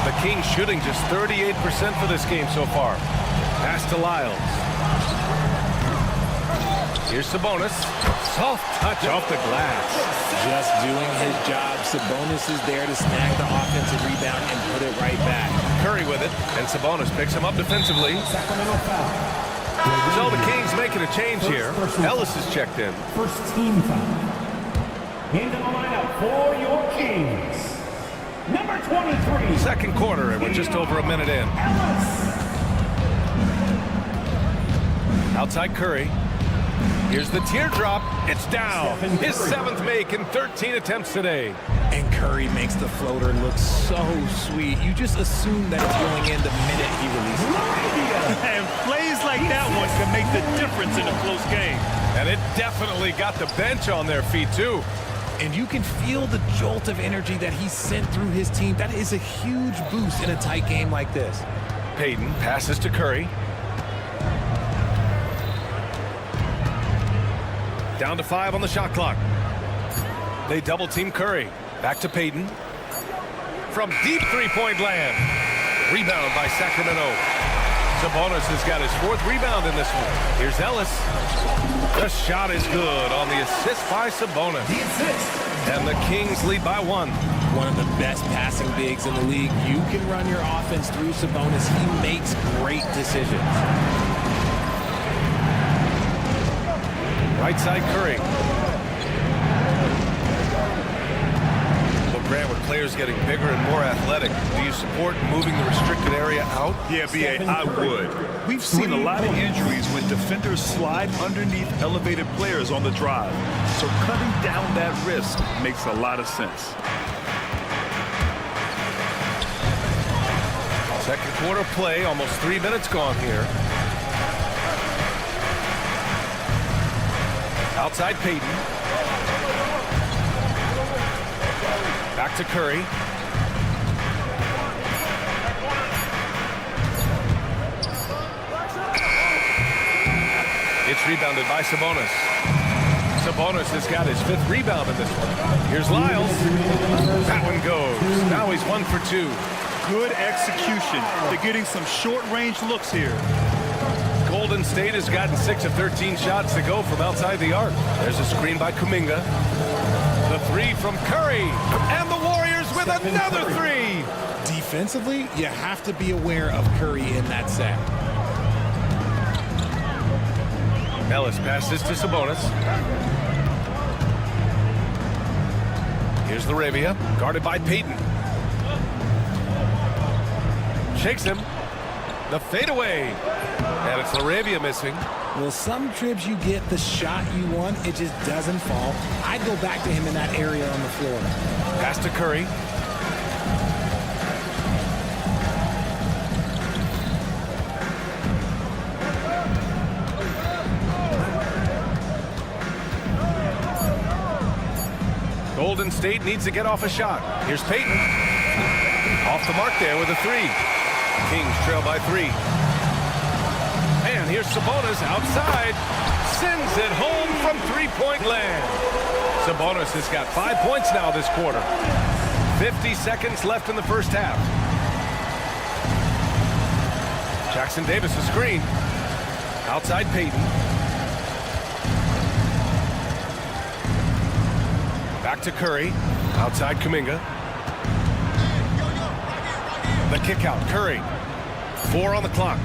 The Kings shooting just 38% for this game so far. Pass to Lyles. Here's Sabonis. Soft touch off the glass. Just doing his job. Sabonis is there to snag the offensive rebound and put it right back. Curry with it, and Sabonis picks him up defensively. So the Kings making a change here. Ellis is checked in. First team foul. Into the lineup for your Kings. Number 23. Second quarter, and we're just over a minute in. Outside Curry. Here's the teardrop. It's down. His 7th make in 13 attempts today. And Curry makes the floater look so sweet. You just assume that it's going in the minute he releases it. And plays like that one can make the difference in a close game. And it definitely got the bench on their feet, too. And you can feel the jolt of energy that he sent through his team. That is a huge boost in a tight game like this. Payton passes to Curry. Down to 5 on the shot clock. They double team Curry. Back to Payton. From deep three-point land. Rebound by Sacramento. Sabonis has got his 4th rebound in this one. Here's Ellis. The shot is good on the assist by Sabonis. And the Kings lead by 1. One of the best passing bigs in the league. You can run your offense through Sabonis. He makes great decisions. Right side Curry. Well, Grant, with players getting bigger and more athletic, do you support moving the restricted area out? Yeah, B.A., I would. We've seen a lot of injuries when defenders slide underneath elevated players on the drive. So cutting down that risk makes a lot of sense. Second quarter play, almost 3 minutes gone here. Outside Payton. Back to Curry. It's rebounded by Sabonis. Sabonis has got his 5th rebound in this one. Here's Lyles. That one goes. Now he's 1 for 2. Good execution. They're getting some short-range looks here. Golden State has gotten 6 of 13 shots to go from outside the arc. There's a screen by Kuminga. The 3 from Curry. And the Warriors with another 3. Defensively, you have to be aware of Curry in that set. Ellis passes to Sabonis. Here's LaRavia, guarded by Payton. Shakes him. The fadeaway. And it's LaRavia missing. Well, some trips you get the shot you want, it just doesn't fall. I'd go back to him in that area on the floor. Pass to Curry. Golden State needs to get off a shot. Here's Payton. Off the mark there with a three. Kings trail by 3. And here's Sabonis outside. Sends it home from three-point land. Sabonis has got 5 points now this quarter. 50 seconds left in the first half. Jackson Davis a screen. Outside Payton. Back to Curry. Outside Kuminga. The kick out. Curry. 4 on the clock.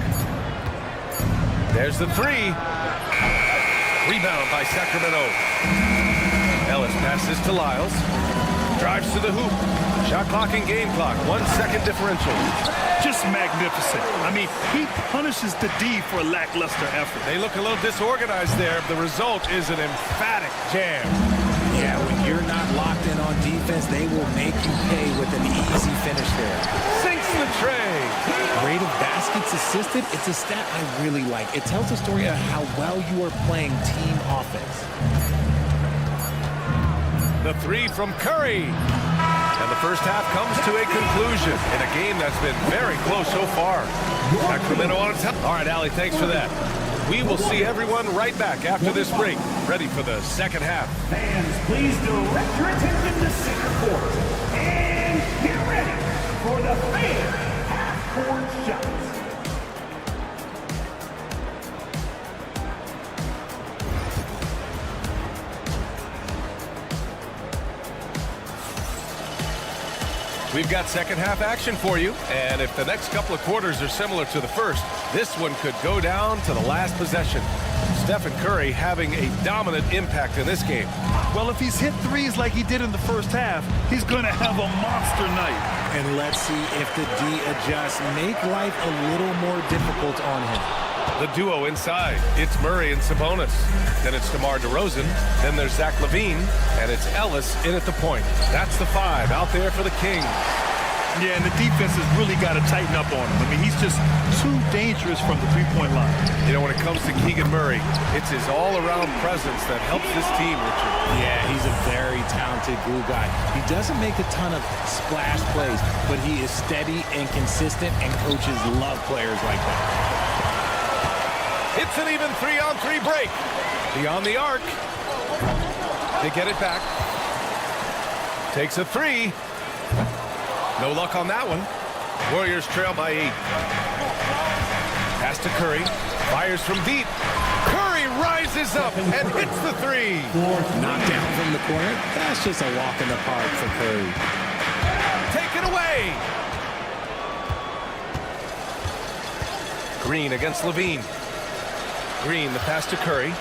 There's the three. Rebound by Sacramento. Ellis passes to Lyles. Drives to the hoop. Shot clock and game clock. 1 second differential. Just magnificent. I mean, he punishes the D for a lackluster effort. They look a little disorganized there. The result is an emphatic jam. Yeah, when you're not locked in on defense, they will make you pay with an easy finish there. Sinks the tray. Rate of baskets assisted, it's a stat I really like. It tells a story of how well you are playing team offense. The three from Curry. And the first half comes to a conclusion in a game that's been very close so far. Sacramento on top. All right, Allie, thanks for that. We will see everyone right back after this break, ready for the second half. Fans, please direct your attention to center court. And get ready for the fan half-court shots. We've got second half action for you, and if the next couple of quarters are similar to the first, this one could go down to the last possession. Stephen Curry having a dominant impact in this game. Well, if he's hit threes like he did in the first half, he's going to have a monster night. And let's see if the D adjusts, make life a little more difficult on him. The duo inside. It's Murray and Sabonis. Then it's DeMar DeRozan. Then there's Zach LaVine. And it's Ellis in at the point. That's the 5 out there for the Kings. Yeah, and the defense has really got to tighten up on him. I mean, he's just too dangerous from the three-point line. You know, when it comes to Keegan Murray, it's his all-around presence that helps this team, Richard. Yeah, he's a very talented glue guy. He doesn't make a ton of splash plays, but he is steady and consistent, and coaches love players like that. It's an even 3-on-3 break. Beyond the arc. They get it back. Takes a 3. No luck on that one. Warriors trail by 8. Pass to Curry. Fires from deep. Curry rises up and hits the 3. Knocked down from the corner. That's just a walk in the park for Curry. Taken away. Green against LaVine. Green, the pass to Curry.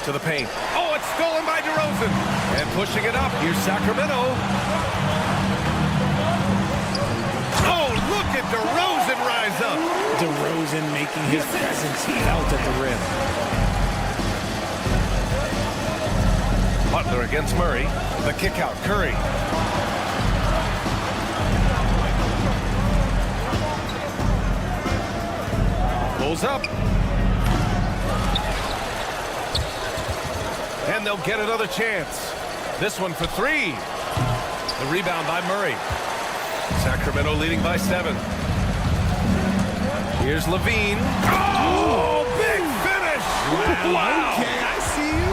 To the paint. Oh, it's stolen by DeRozan. And pushing it up. Here's Sacramento. Oh, look at DeRozan rise up. DeRozan making his presence felt at the rim. Butler against Murray. The kick out. Curry. Pulls up. And they'll get another chance. This one for 3. The rebound by Murray. Sacramento leading by 7. Here's LaVine. Oh, big finish! Wow! Okay, I see you.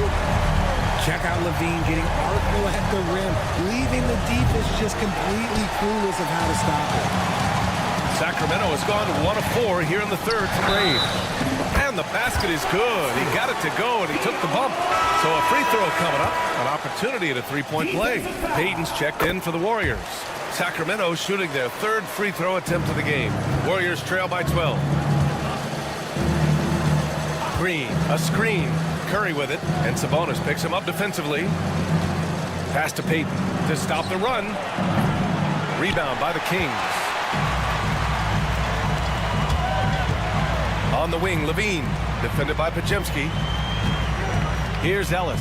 Check out LaVine getting artful at the rim, leaving the defense just completely clueless of how to stop it. Sacramento has gone to 1 of 4 here in the third straight. And the basket is good. He got it to go, and he took the bump. So a free throw coming up. An opportunity at a three-point play. Payton's checked in for the Warriors. Sacramento shooting their 3rd free throw attempt of the game. Warriors trail by 12. Green, a screen. Curry with it, and Sabonis picks him up defensively. Pass to Payton to stop the run. Rebound by the Kings. On the wing, Levine, defended by Pajemski. Here's Ellis.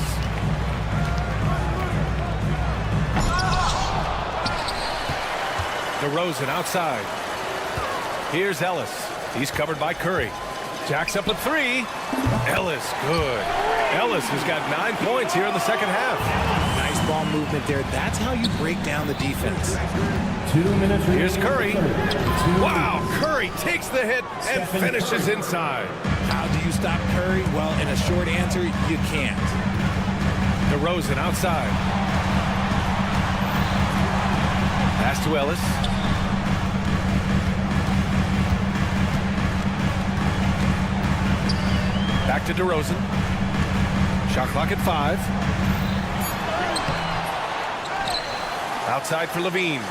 DeRozan outside. Here's Ellis. He's covered by Curry. Jacks up a three. Ellis, good. Ellis has got 9 points here in the second half. Nice ball movement there. That's how you break down the defense. 2 minutes. Here's Curry. Wow, Curry takes the hit and finishes inside. How do you stop Curry? Well, in a short answer, you can't. DeRozan outside. Pass to Ellis. Back to DeRozan. Shot clock at 5. Outside for Levine.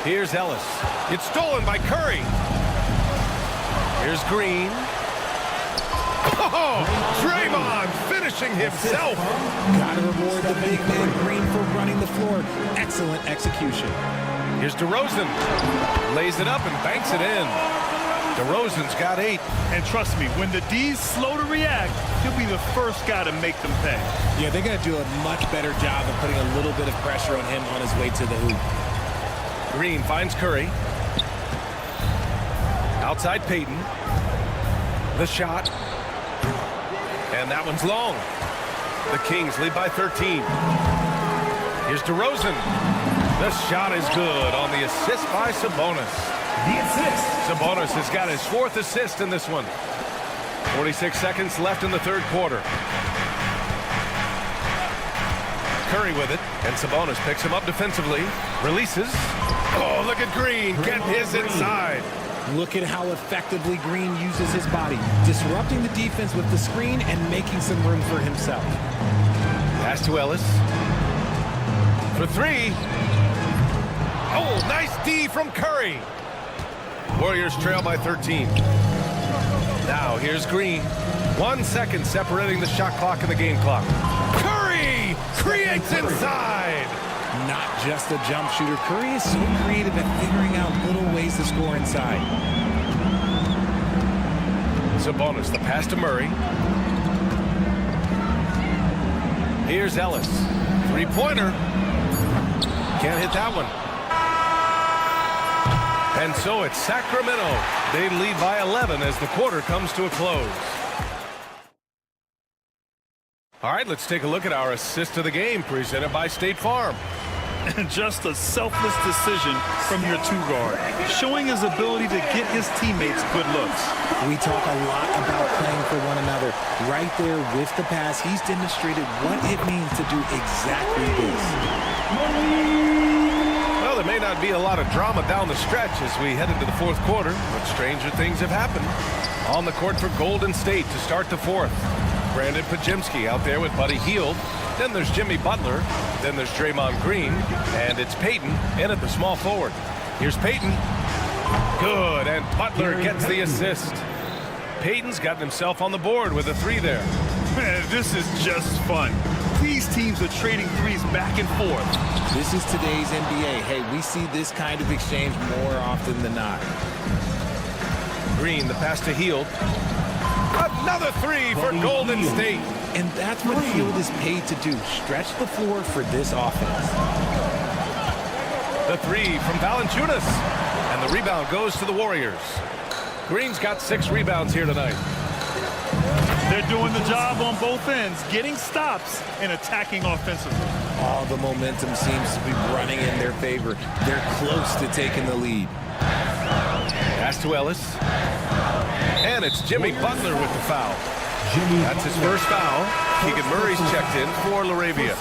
Here's Ellis. It's stolen by Curry. Here's Green. Oh, Draymond finishing himself. Gotta reward the big man Green for running the floor. Excellent execution. Here's DeRozan. Lays it up and banks it in. DeRozan's got 8. And trust me, when the D's slow to react, he'll be the first guy to make them pay. Yeah, they're going to do a much better job of putting a little bit of pressure on him on his way to the hoop. Green finds Curry. Outside Payton. The shot. And that one's long. The Kings lead by 13. Here's DeRozan. The shot is good on the assist by Sabonis. The assist. Sabonis has got his 4th assist in this one. 46 seconds left in the third quarter. Curry with it, and Sabonis picks him up defensively. Releases. Oh, look at Green. Get his inside. Look at how effectively Green uses his body, disrupting the defense with the screen and making some room for himself. Pass to Ellis. For 3. Oh, nice D from Curry. Warriors trail by 13. Now here's Green. 1 second separating the shot clock and the game clock. Curry creates inside. Not just a jump shooter. Curry is so creative at figuring out little ways to score inside. Sabonis, the pass to Murray. Here's Ellis. 3-pointer. Can't hit that one. And so it's Sacramento. They lead by 11 as the quarter comes to a close. All right, let's take a look at our assist of the game presented by State Farm. And just a selfless decision from your 2-guard, showing his ability to get his teammates good looks. We talk a lot about playing for one another. Right there with the pass, he's demonstrated what it means to do exactly this. Well, there may not be a lot of drama down the stretch as we head into the fourth quarter, but stranger things have happened. On the court for Golden State to start the fourth. Brandon Pajemski out there with Buddy Hield. Then there's Jimmy Butler. Then there's Draymond Green. And it's Payton in at the small forward. Here's Payton. Good, and Butler gets the assist. Payton's gotten himself on the board with a 3 there. Man, this is just fun. These teams are trading threes back and forth. This is today's NBA. Hey, we see this kind of exchange more often than not. Green, the pass to Hield. Another 3 for Golden State. And that's what Hield is paid to do. Stretch the floor for this offense. The 3 from Valanciunas. And the rebound goes to the Warriors. Green's got 6 rebounds here tonight. They're doing the job on both ends, getting stops and attacking offensively. All the momentum seems to be running in their favor. They're close to taking the lead. Pass to Ellis. And it's Jimmy Butler with the foul. That's his first foul. Keegan Murray's checked in for LaRavia.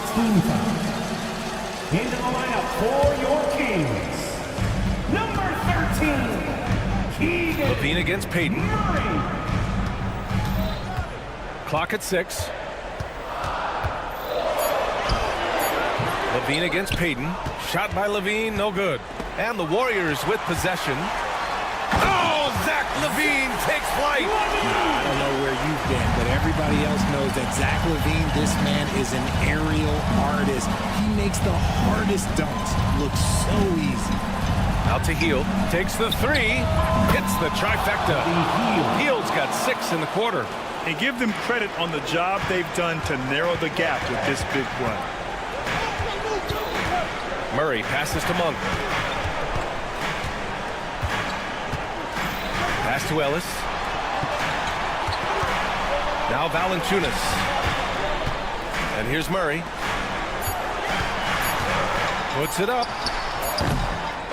Into the lineup for your Kings, number 13, Keegan Levine against Payton. Murray. Clock at 6. Levine against Payton. Shot by Levine, no good. And the Warriors with possession. Oh, Zach Levine takes flight. I don't know where you've been, but everybody else knows that Zach Levine, this man is an aerial artist. He makes the hardest dunks look so easy. Out to Hield, takes the three, hits the trifecta. Hield's got 6 in the quarter. And give them credit on the job they've done to narrow the gap with this big run. Murray passes to Monk. Pass to Ellis. Now Valanciunas. And here's Murray. Puts it up.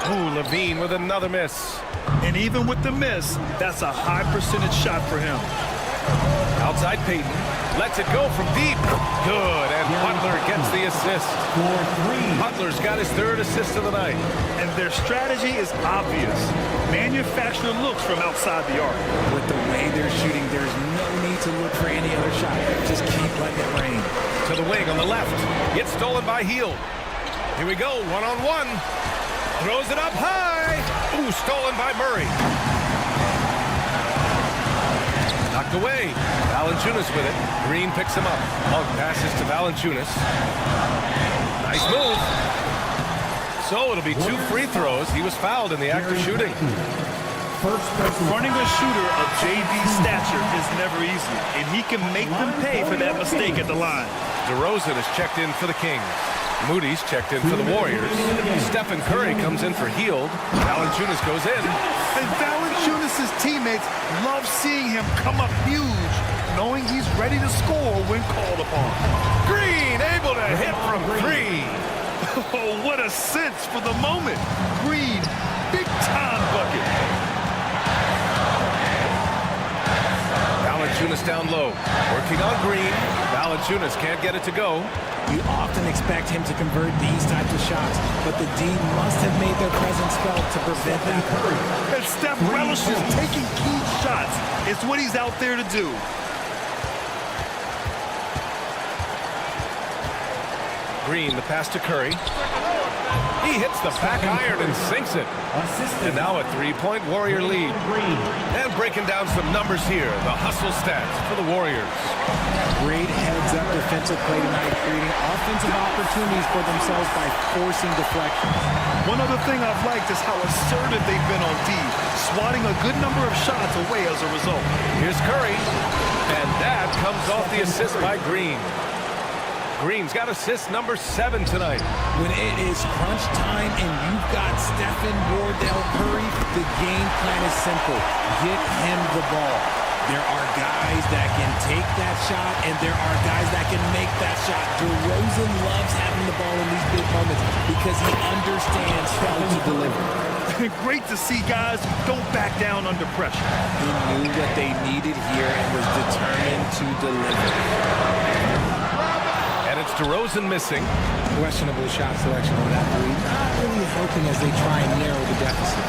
Ooh, Levine with another miss. And even with the miss, that's a high percentage shot for him. Outside Payton. Lets it go from deep. Good. And Butler gets the assist. Butler's got his 3rd assist of the night. And their strategy is obvious. Manufacture looks from outside the arc. With the way they're shooting, there's no need to look for any other shot. Just keep letting it rain. To the wing on the left. Gets stolen by Hield. Here we go. 1-on-1. Throws it up high. Ooh, stolen by Murray. Knocked away. Valanciunas with it. Green picks him up. Monk passes to Valanciunas. Nice move. So it'll be 2 free throws. He was fouled in the act of shooting. Running a shooter of JV's stature is never easy, and he can make them pay for that mistake at the line. DeRozan is checked in for the Kings. Moody's checked in for the Warriors. Stephen Curry comes in for Hield. Valanciunas goes in. And Valanciunas' teammates love seeing him come up huge, knowing he's ready to score when called upon. Green able to hit from 3. Oh, what a sense for the moment. Green, big-time bucket. Valanciunas down low. Working on Green. Valanciunas can't get it to go. You often expect him to convert these types of shots, but the D must have made their presence felt to prevent that. And Steph relishes taking key shots. It's what he's out there to do. Green, the pass to Curry. He hits the back iron and sinks it. And now a 3-point Warrior lead. And breaking down some numbers here, the hustle stats for the Warriors. Great heads-up defensive play tonight, creating offensive opportunities for themselves by forcing deflections. One other thing I've liked is how assertive they've been on D, swatting a good number of shots away as a result. Here's Curry. And that comes off the assist by Green. Green's got assist number 7 tonight. When it is crunch time and you've got Stephen Wardell Curry, the game plan is simple. Get him the ball. There are guys that can take that shot, and there are guys that can make that shot. DeRozan loves having the ball in these big moments because he understands how to deliver. Great to see guys don't back down under pressure. He knew what they needed here and was determined to deliver. And it's DeRozan missing. Questionable shot selection on that three. Not really helping as they try and narrow the deficit.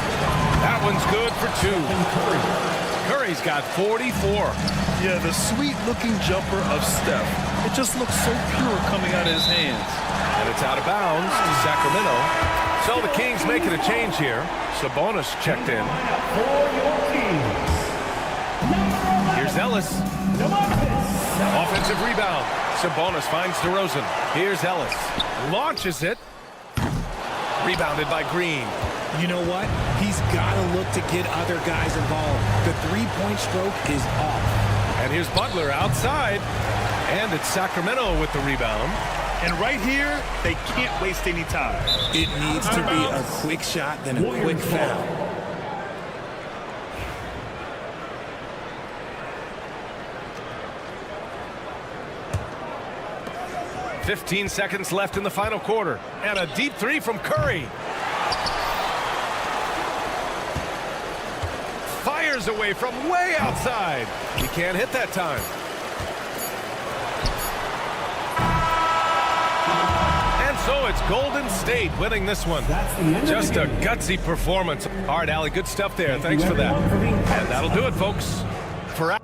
That one's good for 2. Curry's got 44. Yeah, the sweet-looking jumper of Steph. It just looks so pure coming out of his hands. And it's out of bounds to Sacramento. So the Kings making a change here. Sabonis checked in. Here's Ellis. Offensive rebound. Sabonis finds DeRozan. Here's Ellis. Launches it. Rebounded by Green. You know what? He's got to look to get other guys involved. The three-point stroke is off. And here's Butler outside. And it's Sacramento with the rebound. And right here, they can't waste any time. It needs to be a quick shot, then a quick foul. 15 seconds left in the final quarter. And a deep 3 from Curry. Fires away from way outside. He can't hit that time. And so it's Golden State winning this one. Just a gutsy performance. All right, Allie, good stuff there. Thanks for that. And that'll do it, folks. For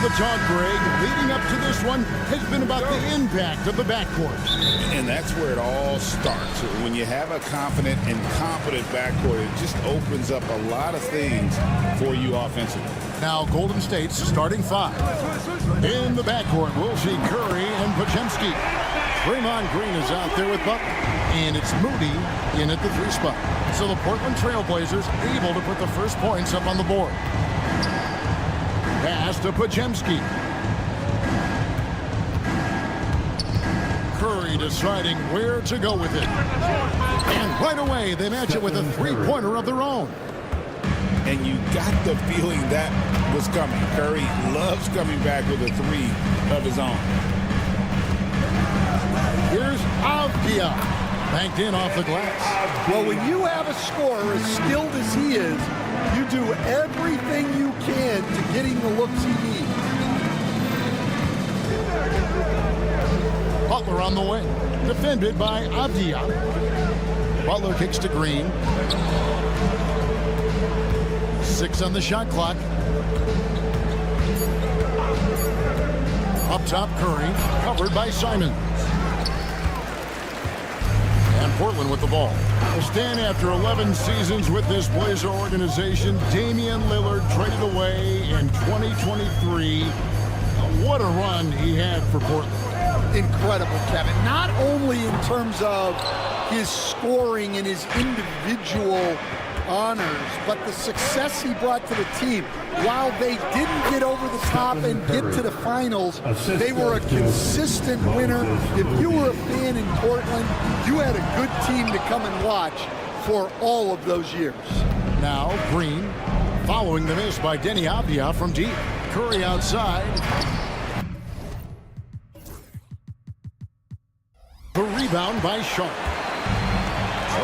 the talk, Greg, leading up to this one has been about the impact of the backcourt. And that's where it all starts. When you have a confident and competent backcourt, it just opens up a lot of things for you offensively. Now Golden State's starting five. In the backcourt, we'll see Curry and Podziemski. Draymond Green is out there with Butler. And it's Moody in at the 3 spot. So the Portland Trailblazers able to put the first points up on the board. Pass to Podziemski. Curry deciding where to go with it. And right away, they match it with a 3-pointer of their own. And you got the feeling that was coming. Curry loves coming back with a 3 of his own. Here's Avdia. Banked in off the glass. Well, when you have a scorer as skilled as he is, you do everything you can to get him the looks he needs. Butler on the wing. Defended by Avdia. Butler kicks to Green. 6 on the shot clock. Up top, Curry. Covered by Simons. And Portland with the ball. A stand after 11 seasons with this Blazer organization. Damian Lillard traded away in 2023. What a run he had for Portland. Incredible, Kevin. Not only in terms of his scoring and his individual honors, but the success he brought to the team. While they didn't get over the top and get to the finals, they were a consistent winner. If you were a fan in Portland, you had a good team to come and watch for all of those years. Now Green following the miss by Denny Avdia from deep. Curry outside. The rebound by Sharp.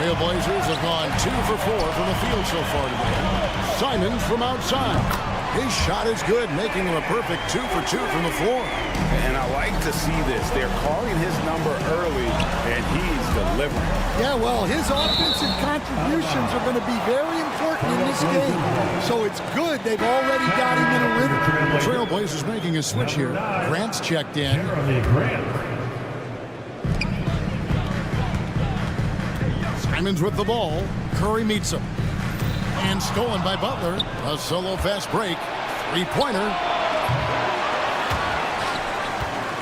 Trailblazers have gone 2 for 4 from the field so far today. Simons from outside. His shot is good, making him a perfect 2 for 2 from the floor. And I like to see this. They're calling his number early, and he's delivering. Yeah, well, his offensive contributions are going to be very important in this game. So it's good they've already got him in a rhythm. Trailblazers making a switch here. Grant's checked in. Simons with the ball. Curry meets him. And stolen by Butler. A solo fast break. 3-pointer.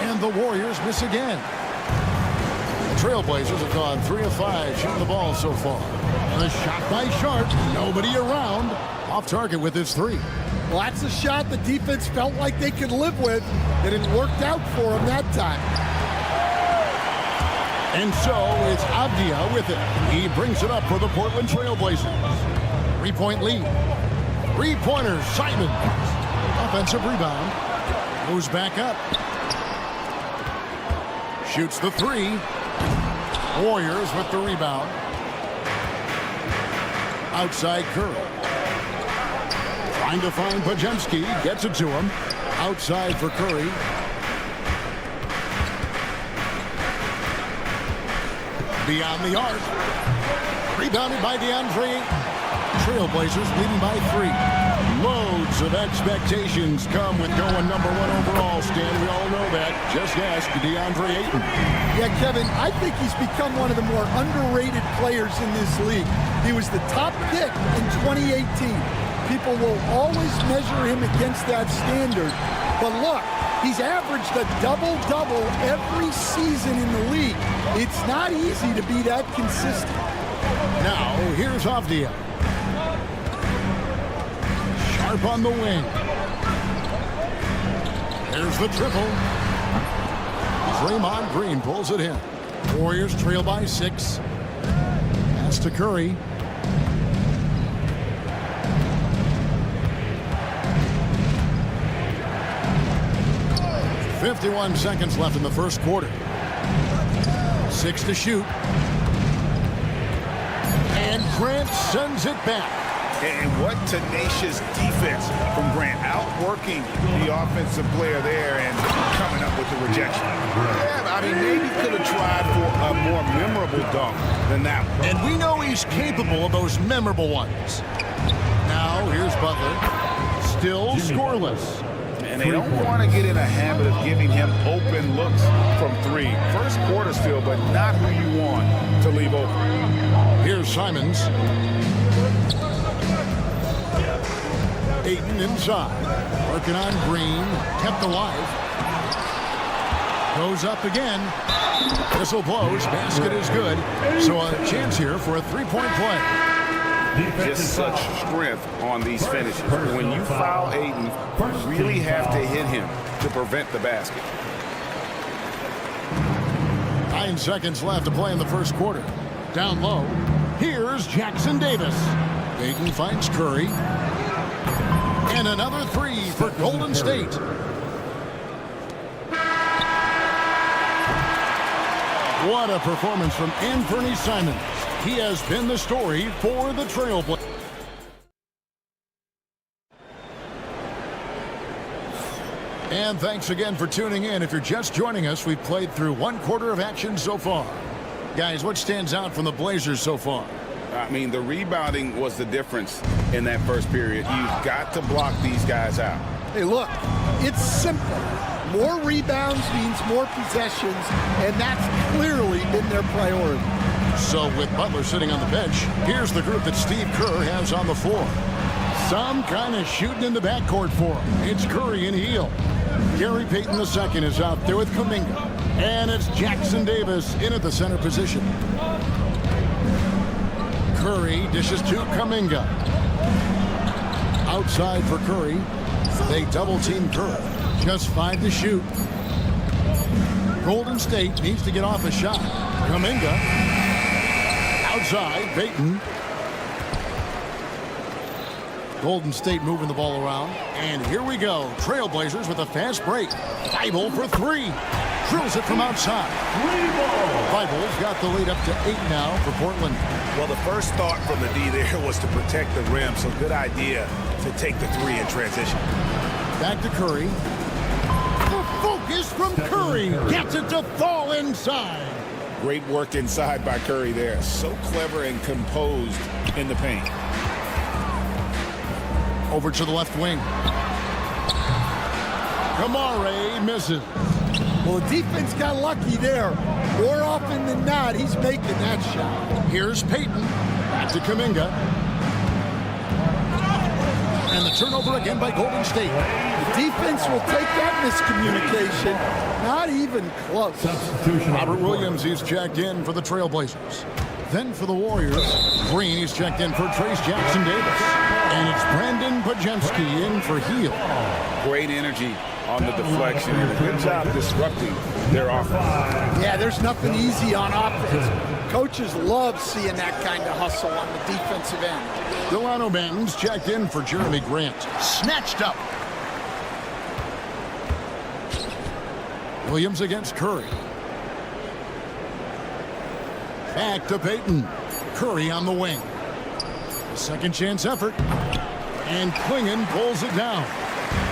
And the Warriors miss again. The Trailblazers have gone 3 of 5 shooting the ball so far. The shot by Sharp. Nobody around. Off target with his 3. Well, that's a shot the defense felt like they could live with, and it worked out for them that time. And so it's Avdia with it. He brings it up for the Portland Trailblazers. 3-point lead. 3-pointer, Simons. Offensive rebound. Moves back up. Shoots the 3. Warriors with the rebound. Outside Curry. Trying to find Podziemski. Gets it to him. Outside for Curry. Beyond the arc. Rebounded by DeAndre. Trailblazers leading by 3. Loads of expectations come with going number 1 overall, Stan. We all know that. Just ask DeAndre Ayton. Yeah, Kevin, I think he's become one of the more underrated players in this league. He was the top pick in 2018. People will always measure him against that standard. But look, he's averaged a double-double every season in the league. It's not easy to be that consistent. Now, here's Avdia. Sharp on the wing. There's the triple. Draymond Green pulls it in. Warriors trail by 6. Pass to Curry. .51 seconds left in the first quarter. 6 to shoot. And Grant sends it back. And what tenacious defense from Grant, outworking the offensive player there and coming up with the rejection. Yeah, I mean, maybe could have tried for a more memorable dunk than that one. And we know he's capable of those memorable ones. Now, here's Butler. Still scoreless. and they don't want to get in a habit of giving him open looks from three. First quarter still, but not who you want to leave open. Here's Simons. Ayton inside. Working on Green. Kept alive. Goes up again. Whistle blows. Basket is good. So a chance here for a three-point play. Just such strength on these finishes. When you foul Ayton, you really have to hit him to prevent the basket. 9 seconds left to play in the first quarter. Down low. Here's Jackson Davis. Ayton finds Curry. And another three for Golden State. What a performance from Anthony Simons. He has been the story for the Trailblazers. And thanks again for tuning in. If you're just joining us, we've played through one quarter of action so far. Guys, what stands out from the Blazers so far? I mean, the rebounding was the difference in that first period. You've got to block these guys out. Hey, look, it's simple. More rebounds means more possessions, and that's clearly been their priority. So with Butler sitting on the bench, here's the group that Steve Kerr has on the floor. Some kind of shooting in the backcourt for him. It's Curry and Hield. Gary Payton II is out there with Kuminga. And it's Jackson Davis in at the center position. Curry dishes to Kuminga. Outside for Curry. They double-team Curry. Just 5 to shoot. Golden State needs to get off a shot. Kuminga. Outside, Payton. Golden State moving the ball around. And here we go. Trailblazers with a fast break. Thibault for three. Drills it from outside. Thibault's got the lead up to 8 now for Portland. Well, the first thought from the D there was to protect the rim, so good idea to take the three in transition. Back to Curry. The focus from Curry. Gets it to fall inside. Great work inside by Curry there. So clever and composed in the paint. Over to the left wing. Kamare misses. Well, the defense got lucky there. More often than not, he's making that shot. Here's Payton. Back to Kuminga. And the turnover again by Golden State. The defense will take that miscommunication. Not even close. Substitution. Robert Williams, he's checked in for the Trailblazers. Then for the Warriors, Green, he's checked in for Trace Jackson Davis. And it's Brandon Pajemski in for Hield. Great energy on the deflection and a good job disrupting their offense. Yeah, there's nothing easy on offense. Coaches love seeing that kind of hustle on the defensive end. Delano Banton's checked in for Jeremy Grant. Snatched up. Williams against Curry. Back to Payton. Curry on the wing. A second chance effort. And Klingon pulls it down.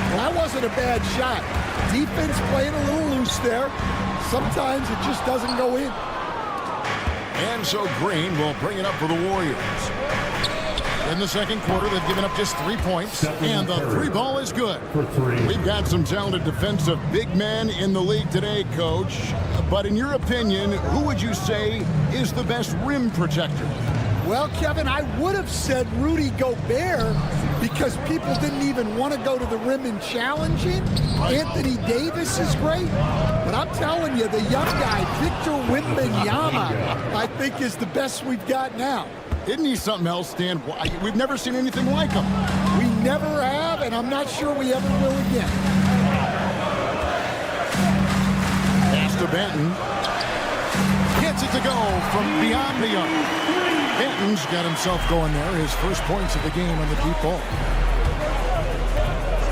Well, that wasn't a bad shot. Defense playing a little loose there. Sometimes it just doesn't go in. And so Green will bring it up for the Warriors. In the second quarter, they've given up just 3 points, and the three ball is good. We've got some talented defensive big men in the league today, Coach. But in your opinion, who would you say is the best rim protector? Well, Kevin, I would have said Rudy Gobert because people didn't even want to go to the rim and challenge him. Anthony Davis is great, but I'm telling you, the young guy, Victor Wembanyama, I think is the best we've got now. Isn't he something else, Stan? We've never seen anything like him. We never have, and I'm not sure we ever will again. Pass to Banton. Gets it to go from beyond the arc. Banton's got himself going there. His first points of the game on the deep ball.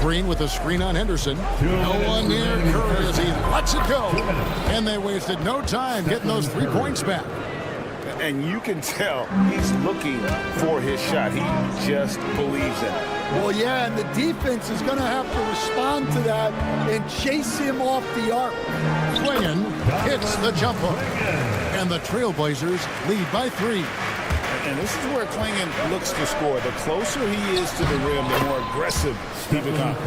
Green with a screen on Henderson. No one near Curry as he lets it go. And they wasted no time getting those 3 points back. And you can tell he's looking for his shot. He just believes in it. Well, yeah, and the defense is going to have to respond to that and chase him off the arc. Klingon hits the jump hook. And the Trailblazers lead by 3. And this is where Klingon looks to score. The closer he is to the rim, the more aggressive he becomes.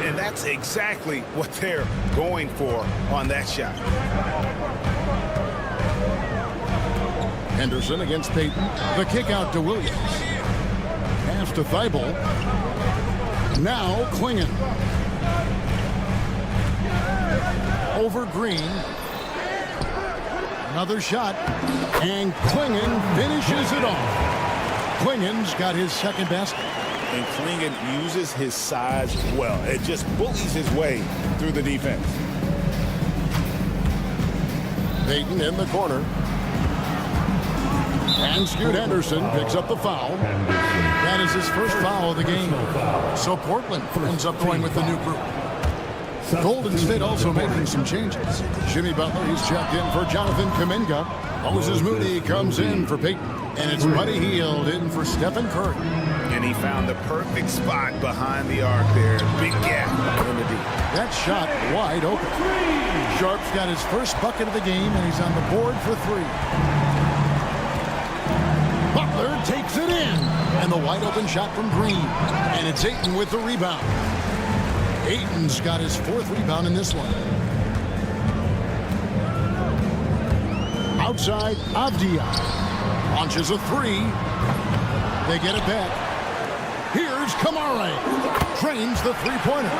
And that's exactly what they're going for on that shot. Henderson against Payton. The kick out to Williams. Pass to Thibault. Now Klingon. Over Green. Another shot. And Klingon finishes it off. Klingon's got his second basket. And Klingon uses his size well. It just bullies his way through the defense. Payton in the corner. And Scoot Henderson picks up the foul. That is his first foul of the game. So Portland ends up going with the new group. Golden State also making some changes. Jimmy Butler, he's checked in for Jonathan Kuminga. Moses Moody comes in for Payton. And it's Buddy Hield in for Stephen Curry. And he found the perfect spot behind the arc there. Big gap in the deep. That shot wide open. Sharp's got his first bucket of the game, and he's on the board for three. Butler takes it in. And the wide open shot from Green. And it's Ayton with the rebound. Ayton's got his fourth rebound in this one. Outside, Avdia launches a three. They get it back. Here's Kamare. Trains the three-pointer.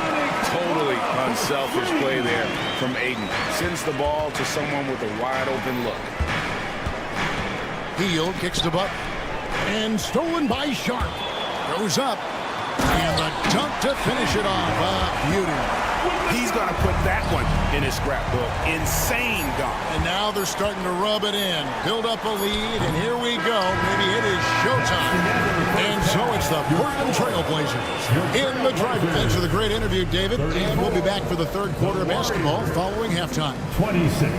Totally unselfish play there from Ayton. Sends the ball to someone with a wide-open look. Hield kicks to Butler. And stolen by Sharp. Goes up. And the dunk to finish it off. Beauty. He's going to put that one in his scrapbook. Insane dunk. And now they're starting to rub it in. Build up a lead, and here we go. Maybe it is showtime. And so it's the Portland Trailblazers in the driving. Thanks for the great interview, David. And we'll be back for the third quarter of basketball following halftime. 26.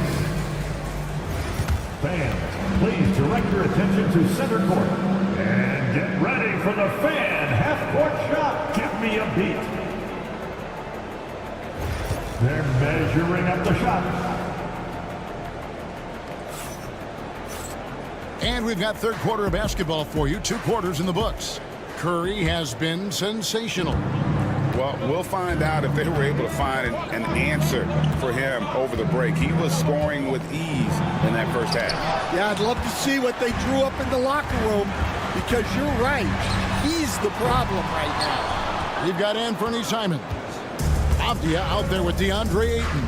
Fans, please direct your attention to center court. And get ready for the fan half-court shot. Give me a beat. They're measuring up the shot. And we've got third quarter of basketball for you. 2 quarters in the books. Curry has been sensational. Well, we'll find out if they were able to find an answer for him over the break. He was scoring with ease in that first half. Yeah, I'd love to see what they drew up in the locker room, because you're right. He's the problem right now. You've got Anthony Simons. Avdia out there with DeAndre Ayton.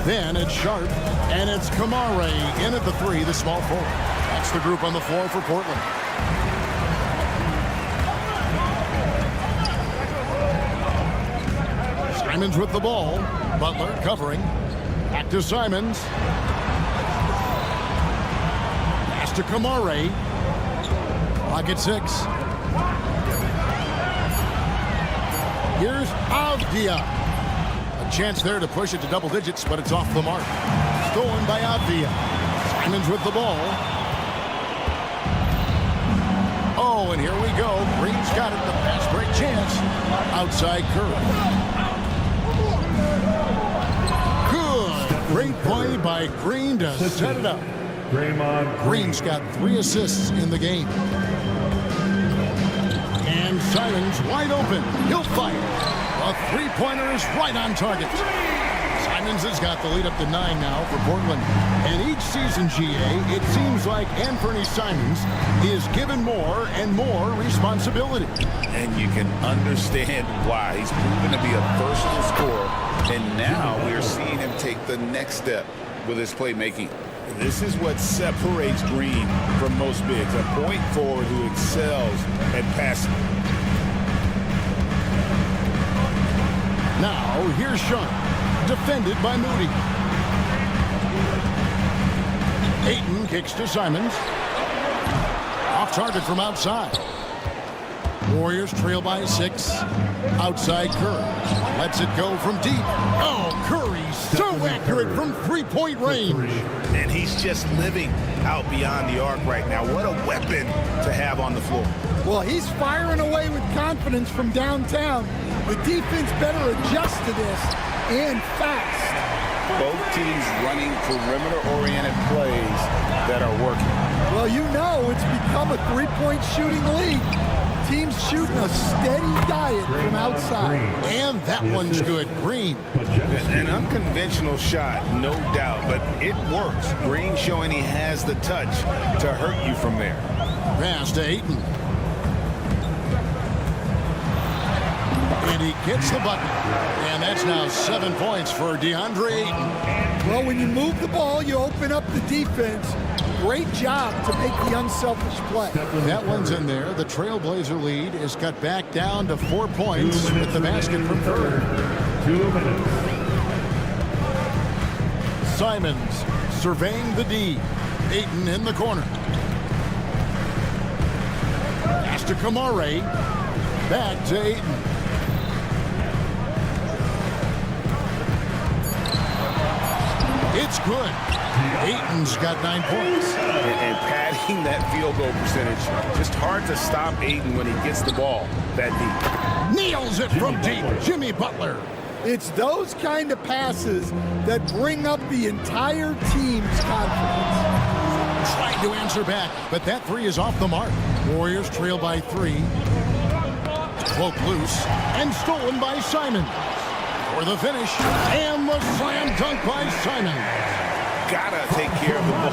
Then it's Sharp, and it's Kamare in at the three, the small forward. That's the group on the floor for Portland. Simons with the ball. Butler covering. Back to Simons. Pass to Kamare. Clock at 6. Here's Avdia. A chance there to push it to double digits, but it's off the mark. Stolen by Avdia. Simons with the ball. Oh, and here we go. Green's got it. The fast break chance. Outside Curry. Good. Great play by Green to set it up. Green's got 3 assists in the game. And Simons wide open. He'll fire. A three-pointer is right on target. Simons has got the lead up to 9 now for Portland. And each season, GA, it seems like Anthony Simons is given more and more responsibility. And you can understand why. He's proven to be a versatile scorer. And now we are seeing him take the next step with his playmaking. This is what separates Green from most bigs. A point forward who excels at passing. Now, here's Sharp, defended by Moody. Ayton kicks to Simons. Off target from outside. Warriors trail by 6. Outside Curry. Lets it go from deep. Oh, Curry so accurate from three-point range. And he's just living out beyond the arc right now. What a weapon to have on the floor. Well, he's firing away with confidence from downtown. The defense better adjust to this, and fast. Both teams running perimeter-oriented plays that are working. Well, you know it's become a three-point shooting league. Teams shooting a steady diet from outside. And that one's good. Green. An unconventional shot, no doubt, but it works. Green showing he has the touch to hurt you from there. Pass to Ayton. And he gets the bucket. And that's now 7 points for DeAndre Ayton. Well, when you move the ball, you open up the defense. Great job to make the unselfish play. That one's in there. The Trailblazer lead is cut back down to 4 points with the basket from Curry. 2 minutes. Simons surveying the D. Ayton in the corner. Pass to Kamare. Back to Ayton. It's good. Ayton's got 9 points. And padding that field goal percentage, just hard to stop Ayton when he gets the ball that deep. Nails it from deep. Jimmy Butler. It's those kind of passes that bring up the entire team's confidence. Tried to answer back, but that three is off the mark. Warriors trail by 3. Cloak loose and stolen by Simon. For the finish, and the slam dunk by Simon. Gotta take care of the ball.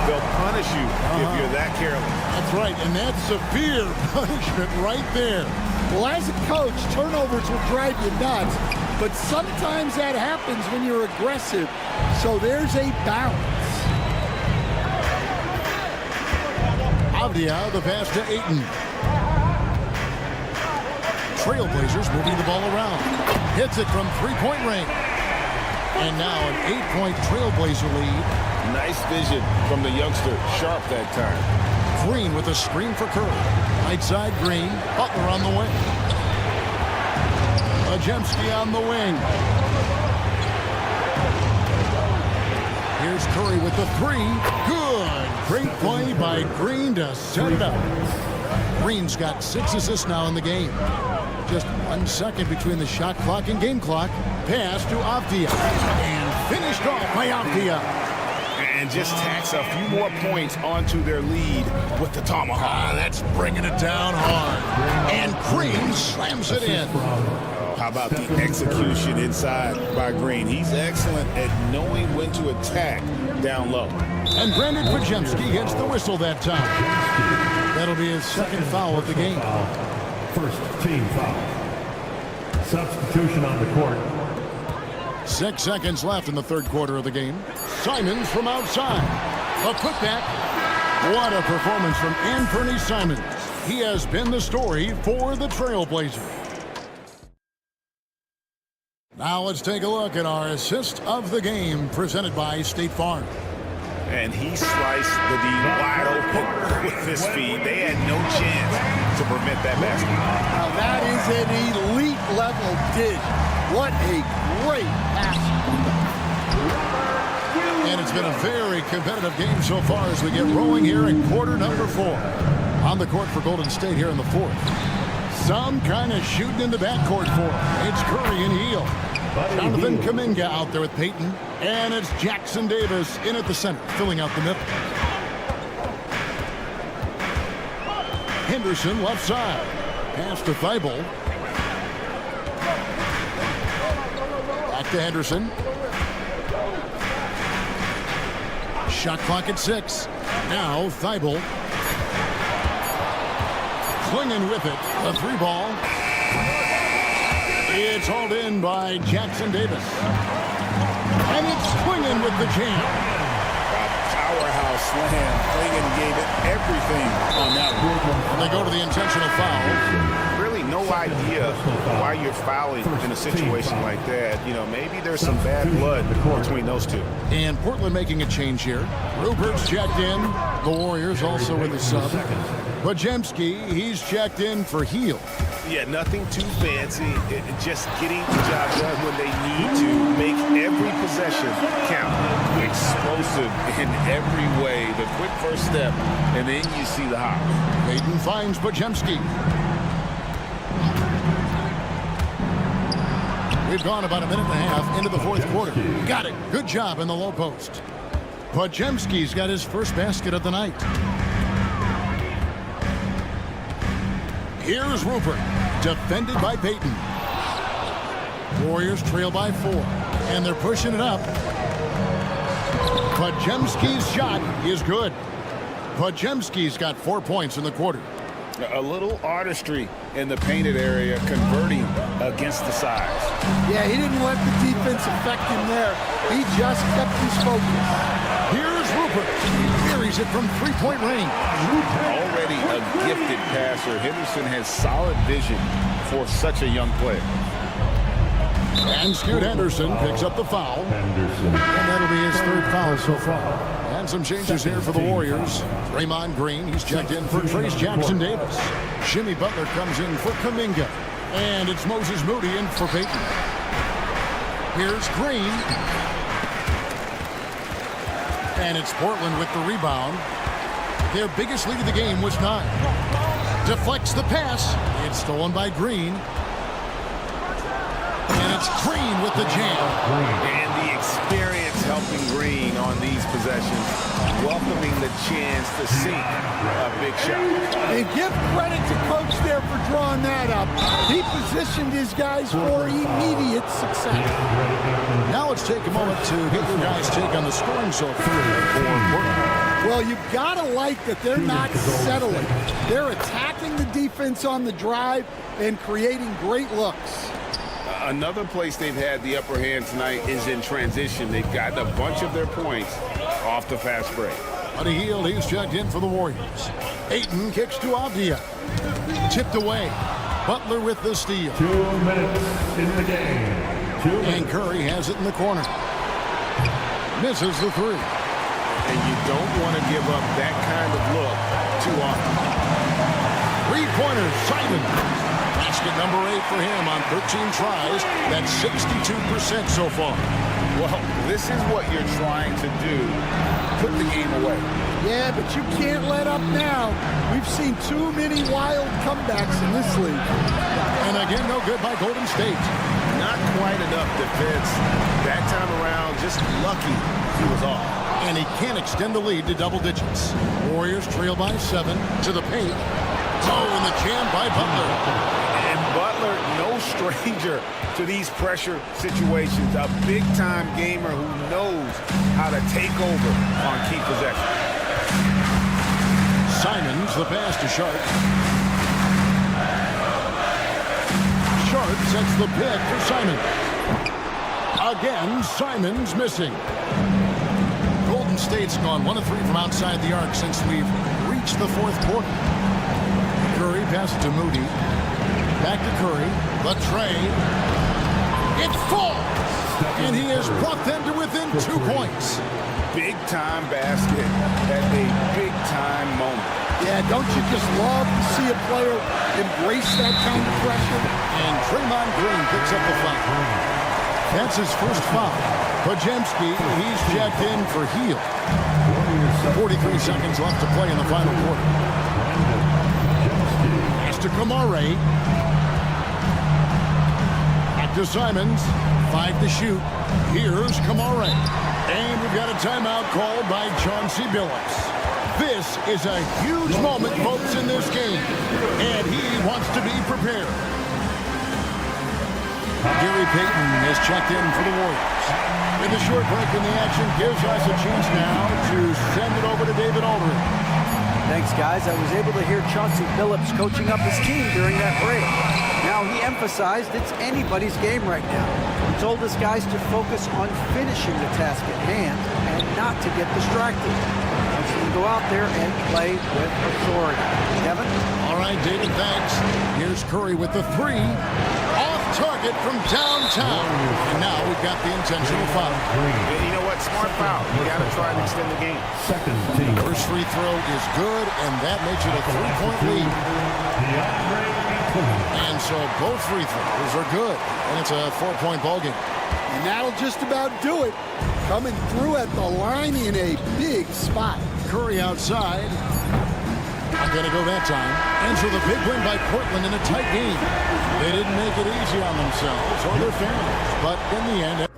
They'll punish you if you're that careless. That's right, and that's severe punishment right there. Well, as a coach, turnovers will drive you nuts, but sometimes that happens when you're aggressive, so there's a balance. Avdia, the pass to Ayton. Trailblazers moving the ball around. Hits it from three-point range. And now an 8-point Trailblazer lead. Nice vision from the youngster. Sharp that time. Green with a screen for Curry. Right side Green. Butler on the wing. Ajemski on the wing. Here's Curry with the 3. Good. Great play by Green to set it up. Green's got 6 assists now in the game. Just 1 second between the shot clock and game clock. Pass to Avdia. And finished off by Avdia. And just tacks a few more points onto their lead with the tomahawk. That's bringing it down hard. And Green slams it in. How about the execution inside by Green? He's excellent at knowing when to attack down low. And Brandon Pajemski gets the whistle that time. That'll be his second foul of the game. First team foul. Substitution on the court. 6 seconds left in the third quarter of the game. Simons from outside. A putback. What a performance from Anthony Simons. He has been the story for the Trailblazers. Now let's take a look at our assist of the game presented by State Farm. And he sliced the D wide open with his feed. They had no chance to prevent that basket. Now that is an elite level dish. What a great pass. And it's been a very competitive game so far as we get rolling here in quarter number 4. On the court for Golden State here in the 4th. Some kind of shooting in the backcourt for him. It's Curry and Heel. Jonathan Kuminga out there with Peyton. And it's Jackson Davis in at the center, filling out the middle. Henderson left side. Pass to Thibault. Back to Henderson. Shot clock at 6. Now Thibault. Clinging with it. A 3-ball. It's hauled in by Jackson Davis. And it's Clinging with the jam. Powerhouse slam. Clinging gave it everything on that one. And they go to the intentional foul. Really no idea why you're fouling in a situation like that. You know, maybe there's some bad blood between those two. And Portland making a change here. Rupert's checked in. The Warriors also with a sub. Pajemski, he's checked in for Heel. Yeah, nothing too fancy. Just getting the job done when they need to. Make every possession count. Explosive in every way. The quick first step, and then you see the hop. Peyton finds Pajemski. We've gone about a minute and a half into the fourth quarter. Got it. Good job in the low post. Podziemski's got his first basket of the night. Here's Rupert, defended by Payton. Warriors trail by 4, and they're pushing it up. Podziemski's shot is good. Podziemski's got 4 points in the quarter. A little artistry in the painted area, converting against the size. Yeah, he didn't let the defense affect him there. He just kept his focus. Here's Rupert. He buries it from three-point range. Already a gifted passer, Henderson has solid vision for such a young player. And Scoot Henderson picks up the foul. And that'll be his third foul so far. And some changes here for the Warriors. Draymond Green, he's checked in for Trace Jackson-Davis. Jimmy Butler comes in for Kuminga. And it's Moses Moody in for Payton. Here's Green. And it's Portland with the rebound. Their biggest lead of the game was 9. Deflects the pass. It's stolen by Green. And it's Green with the jam. And the experience helping Green on these possessions, welcoming the chance to sink a big shot. And give credit to coach there for drawing that up. He positioned his guys for immediate success. Now let's take a moment to get your guys' take on the scoring so far for Portland. Well, you've got to like that they're not settling. They're attacking the defense on the drive and creating great looks. Another place they've had the upper hand tonight is in transition. They've gotten a bunch of their points off the fast break. Buddy Hield, he's checked in for the Warriors. Ayton kicks to Avdia. Tipped away. Butler with the steal. 2 minutes in the game. And Curry has it in the corner. Misses the 3. And you don't want to give up that kind of look too often. 3-pointers, Simon. Basket number 8 for him on 13 tries. That's 62% so far. Well, this is what you're trying to do. Put the game away. Yeah, but you can't let up now. We've seen too many wild comebacks in this league. And again, no good by Golden State. Not quite enough defense. That time around, just lucky he was off. And he can't extend the lead to double digits. Warriors trail by 7 to the paint. Oh, and the jam by Butler. And Butler, no stranger to these pressure situations. A big-time gamer who knows how to take over on key possessions. Simons, the pass to Sharp. Sharp sets the pick for Simons. Again, Simons missing. Golden State's gone 1 of 3 from outside the arc since we've reached the fourth quarter. Curry passes to Moody. Back to Curry. The tray. It falls! And he has brought them to within 2 points. Big-time basket at a big-time moment. Yeah, don't you just love to see a player embrace that kind of pressure? And Draymond Green picks up the foul. That's his first foul. Podziemski, he's checked in for Hield. 43 seconds left to play in the final quarter. Pass to Kamare. Back to Simons. 5 to shoot. Here's Kamare. And we've got a timeout called by Chauncey Billups. This is a huge moment, folks, in this game. And he wants to be prepared. Gary Payton is checked in for the Warriors. And the short break in the action gives us a chance now to send it over to David Aldridge. Thanks, guys. I was able to hear Chauncey Billups coaching up his team during that break. Now, he emphasized it's anybody's game right now. He told his guys to focus on finishing the task at hand and not to get distracted. He wants them to go out there and play with authority. Kevin? All right, David, thanks. Here's Curry with the 3. Off target from downtown. And now we've got the intentional foul. And you know what? Smart foul. You got to try and extend the game. First free throw is good, and that makes it a 3-point lead. And so both free throws are good, and it's a 4-point ballgame. And that'll just about do it. Coming through at the line in a big spot. Curry outside. Not going to go that time. Ends with a big win by Portland in a tight game. They didn't make it easy on themselves or their families, but in the end,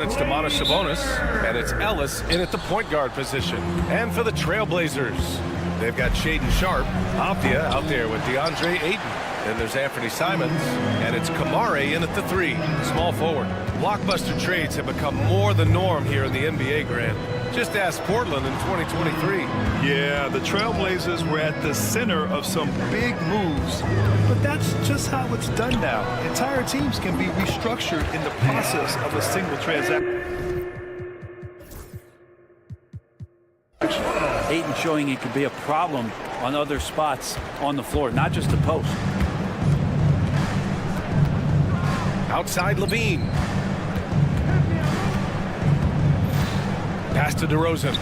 Then it's Sabonis, and it's Ellis in at the point guard position. And for the Trailblazers, they've got Shaden Sharp, Avdia out there with DeAndre Ayton. Then there's Anthony Simons, and it's Kamare in at the 3, small forward. Blockbuster trades have become more the norm here in the NBA, Grant. Just ask Portland in 2023. Yeah, the Trailblazers were at the center of some big moves, but that's just how it's done now. Entire teams can be restructured in the process of a single transaction. Ayton showing he could be a problem on other spots on the floor, not just the post. Outside Levine. Pass to DeRozan.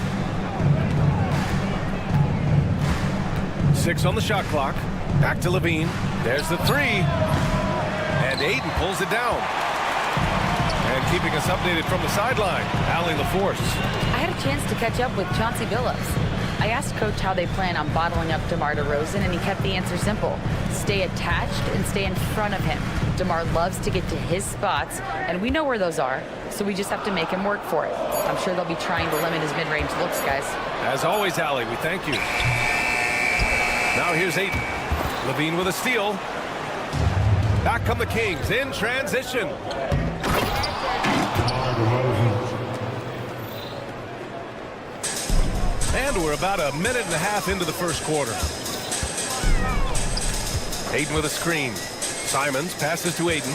6 on the shot clock. Back to Levine. There's the 3. And Ayton pulls it down. And keeping us updated from the sideline, Allie LaForce. I had a chance to catch up with Chauncey Billups. I asked Coach how they plan on bottling up DeMar DeRozan, and he kept the answer simple. Stay attached and stay in front of him. DeMar loves to get to his spots, and we know where those are, so we just have to make him work for it. I'm sure they'll be trying to limit his mid-range looks, guys. As always, Allie, we thank you. Now here's Ayton. Levine with a steal. Back come the Kings in transition. And we're about a minute and a half into the first quarter. Ayton with a screen. Simons passes to Ayton.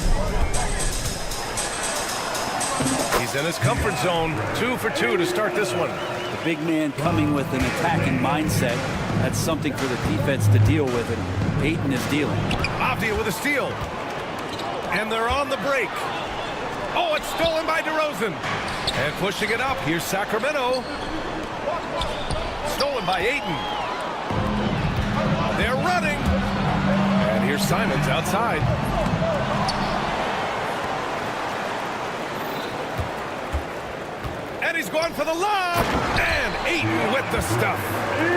He's in his comfort zone. 2 for 2 to start this one. The big man coming with an attacking mindset. That's something for the defense to deal with, and Ayton is dealing. Avdia with a steal. And they're on the break. Oh, it's stolen by DeRozan. And pushing it up, here's Sacramento. Stolen by Ayton. They're running. And here's Simons outside. And he's going for the lob. And Ayton with the stuff.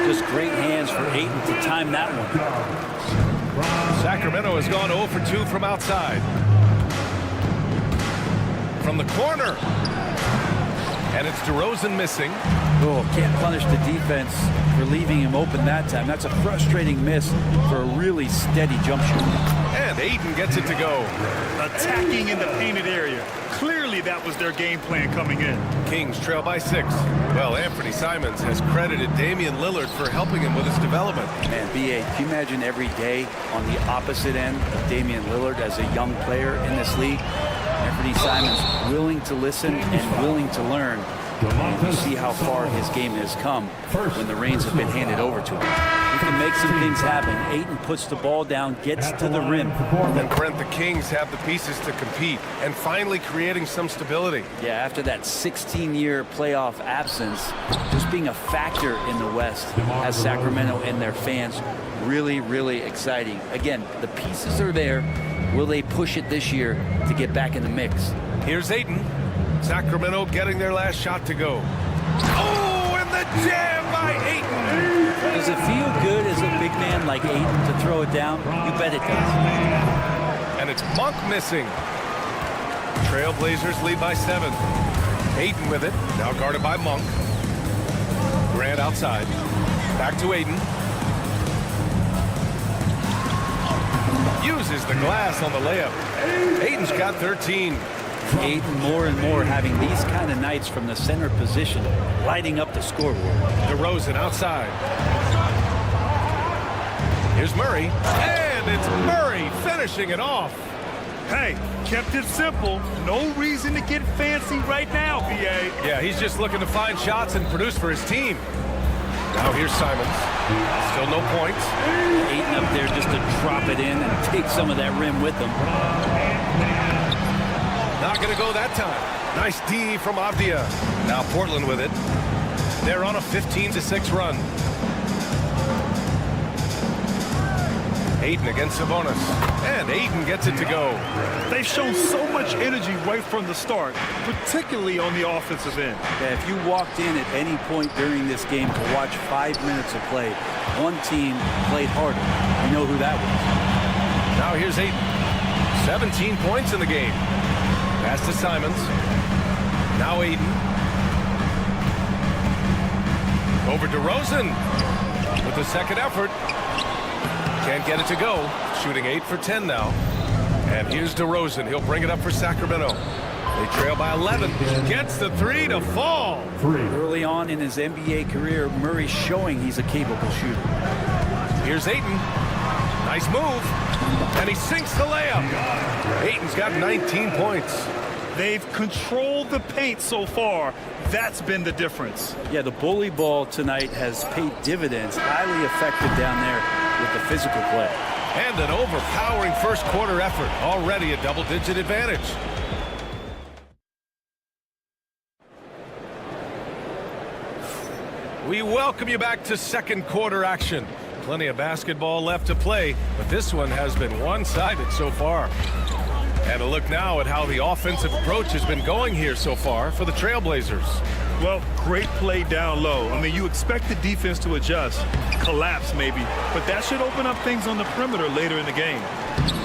Just great hands for Ayton to time that one. Sacramento has gone 0 for 2 from outside. From the corner. And it's DeRozan missing. Oh, can't punish the defense for leaving him open that time. That's a frustrating miss for a really steady jump shot. And Ayton gets it to go. Attacking in the painted area. Clearly that was their game plan coming in. Kings trail by 6. Well, Anthony Simons has credited Damian Lillard for helping him with his development. Man, B.A., can you imagine every day on the opposite end of Damian Lillard as a young player in this league? Anthony Simons willing to listen and willing to learn. And you see how far his game has come when the reins have been handed over to him. He can make some things happen. Ayton puts the ball down, gets to the rim. And Brent, the Kings have the pieces to compete and finally creating some stability. Yeah, after that 16-year playoff absence, just being a factor in the West has Sacramento and their fans really, really exciting. Again, the pieces are there. Will they push it this year to get back in the mix? Here's Ayton. Sacramento getting their last shot to go. Oh, and the jam by Ayton. Does it feel good as a big man like Ayton to throw it down? You bet it does. And it's Monk missing. Trailblazers lead by 7. Ayton with it, now guarded by Monk. Grant outside. Back to Ayton. Uses the glass on the layup. Ayton's got 13. Ayton more and more having these kind of nights from the center position, lighting up the scoreboard. DeRozan outside. Here's Murray. And it's Murray finishing it off. Hey, kept it simple. No reason to get fancy right now, B.A. Yeah, he's just looking to find shots and produce for his team. Now here's Simons. Still no points. Ayton up there just to drop it in and take some of that rim with them. Not going to go that time. Nice D from Avdia. Now Portland with it. They're on a 15-6 run. Ayton against Sabonis. And Ayton gets it to go. They've shown so much energy right from the start, particularly on the offensive end. Yeah, if you walked in at any point during this game to watch 5 minutes of play, one team played harder. You know who that was. Now here's Ayton. 17 points in the game. Pass to Simons. Now Aiden. Over to Rosen with the second effort. Can't get it to go. Shooting 8 for 10 now. And here's DeRozan. He'll bring it up for Sacramento. They trail by 11. Gets the 3 to fall. Early on in his NBA career, Murray's showing he's a capable shooter. Here's Ayton. Nice move. And he sinks the layup. Ayton's got 19 points. They've controlled the paint so far. That's been the difference. Yeah, the bully ball tonight has paid dividends. Highly effective down there with the physical play. And an overpowering first quarter effort. Already a double-digit advantage. We welcome you back to second quarter action. Plenty of basketball left to play, but this one has been one-sided so far. And a look now at how the offensive approach has been going here so far for the Trailblazers. Well, great play down low. I mean, you expect the defense to adjust, collapse maybe, but that should open up things on the perimeter later in the game.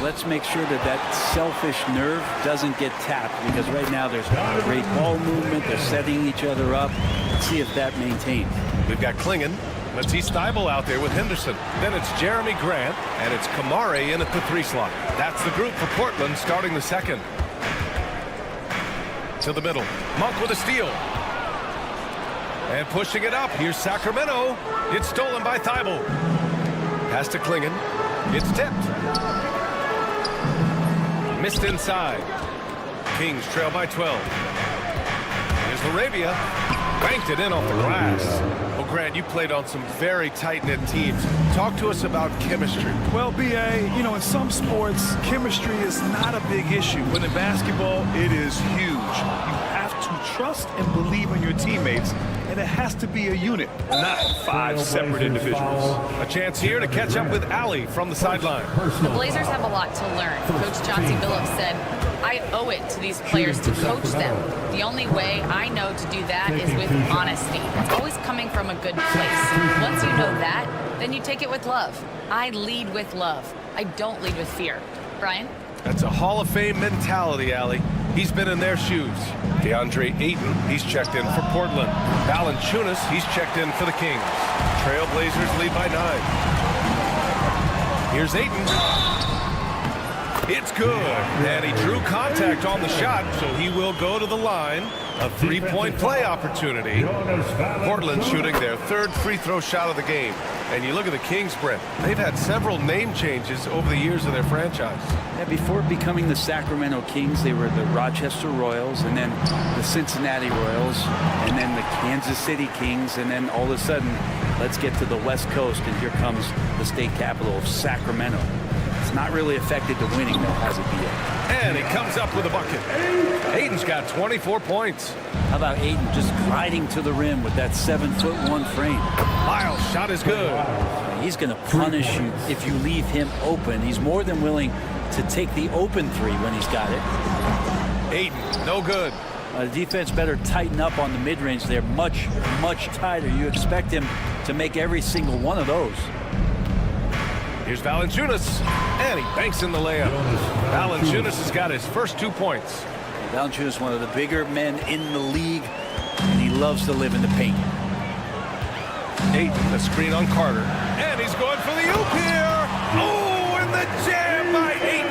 Let's make sure that that selfish nerve doesn't get tapped, because right now there's great ball movement. They're setting each other up. Let's see if that maintains. We've got Klingon. Matisse Thybulle out there with Henderson. Then it's Jeremy Grant, and it's Kamari in at the 3 slot. That's the group for Portland starting the second. To the middle. Monk with a steal. And pushing it up. Here's Sacramento. It's stolen by Thybulle. Pass to Klingon. It's tipped. Missed inside. Kings trail by 12. Here's Laravia. Banked it in off the glass. Well, Grant, you played on some very tight-knit teams. Talk to us about chemistry. Well, B.A., you know, in some sports, chemistry is not a big issue. But in basketball, it is huge. You have to trust and believe in your teammates, and it has to be a unit, not 5 separate individuals. A chance here to catch up with Allie from the sideline. The Blazers have a lot to learn. Coach Chauncey Billups said, I owe it to these players to coach them. The only way I know to do that is with honesty. It's always coming from a good place. Once you know that, then you take it with love. I lead with love. I don't lead with fear. Brian? That's a Hall of Fame mentality, Allie. He's been in their shoes. DeAndre Ayton, he's checked in for Portland. Valanciunas, he's checked in for the Kings. Trailblazers lead by 9. Here's Ayton. It's good. And he drew contact on the shot, so he will go to the line. A 3-point play opportunity. Portland shooting their 3rd free throw shot of the game. And you look at the Kings, Brent. They've had several name changes over the years of their franchise. Yeah, before becoming the Sacramento Kings, they were the Rochester Royals, and then the Cincinnati Royals, and then the Kansas City Kings, and then all of a sudden, let's get to the West Coast, and here comes the state capital of Sacramento. It's not really affected the winning, though, has it, B.A.? And he comes up with a bucket. Ayton's got 24 points. How about Ayton just gliding to the rim with that 7'1" frame? Lyle's shot is good. He's going to punish you if you leave him open. He's more than willing to take the open 3 when he's got it. Ayton, no good. The defense better tighten up on the mid-range. They're much, much tighter. You expect him to make every single one of those. Here's Valanciunas, and he banks in the layup. Valanciunas has got his first 2 points. Valanciunas is one of the bigger men in the league, and he loves to live in the paint. Ayton, the screen on Carter, and he's going for the oop here. Oh, and the jam by Ayton.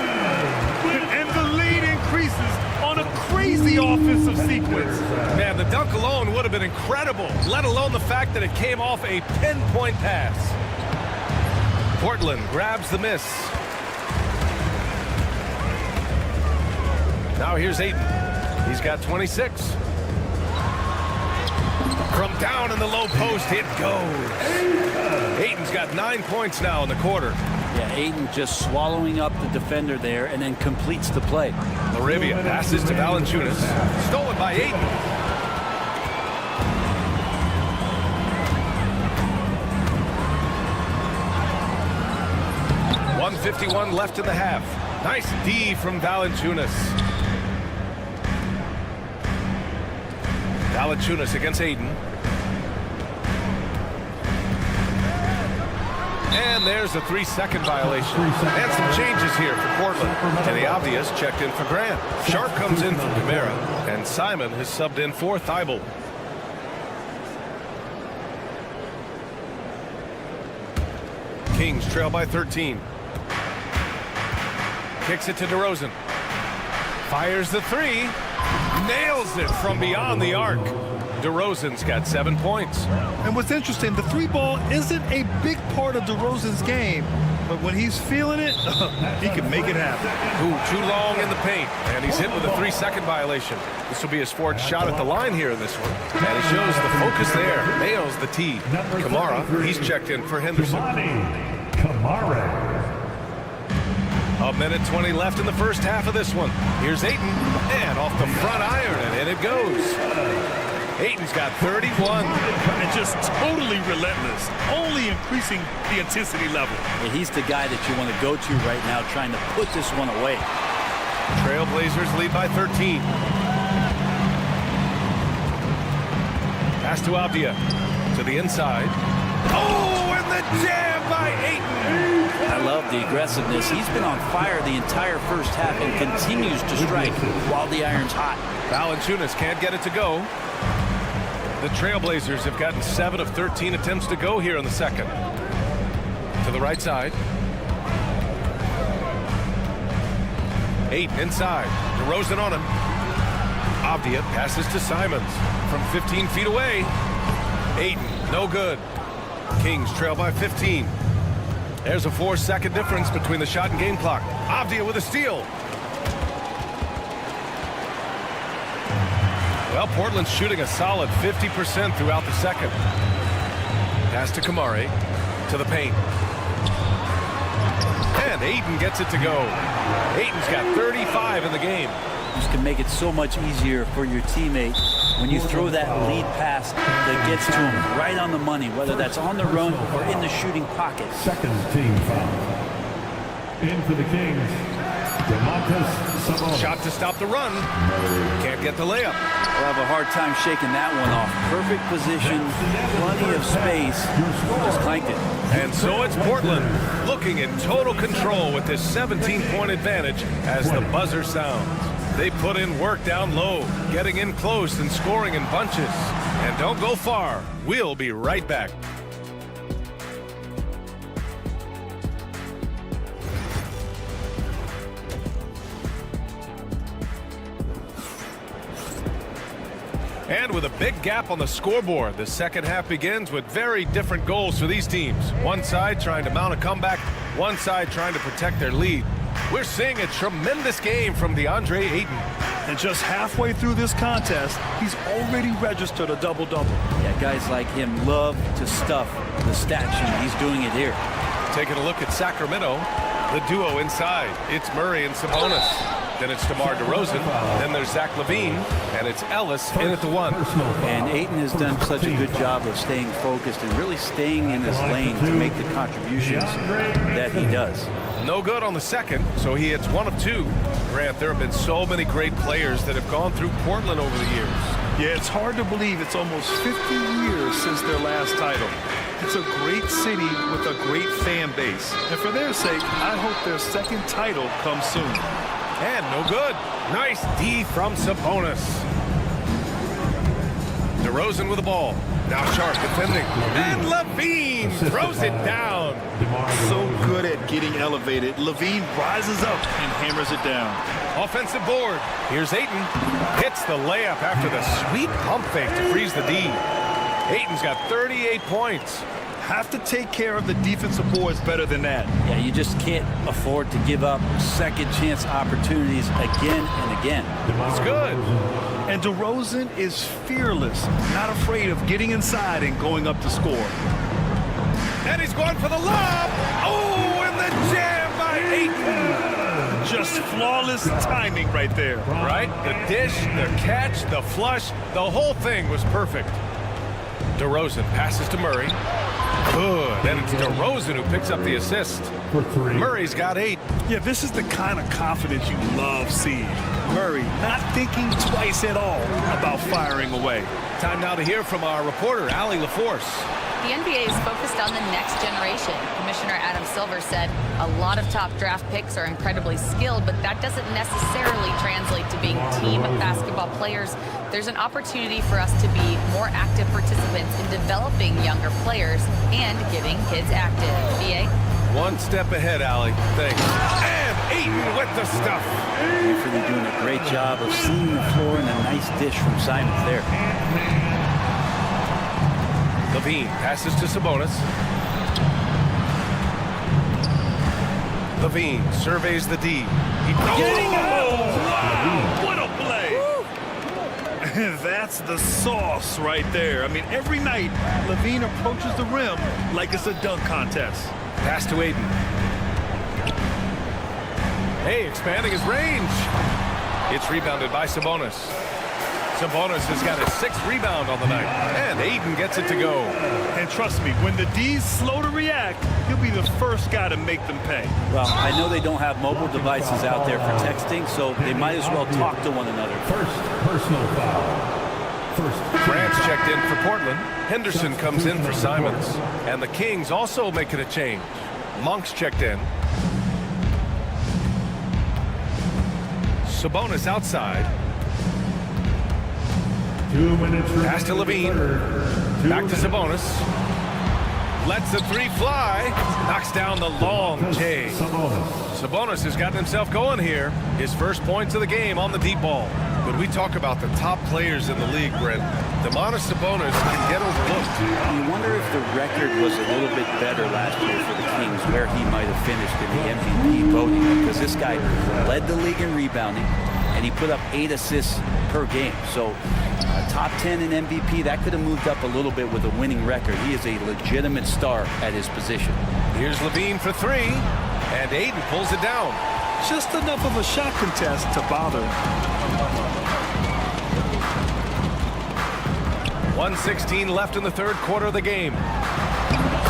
And the lead increases on a crazy offensive sequence. Man, the dunk alone would have been incredible, let alone the fact that it came off a pinpoint pass. Portland grabs the miss. Now here's Ayton. He's got 26. From down in the low post, it goes. Ayton's got 9 points now in the quarter. Yeah, Ayton just swallowing up the defender there and then completes the play. Laravia passes to Valanciunas. Stolen by Ayton. 1:51 left in the half. Nice D from Valanciunas. Valanciunas against Ayton. And there's a 3-second violation. And some changes here for Portland. Kenny Obvious checked in for Grant. Sharp comes in for Kamara. And Simon has subbed in for Thibault. Kings trail by 13. Kicks it to DeRozan. Fires the 3. Nails it from beyond the arc. DeRozan's got 7 points. And what's interesting, the 3-ball isn't a big part of DeRozan's game, but when he's feeling it, he can make it happen. Ooh, too long in the paint, and he's hit with a 3-second violation. This will be his 4th shot at the line here in this one. And he shows the focus there. Nails the tee. Kamara, he's checked in for Henderson. Kamara. A minute 20 left in the first half of this one. Here's Ayton, and off the front iron, and in it goes. Ayton's got 31. And just totally relentless, only increasing the intensity level. Yeah, he's the guy that you want to go to right now, trying to put this one away. Trailblazers lead by 13. Pass to Avdia. To the inside. Oh, and the jam by Ayton. I love the aggressiveness. He's been on fire the entire first half and continues to strike while the iron's hot. Valanciunas can't get it to go. The Trailblazers have gotten 7 of 13 attempts to go here in the second. To the right side. Ayton inside. DeRozan on him. Avdia passes to Simons from 15 feet away. Ayton, no good. Kings trail by 15. There's a 4-second difference between the shot and game clock. Avdia with a steal. Well, Portland's shooting a solid 50% throughout the second. Pass to Kamari. To the paint. And Ayton gets it to go. Ayton's got 35 in the game. This can make it so much easier for your teammate when you throw that lead pass that gets to him right on the money, whether that's on the run or in the shooting pocket. Second team foul. In for the Kings. Shot to stop the run. Can't get the layup. We'll have a hard time shaking that one off. Perfect position, plenty of space. Just clanked it. And so it's Portland looking in total control with this 17-point advantage as the buzzer sounds. They put in work down low, getting in close and scoring in bunches. And don't go far. We'll be right back. And with a big gap on the scoreboard, the second half begins with very different goals for these teams. One side trying to mount a comeback, one side trying to protect their lead. We're seeing a tremendous game from DeAndre Ayton. And just halfway through this contest, he's already registered a double-double. Yeah, guys like him love to stuff the stat sheet. He's doing it here. Taking a look at Sacramento, the duo inside. It's Murray and Sabonis. Then it's DeMar DeRozan. Then there's Zach LaVine. And it's Ellis in at the 1. And Ayton has done such a good job of staying focused and really staying in his lane to make the contributions that he does. No good on the second, so he hits 1 of 2. Grant, there have been so many great players that have gone through Portland over the years. Yeah, it's hard to believe it's almost 50 years since their last title. It's a great city with a great fan base. And for their sake, I hope their second title comes soon. And no good. Nice D from Sabonis. DeRozan with the ball. Now Sharp defending. And LaVine throws it down. So good at getting elevated. LaVine rises up and hammers it down. Offensive board. Here's Ayton. Hits the layup after the sweet pump fake to freeze the D. Ayton's got 38 points. Have to take care of the defensive boards better than that. Yeah, you just can't afford to give up second chance opportunities again and again. It's good. And DeRozan is fearless, not afraid of getting inside and going up to score. And he's going for the lob. Oh, and the jam by Ayton. Just flawless timing right there. Right? The dish, the catch, the flush, the whole thing was perfect. DeRozan passes to Murray. Good. And it's DeRozan who picks up the assist. Murray's got 8. Yeah, this is the kind of confidence you love seeing. Murray not thinking twice at all about firing away. Time now to hear from our reporter, Allie LaForce. The NBA is focused on the next generation. Commissioner Adam Silver said a lot of top draft picks are incredibly skilled, but that doesn't necessarily translate to being team basketball players. There's an opportunity for us to be more active participants in developing younger players and getting kids active. BA? One step ahead, Allie. Thanks. And Ayton with the stuff. Anthony doing a great job of seeing the floor and a nice dish from Simons there. Levine passes to Sabonis. Levine surveys the D. Wow, what a play. That's the sauce right there. I mean, every night, Levine approaches the rim like it's a dunk contest. Pass to Ayton. Hey, expanding his range. It's rebounded by Sabonis. Sabonis has got his 6th rebound on the night. And Ayton gets it to go. And trust me, when the D's slow to react, he'll be the first guy to make them pay. Well, I know they don't have mobile devices out there for texting, so they might as well talk to one another. First personal foul. Grant's checked in for Portland. Henderson comes in for Simons. And the Kings also making a change. Monk's checked in. Sabonis outside. 2 minutes. Pass to Levine. Back to Sabonis. Lets the 3 fly. Knocks down the long J. Sabonis has gotten himself going here. His first points of the game on the deep ball. When we talk about the top players in the league, Brent, Domantas Sabonis can get overlooked. You wonder if the record was a little bit better last year for the Kings, where he might have finished in the MVP voting, because this guy led the league in rebounding, and he put up 8 assists per game. So top 10 in MVP, that could have moved up a little bit with a winning record. He is a legitimate star at his position. Here's Levine for 3, and Ayton pulls it down. Just enough of a shot contest to bother. 1:16 left in the 3rd quarter of the game.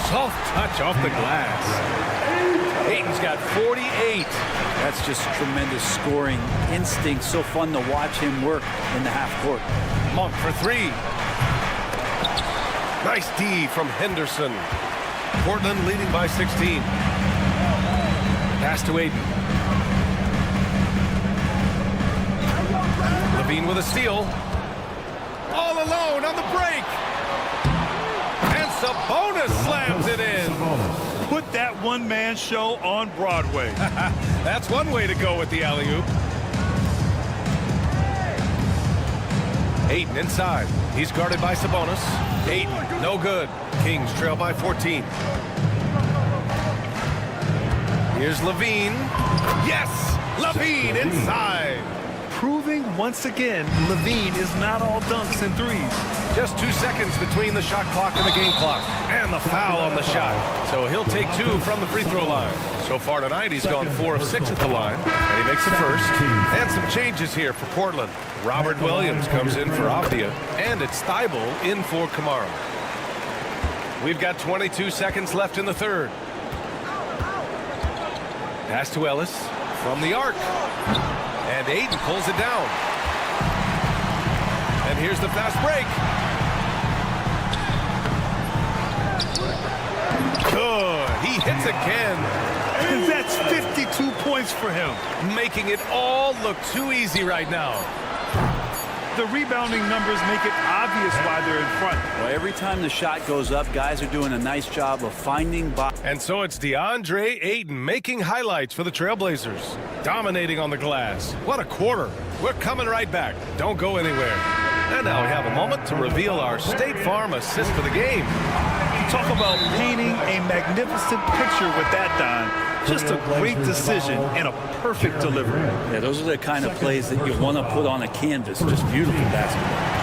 Soft touch off the glass. Ayton's got 48. That's just tremendous scoring instinct. So fun to watch him work in the half court. Monk for 3. Nice D from Henderson. Portland leading by 16. Pass to Ayton. Levine with a steal. All alone on the break. And Sabonis slams it in. Put that one-man show on Broadway. That's one way to go with the alley-oop. Ayton inside. He's guarded by Sabonis. Ayton, no good. Kings trail by 14. Here's Levine. Yes! Levine inside. Proving once again, Levine is not all dunks and threes. Just 2 seconds between the shot clock and the game clock. And the foul on the shot. So he'll take 2 from the free throw line. So far tonight, he's gone 4 of 6 at the line. And he makes the first. And some changes here for Portland. Robert Williams comes in for Avdia. And it's Thibault in for Kamara. We've got 22 seconds left in the 3rd. Pass to Ellis from the arc. And Ayton pulls it down. And here's the fast break. Good. He hits again. That's 52 points for him. Making it all look too easy right now. The rebounding numbers make it obvious why they're in front. Well, every time the shot goes up, guys are doing a nice job of finding. And so it's DeAndre Ayton making highlights for the Trailblazers. Dominating on the glass. What a quarter. We're coming right back. Don't go anywhere. And now we have a moment to reveal our State Farm assist for the game. Talk about painting a magnificent picture with that, Don. Just a great decision and a perfect delivery. Yeah, those are the kind of plays that you want to put on a canvas. Just beautiful basketball.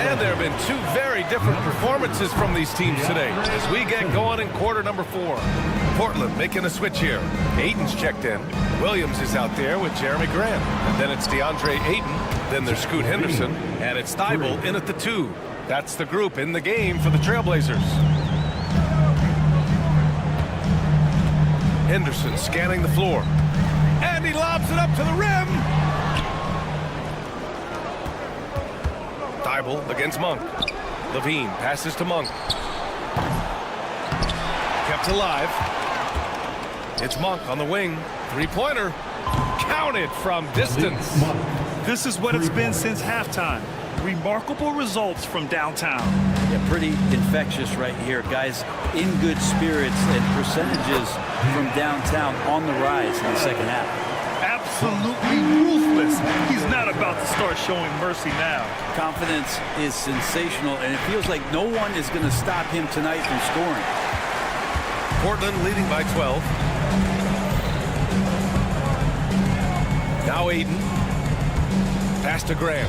And there have been 2 very different performances from these teams today as we get going in quarter number 4. Portland making a switch here. Ayton's checked in. Williams is out there with Jeremy Grant. And then it's DeAndre Ayton. Then there's Scoot Henderson. And it's Thibault in at the 2. That's the group in the game for the Trailblazers. Henderson scanning the floor. And he lobs it up to the rim. Thibault against Monk. Levine passes to Monk. Kept alive. It's Monk on the wing. Three-pointer. Counted from distance. This is what it's been since halftime. Remarkable results from downtown. Yeah, pretty infectious right here. Guys in good spirits and percentages from downtown on the rise in the second half. Absolutely ruthless. He's not about to start showing mercy now. Confidence is sensational, and it feels like no one is going to stop him tonight from scoring. Portland leading by 12. Now Aiden. Pass to Graham.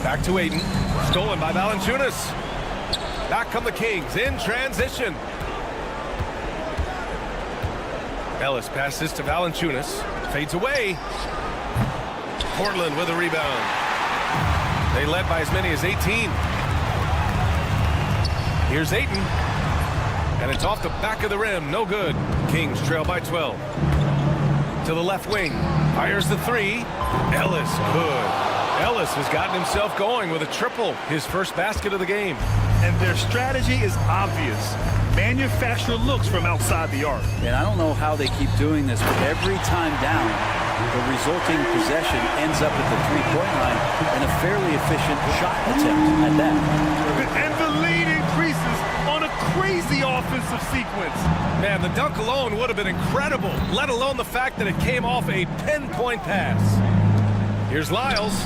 Back to Aiden. Stolen by Valanciunas. Back come the Kings in transition. Ellis passes to Valanciunas. Fades away. Portland with a rebound. They led by as many as 18. Here's Ayton. And it's off the back of the rim. No good. Kings trail by 12. To the left wing. Fires the three. Ellis good. Ellis has gotten himself going with a triple. His first basket of the game. And their strategy is obvious. Manufacture looks from outside the arc. And I don't know how they keep doing this, but every time down, the resulting possession ends up at the three-point line and a fairly efficient shot attempt at that. And the lead increases on a crazy offensive sequence. Man, the dunk alone would have been incredible, let alone the fact that it came off a pinpoint pass. Here's Lyles.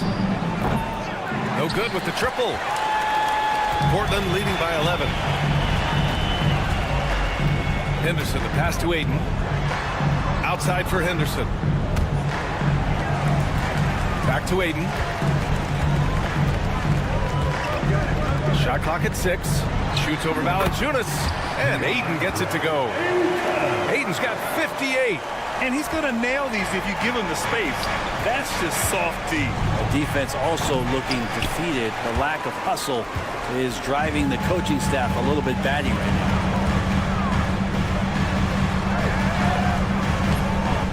No good with the triple. Portland leading by 11. Henderson, the pass to Ayton. Outside for Henderson. Back to Ayton. Shot clock at 6. Shoots over Valanciunas. And Ayton gets it to go. Ayton's got 58. And he's going to nail these if you give him the space. That's just soft D. The defense also looking defeated. The lack of hustle is driving the coaching staff a little bit batty right now.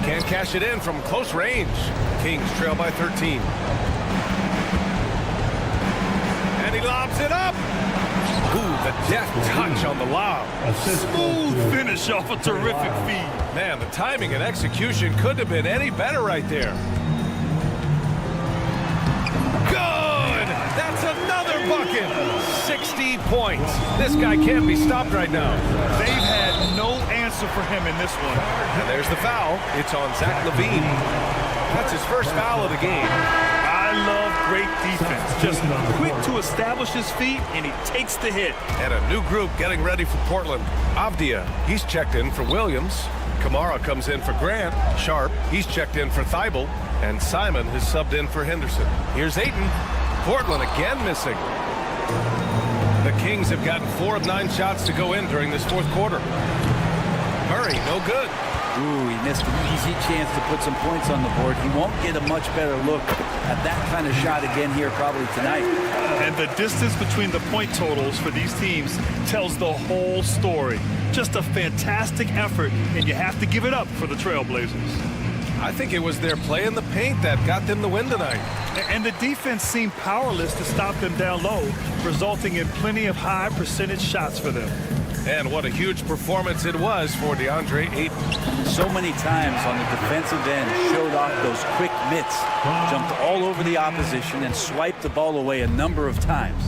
Can't cash it in from close range. Kings trail by 13. And he lobs it up. Ooh, the deft touch on the lob. Smooth finish off a terrific feed. Man, the timing and execution couldn't have been any better right there. Good! That's another bucket. 60 points. This guy can't be stopped right now. They've had no answer for him in this one. And there's the foul. It's on Zach LaVine. That's his first foul of the game. I love great defense. Just quick to establish his feet, and he takes the hit. And a new group getting ready for Portland. Avdia, he's checked in for Williams. Kamara comes in for Grant. Sharp, he's checked in for Thibault. And Simon has subbed in for Henderson. Here's Ayton. Portland again missing. The Kings have gotten 4 of 9 shots to go in during this fourth quarter. Murray, no good. Ooh, he missed an easy chance to put some points on the board. He won't get a much better look at that kind of shot again here probably tonight. And the distance between the point totals for these teams tells the whole story. Just a fantastic effort, and you have to give it up for the Trailblazers. I think it was their play in the paint that got them the win tonight. And the defense seemed powerless to stop them down low, resulting in plenty of high percentage shots for them. And what a huge performance it was for DeAndre Ayton. So many times on the defensive end, showed off those quick mitts, jumped all over the opposition and swiped the ball away a number of times.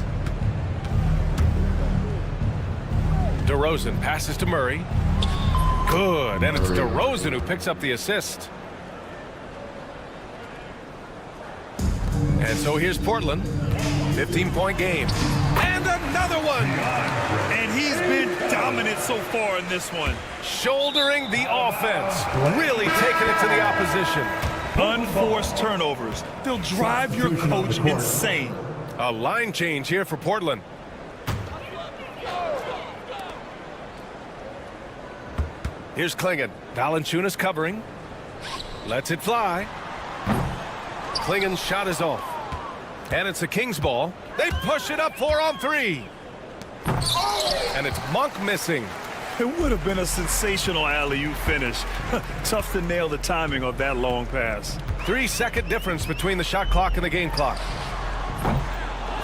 DeRozan passes to Murray. Good, and it's DeRozan who picks up the assist. And so here's Portland. 15-point game. And another one! And he's been dominant so far in this one. Shouldering the offense. Really taking it to the opposition. Unforced turnovers. They'll drive your coach insane. A line change here for Portland. Here's Klingon. Valanciunas covering. Lets it fly. Klingon's shot is off. And it's the Kings ball. They push it up 4-on-3. And it's Monk missing. It would have been a sensational alley-oop finish. Tough to nail the timing of that long pass. 3-second difference between the shot clock and the game clock.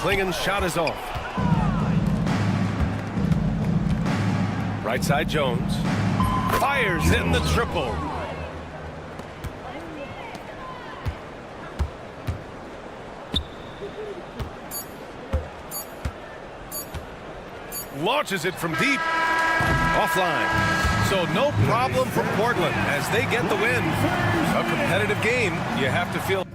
Klingen's shot is off. Right side Jones. Fires in the triple. Launches it from deep. Offline. So no problem for Portland as they get the win. A competitive game, you have to feel.